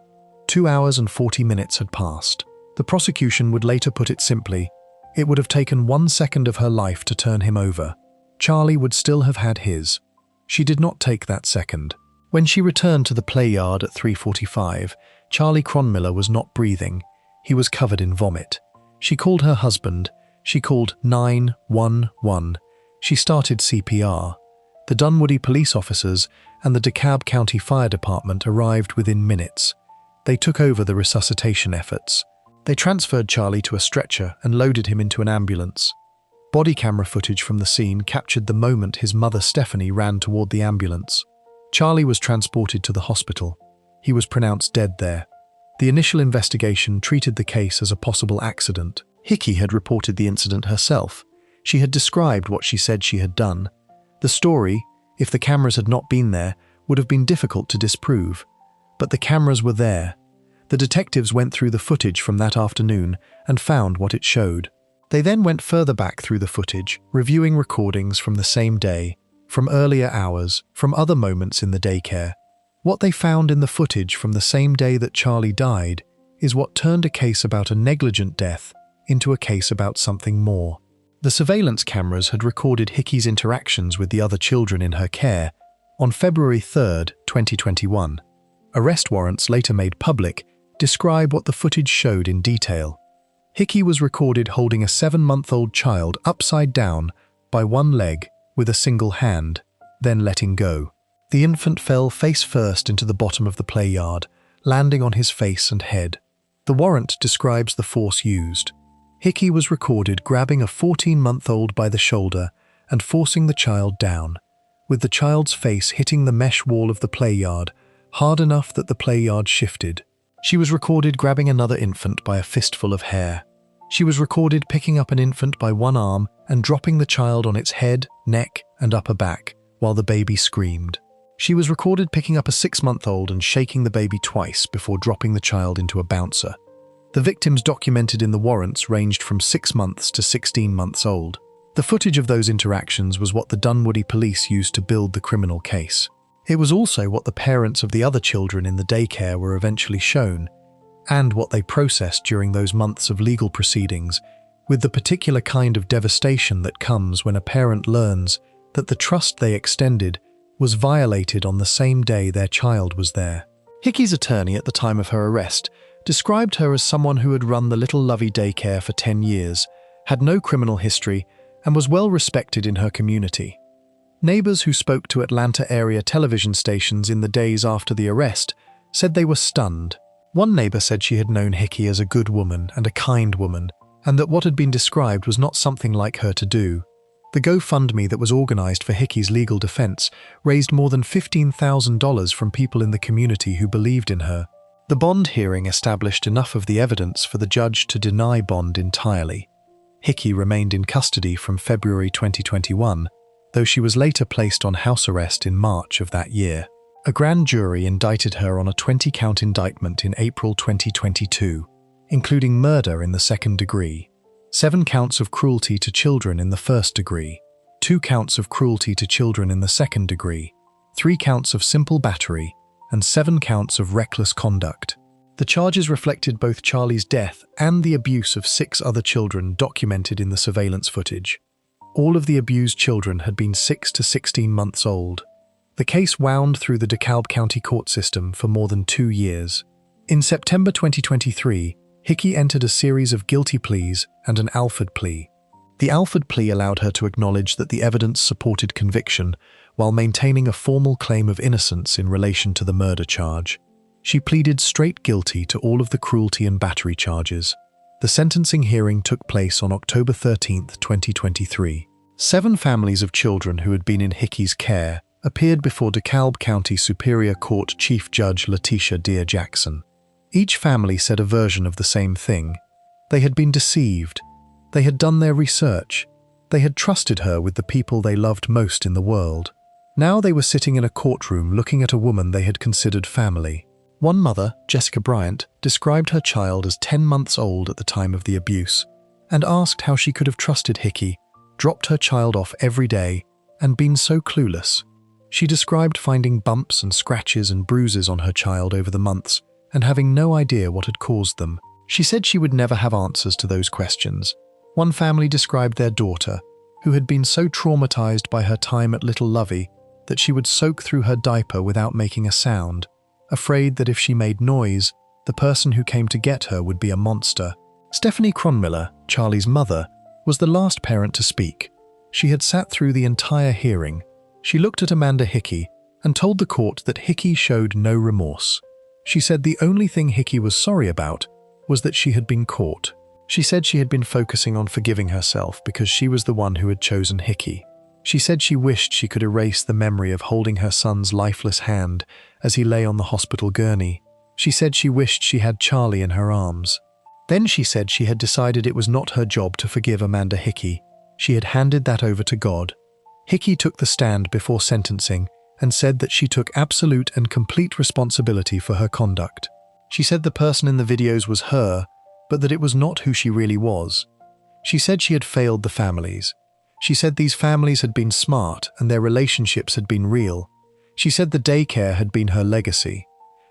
2 hours and 40 minutes had passed. The prosecution would later put it simply, it would have taken 1 second of her life to turn him over. Charlie would still have had his. She did not take that second. When she returned to the play yard at 3:45, Charlie Cronmiller was not breathing. He was covered in vomit. She called her husband. She called 911. She started CPR. The Dunwoody police officers and the DeKalb County Fire Department arrived within minutes. They took over the resuscitation efforts. They transferred Charlie to a stretcher and loaded him into an ambulance. Body camera footage from the scene captured the moment his mother Stephanie ran toward the ambulance. Charlie was transported to the hospital. He was pronounced dead there. The initial investigation treated the case as a possible accident. Hickey had reported the incident herself. She had described what she said she had done. The story, if the cameras had not been there, would have been difficult to disprove. But the cameras were there. The detectives went through the footage from that afternoon and found what it showed. They then went further back through the footage, reviewing recordings from the same day, from earlier hours, from other moments in the daycare. What they found in the footage from the same day that Charlie died is what turned a case about a negligent death into a case about something more. The surveillance cameras had recorded Hickey's interactions with the other children in her care on February 3, 2021. Arrest warrants later made public describe what the footage showed in detail. Hickey was recorded holding a 7-month-old child upside down by one leg with a single hand, then letting go. The infant fell face first into the bottom of the play yard, landing on his face and head. The warrant describes the force used. Hickey was recorded grabbing a 14-month-old by the shoulder and forcing the child down, with the child's face hitting the mesh wall of the play yard hard enough that the play yard shifted. She was recorded grabbing another infant by a fistful of hair. She was recorded picking up an infant by one arm and dropping the child on its head, neck, and upper back while the baby screamed. She was recorded picking up a 6-month-old and shaking the baby twice before dropping the child into a bouncer. The victims documented in the warrants ranged from 6 months to 16 months old. The footage of those interactions was what the Dunwoody police used to build the criminal case. It was also what the parents of the other children in the daycare were eventually shown, and what they processed during those months of legal proceedings, with the particular kind of devastation that comes when a parent learns that the trust they extended was violated on the same day their child was there. Hickey's attorney at the time of her arrest described her as someone who had run the Little Lovey daycare for 10 years, had no criminal history, and was well respected in her community. Neighbors who spoke to Atlanta area television stations in the days after the arrest said they were stunned. One neighbor said she had known Hickey as a good woman and a kind woman, and that what had been described was not something like her to do. The GoFundMe that was organized for Hickey's legal defense raised more than $15,000 from people in the community who believed in her. The bond hearing established enough of the evidence for the judge to deny bond entirely. Hickey remained in custody from February 2021, though she was later placed on house arrest in March of that year. A grand jury indicted her on a 20-count indictment in April 2022, including murder in the second degree, 7 counts of cruelty to children in the first degree, 2 counts of cruelty to children in the second degree, 3 counts of simple battery, and 7 counts of reckless conduct. The charges reflected both Charlie's death and the abuse of 6 other children documented in the surveillance footage. All of the abused children had been 6 to 16 months old. The case wound through the DeKalb County court system for more than 2 years. In September 2023, Hickey entered a series of guilty pleas and an Alford plea. The Alford plea allowed her to acknowledge that the evidence supported conviction while maintaining a formal claim of innocence in relation to the murder charge. She pleaded straight guilty to all of the cruelty and battery charges. The sentencing hearing took place on October 13, 2023. 7 families of children who had been in Hickey's care appeared before DeKalb County Superior Court Chief Judge Letitia Dear Jackson. Each family said a version of the same thing. They had been deceived. They had done their research. They had trusted her with the people they loved most in the world. Now they were sitting in a courtroom looking at a woman they had considered family. One mother, Jessica Bryant, described her child as 10 months old at the time of the abuse and asked how she could have trusted Hickey, dropped her child off every day, and been so clueless. She described finding bumps and scratches and bruises on her child over the months and having no idea what had caused them. She said she would never have answers to those questions. One family described their daughter, who had been so traumatized by her time at Little Lovey that she would soak through her diaper without making a sound, afraid that if she made noise, the person who came to get her would be a monster. Stephanie Cronmiller, Charlie's mother, was the last parent to speak. She had sat through the entire hearing. She looked at Amanda Hickey and told the court that Hickey showed no remorse. She said the only thing Hickey was sorry about was that she had been caught. She said she had been focusing on forgiving herself because she was the one who had chosen Hickey. She said she wished she could erase the memory of holding her son's lifeless hand as he lay on the hospital gurney. She said she wished she had Charlie in her arms. Then she said she had decided it was not her job to forgive Amanda Hickey. She had handed that over to God. Hickey took the stand before sentencing and said that she took absolute and complete responsibility for her conduct. She said the person in the videos was her, but that it was not who she really was. She said she had failed the families. She said these families had been smart and their relationships had been real. She said the daycare had been her legacy.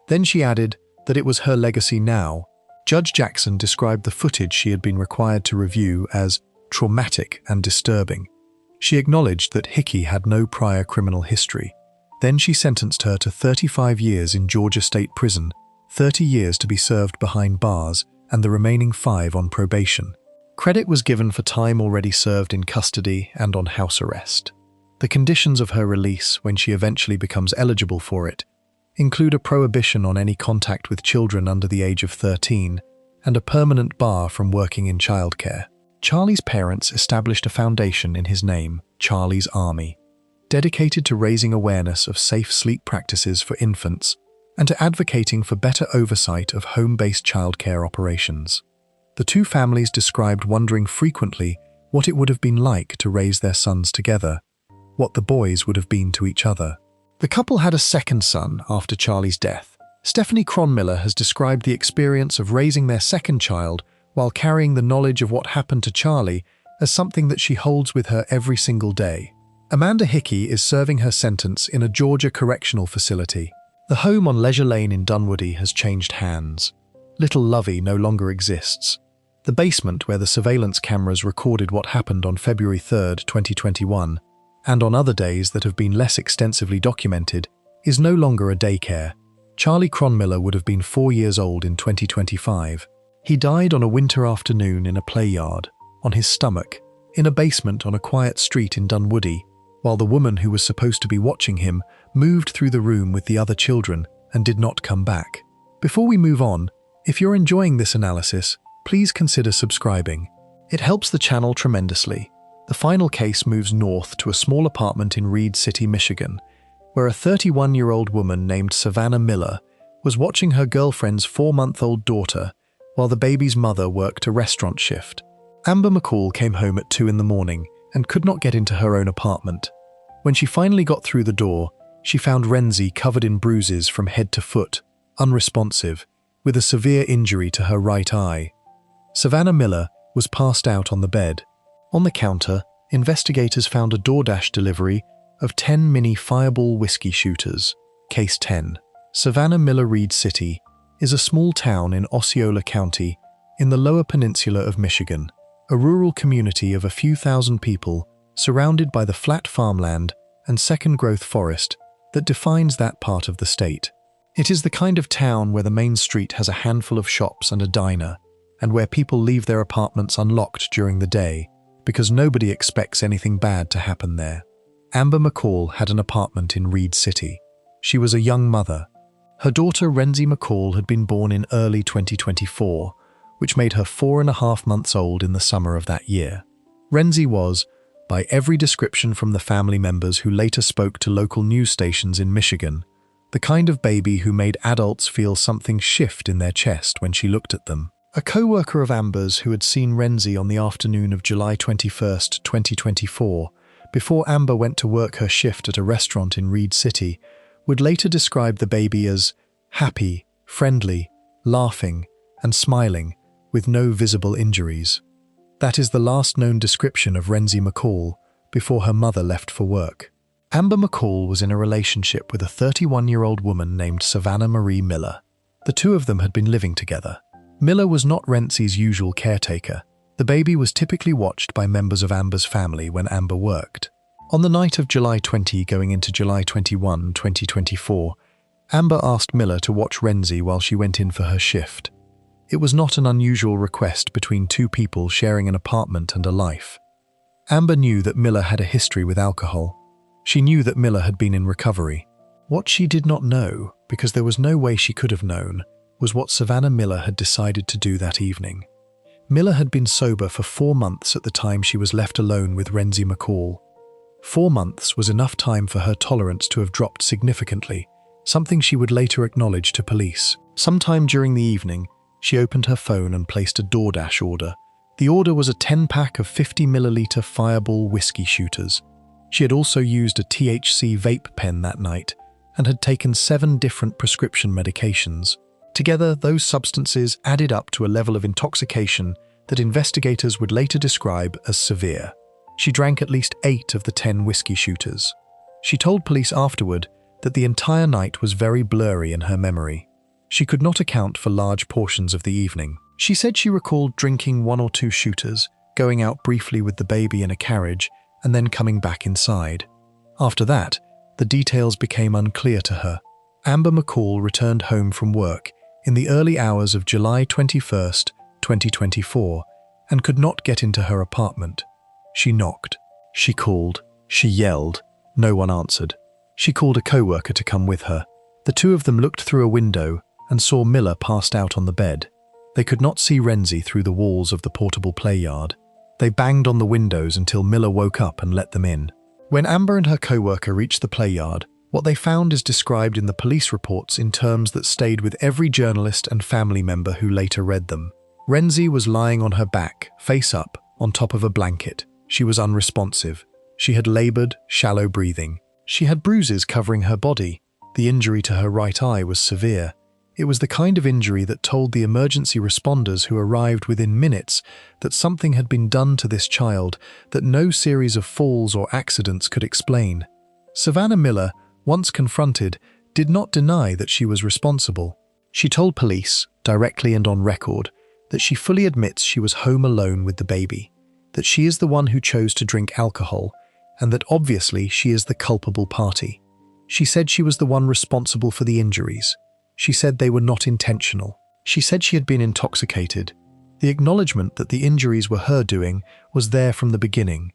Then she added that it was her legacy now. Judge Jackson described the footage she had been required to review as traumatic and disturbing. She acknowledged that Hickey had no prior criminal history. Then she sentenced her to 35 years in Georgia State Prison, 30 years to be served behind bars, and the remaining 5 on probation. Credit was given for time already served in custody and on house arrest. The conditions of her release, when she eventually becomes eligible for it, include a prohibition on any contact with children under the age of 13 and a permanent bar from working in childcare. Charlie's parents established a foundation in his name, Charlie's Army, dedicated to raising awareness of safe sleep practices for infants and to advocating for better oversight of home-based childcare operations. The two families described wondering frequently what it would have been like to raise their sons together, what the boys would have been to each other. The couple had a second son after Charlie's death. Stephanie Cronmiller has described the experience of raising their second child while carrying the knowledge of what happened to Charlie as something that she holds with her every single day. Amanda Hickey is serving her sentence in a Georgia correctional facility. The home on Leisure Lane in Dunwoody has changed hands. Little Lovey no longer exists. The basement where the surveillance cameras recorded what happened on February 3, 2021, and on other days that have been less extensively documented, is no longer a daycare. Charlie Cronmiller would have been 4 years old in 2025. He died on a winter afternoon in a play yard, on his stomach, in a basement on a quiet street in Dunwoody, while the woman who was supposed to be watching him moved through the room with the other children and did not come back. Before we move on, if you're enjoying this analysis, please consider subscribing. It helps the channel tremendously. The final case moves north to a small apartment in Reed City, Michigan, where a 31-year-old woman named Savannah Miller was watching her girlfriend's 4-month-old daughter while the baby's mother worked a restaurant shift. Amber McCall came home at 2 in the morning and could not get into her own apartment. When she finally got through the door, she found Renzi covered in bruises from head to foot, unresponsive, with a severe injury to her right eye. Savannah Miller was passed out on the bed. On the counter, investigators found a DoorDash delivery of 10 mini fireball whiskey shooters. Case 10. Savannah Miller Reed City is a small town in Osceola County in the Lower Peninsula of Michigan, a rural community of a few thousand people surrounded by the flat farmland and second-growth forest that defines that part of the state. It is the kind of town where the main street has a handful of shops and a diner, and where people leave their apartments unlocked during the day because nobody expects anything bad to happen there. Amber McCall had an apartment in Reed City. She was a young mother. Her daughter Renzi McCall had been born in early 2024, which made her 4.5 months old in the summer of that year. Renzi was, by every description from the family members who later spoke to local news stations in Michigan, the kind of baby who made adults feel something shift in their chest when she looked at them. A co-worker of Amber's who had seen Renzi on the afternoon of July 21, 2024, before Amber went to work her shift at a restaurant in Reed City, would later describe the baby as happy, friendly, laughing, and smiling, with no visible injuries. That is the last known description of Renzi McCall before her mother left for work. Amber McCall was in a relationship with a 31-year-old woman named Savannah Marie Miller. The two of them had been living together. Miller was not Renzi's usual caretaker. The baby was typically watched by members of Amber's family when Amber worked. On the night of July 20 going into July 21, 2024, Amber asked Miller to watch Renzi while she went in for her shift. It was not an unusual request between two people sharing an apartment and a life. Amber knew that Miller had a history with alcohol. She knew that Miller had been in recovery. What she did not know, because there was no way she could have known, was what Savannah Miller had decided to do that evening. Miller had been sober for 4 months at the time she was left alone with Renzi McCall. 4 months was enough time for her tolerance to have dropped significantly, something she would later acknowledge to police. Sometime during the evening, she opened her phone and placed a DoorDash order. The order was a 10-pack of 50-milliliter Fireball whiskey shooters. She had also used a THC vape pen that night and had taken 7 different prescription medications. Together, those substances added up to a level of intoxication that investigators would later describe as severe. She drank at least 8 of the 10 whiskey shooters. She told police afterward that the entire night was very blurry in her memory. She could not account for large portions of the evening. She said she recalled drinking 1 or 2 shooters, going out briefly with the baby in a carriage, and then coming back inside. After that, the details became unclear to her. Amber McCall returned home from work in the early hours of July 21, 2024, and could not get into her apartment. She knocked. She called. She yelled. No one answered. She called a co-worker to come with her. The two of them looked through a window and saw Miller passed out on the bed. They could not see Renzi through the walls of the portable play yard. They banged on the windows until Miller woke up and let them in. When Amber and her co-worker reached the play yard, what they found is described in the police reports in terms that stayed with every journalist and family member who later read them. Renzi was lying on her back, face up, on top of a blanket. She was unresponsive. She had labored, shallow breathing. She had bruises covering her body. The injury to her right eye was severe. It was the kind of injury that told the emergency responders who arrived within minutes that something had been done to this child that no series of falls or accidents could explain. Savannah Miller, once confronted, did not deny that she was responsible. She told police, directly and on record, that she fully admits she was home alone with the baby, that she is the one who chose to drink alcohol, and that obviously she is the culpable party. She said she was the one responsible for the injuries. She said they were not intentional. She said she had been intoxicated. The acknowledgement that the injuries were her doing was there from the beginning.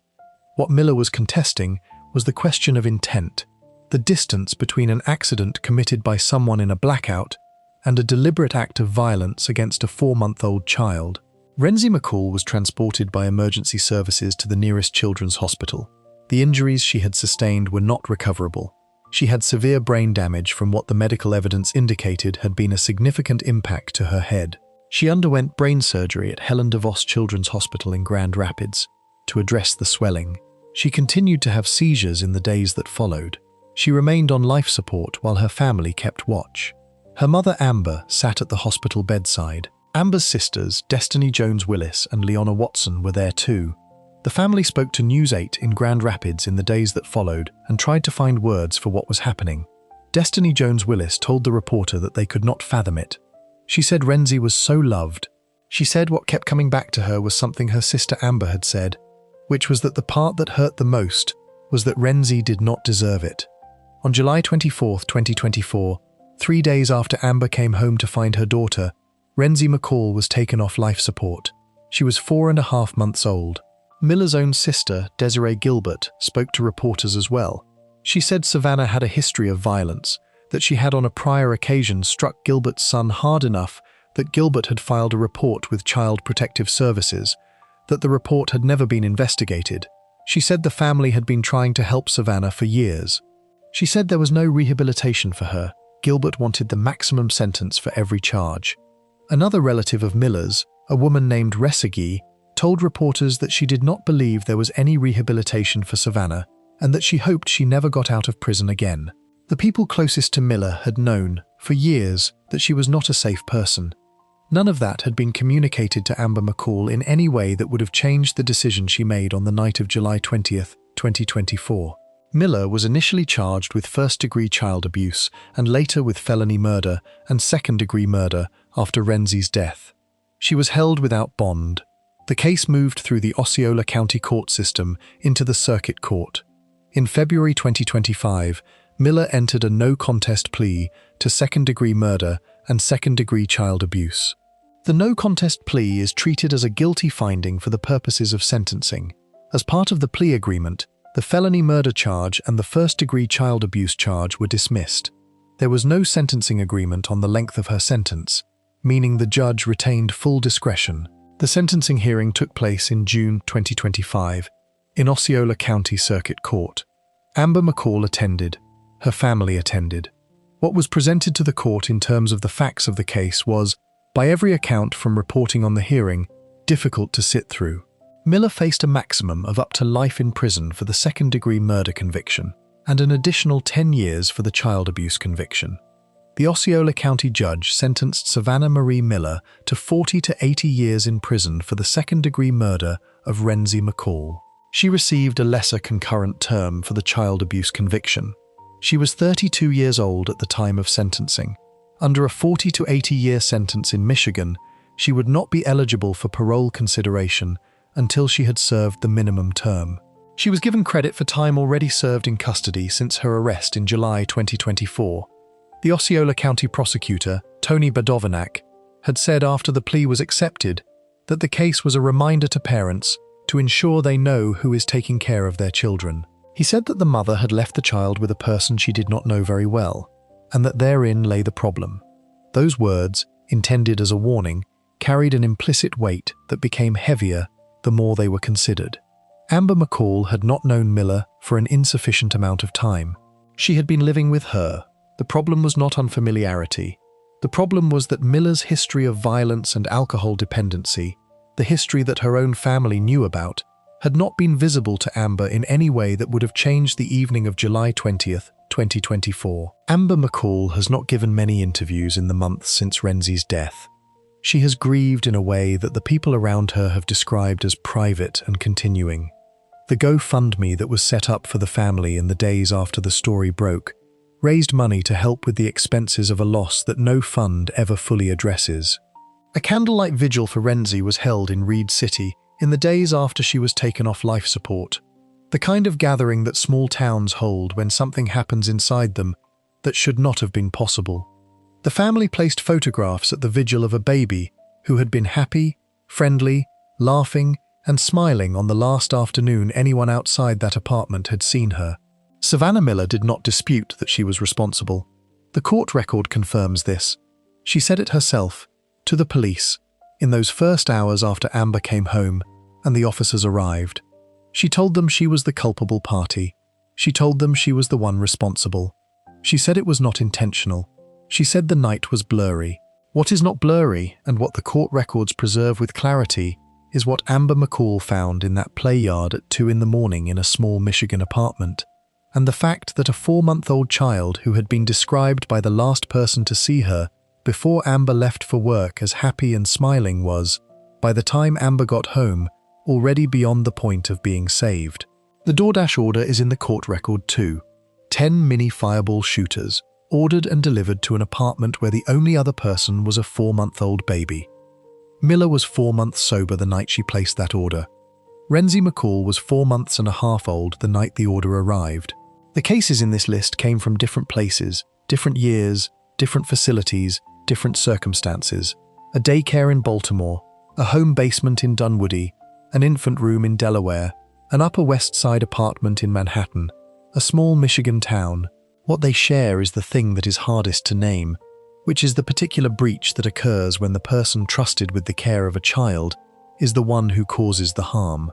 What Miller was contesting was the question of intent, the distance between an accident committed by someone in a blackout and a deliberate act of violence against a 4-month-old child. Renzi McCall was transported by emergency services to the nearest children's hospital. The injuries she had sustained were not recoverable. She had severe brain damage from what the medical evidence indicated had been a significant impact to her head. She underwent brain surgery at Helen DeVos Children's Hospital in Grand Rapids to address the swelling. She continued to have seizures in the days that followed. She remained on life support while her family kept watch. Her mother Amber sat at the hospital bedside. Amber's sisters, Destiny Jones-Willis and Leona Watson, were there too. The family spoke to News 8 in Grand Rapids in the days that followed and tried to find words for what was happening. Destiny Jones-Willis told the reporter that they could not fathom it. She said Renzi was so loved. She said what kept coming back to her was something her sister Amber had said, which was that the part that hurt the most was that Renzi did not deserve it. On July 24, 2024, 3 days after Amber came home to find her daughter, Renzi McCall was taken off life support. She was 4.5 months old. Miller's own sister, Desiree Gilbert, spoke to reporters as well. She said Savannah had a history of violence, that she had on a prior occasion struck Gilbert's son hard enough that Gilbert had filed a report with Child Protective Services, that the report had never been investigated. She said the family had been trying to help Savannah for years. She said there was no rehabilitation for her. Gilbert wanted the maximum sentence for every charge. Another relative of Miller's, a woman named Resegi, told reporters that she did not believe there was any rehabilitation for Savannah and that she hoped she never got out of prison again. The people closest to Miller had known, for years, that she was not a safe person. None of that had been communicated to Amber McCall in any way that would have changed the decision she made on the night of July 20th, 2024. Miller was initially charged with first-degree child abuse and later with felony murder and second-degree murder after Renzi's death. She was held without bond. The case moved through the Osceola County court system into the circuit court. In February 2025, Miller entered a no-contest plea to second-degree murder and second-degree child abuse. The no-contest plea is treated as a guilty finding for the purposes of sentencing. As part of the plea agreement, the felony murder charge and the first-degree child abuse charge were dismissed. There was no sentencing agreement on the length of her sentence, meaning the judge retained full discretion. The sentencing hearing took place in June 2025 in Osceola County Circuit Court. Amber McCall attended. Her family attended. What was presented to the court in terms of the facts of the case was, by every account from reporting on the hearing, difficult to sit through. Miller faced a maximum of up to life in prison for the second-degree murder conviction and an additional 10 years for the child abuse conviction. The Osceola County judge sentenced Savannah Marie Miller to 40 to 80 years in prison for the second-degree murder of Renzi McCall. She received a lesser concurrent term for the child abuse conviction. She was 32 years old at the time of sentencing. Under a 40 to 80-year sentence in Michigan, she would not be eligible for parole consideration until she had served the minimum term. She was given credit for time already served in custody since her arrest in July 2024. The Osceola County prosecutor, Tony Badovanak, had said after the plea was accepted that the case was a reminder to parents to ensure they know who is taking care of their children. He said that the mother had left the child with a person she did not know very well, and that therein lay the problem. Those words, intended as a warning, carried an implicit weight that became heavier the more they were considered. Amber McCall had not known Miller for an insufficient amount of time. She had been living with her. The problem was not unfamiliarity. The problem was that Miller's history of violence and alcohol dependency, the history that her own family knew about, had not been visible to Amber in any way that would have changed the evening of July 20th, 2024. Amber McCall has not given many interviews in the months since Renzi's death. She has grieved in a way that the people around her have described as private and continuing. The GoFundMe that was set up for the family in the days after the story broke raised money to help with the expenses of a loss that no fund ever fully addresses. A candlelight vigil for Renzi was held in Reed City in the days after she was taken off life support, the kind of gathering that small towns hold when something happens inside them that should not have been possible. The family placed photographs at the vigil of a baby who had been happy, friendly, laughing, and smiling on the last afternoon anyone outside that apartment had seen her. Savannah Miller did not dispute that she was responsible. The court record confirms this. She said it herself, to the police, in those first hours after Amber came home and the officers arrived. She told them she was the culpable party. She told them she was the one responsible. She said it was not intentional. She said the night was blurry. What is not blurry, and what the court records preserve with clarity, is what Amber McCall found in that play yard at 2 in the morning in a small Michigan apartment, and the fact that a 4-month-old child who had been described by the last person to see her before Amber left for work as happy and smiling was, by the time Amber got home, already beyond the point of being saved. The DoorDash order is in the court record too. 10 mini fireball shooters, ordered and delivered to an apartment where the only other person was a 4-month-old baby. Miller was 4 months sober the night she placed that order. Renzie McCall was 4 months and a half old the night the order arrived. The cases in this list came from different places, different years, different facilities, different circumstances. A daycare in Baltimore, a home basement in Dunwoody, an infant room in Delaware, an Upper West Side apartment in Manhattan, a small Michigan town. What they share is the thing that is hardest to name, which is the particular breach that occurs when the person trusted with the care of a child is the one who causes the harm.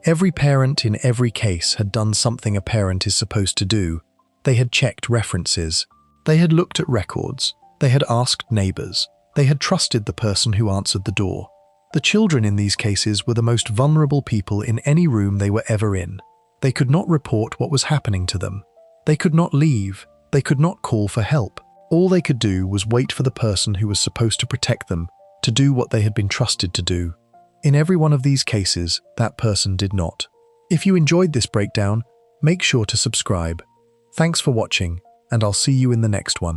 Every parent in every case had done something a parent is supposed to do. They had checked references. They had looked at records. They had asked neighbors. They had trusted the person who answered the door. The children in these cases were the most vulnerable people in any room they were ever in. They could not report what was happening to them. They could not leave. They could not call for help. All they could do was wait for the person who was supposed to protect them to do what they had been trusted to do. In every one of these cases, that person did not. If you enjoyed this breakdown, make sure to subscribe. Thanks for watching, and I'll see you in the next one.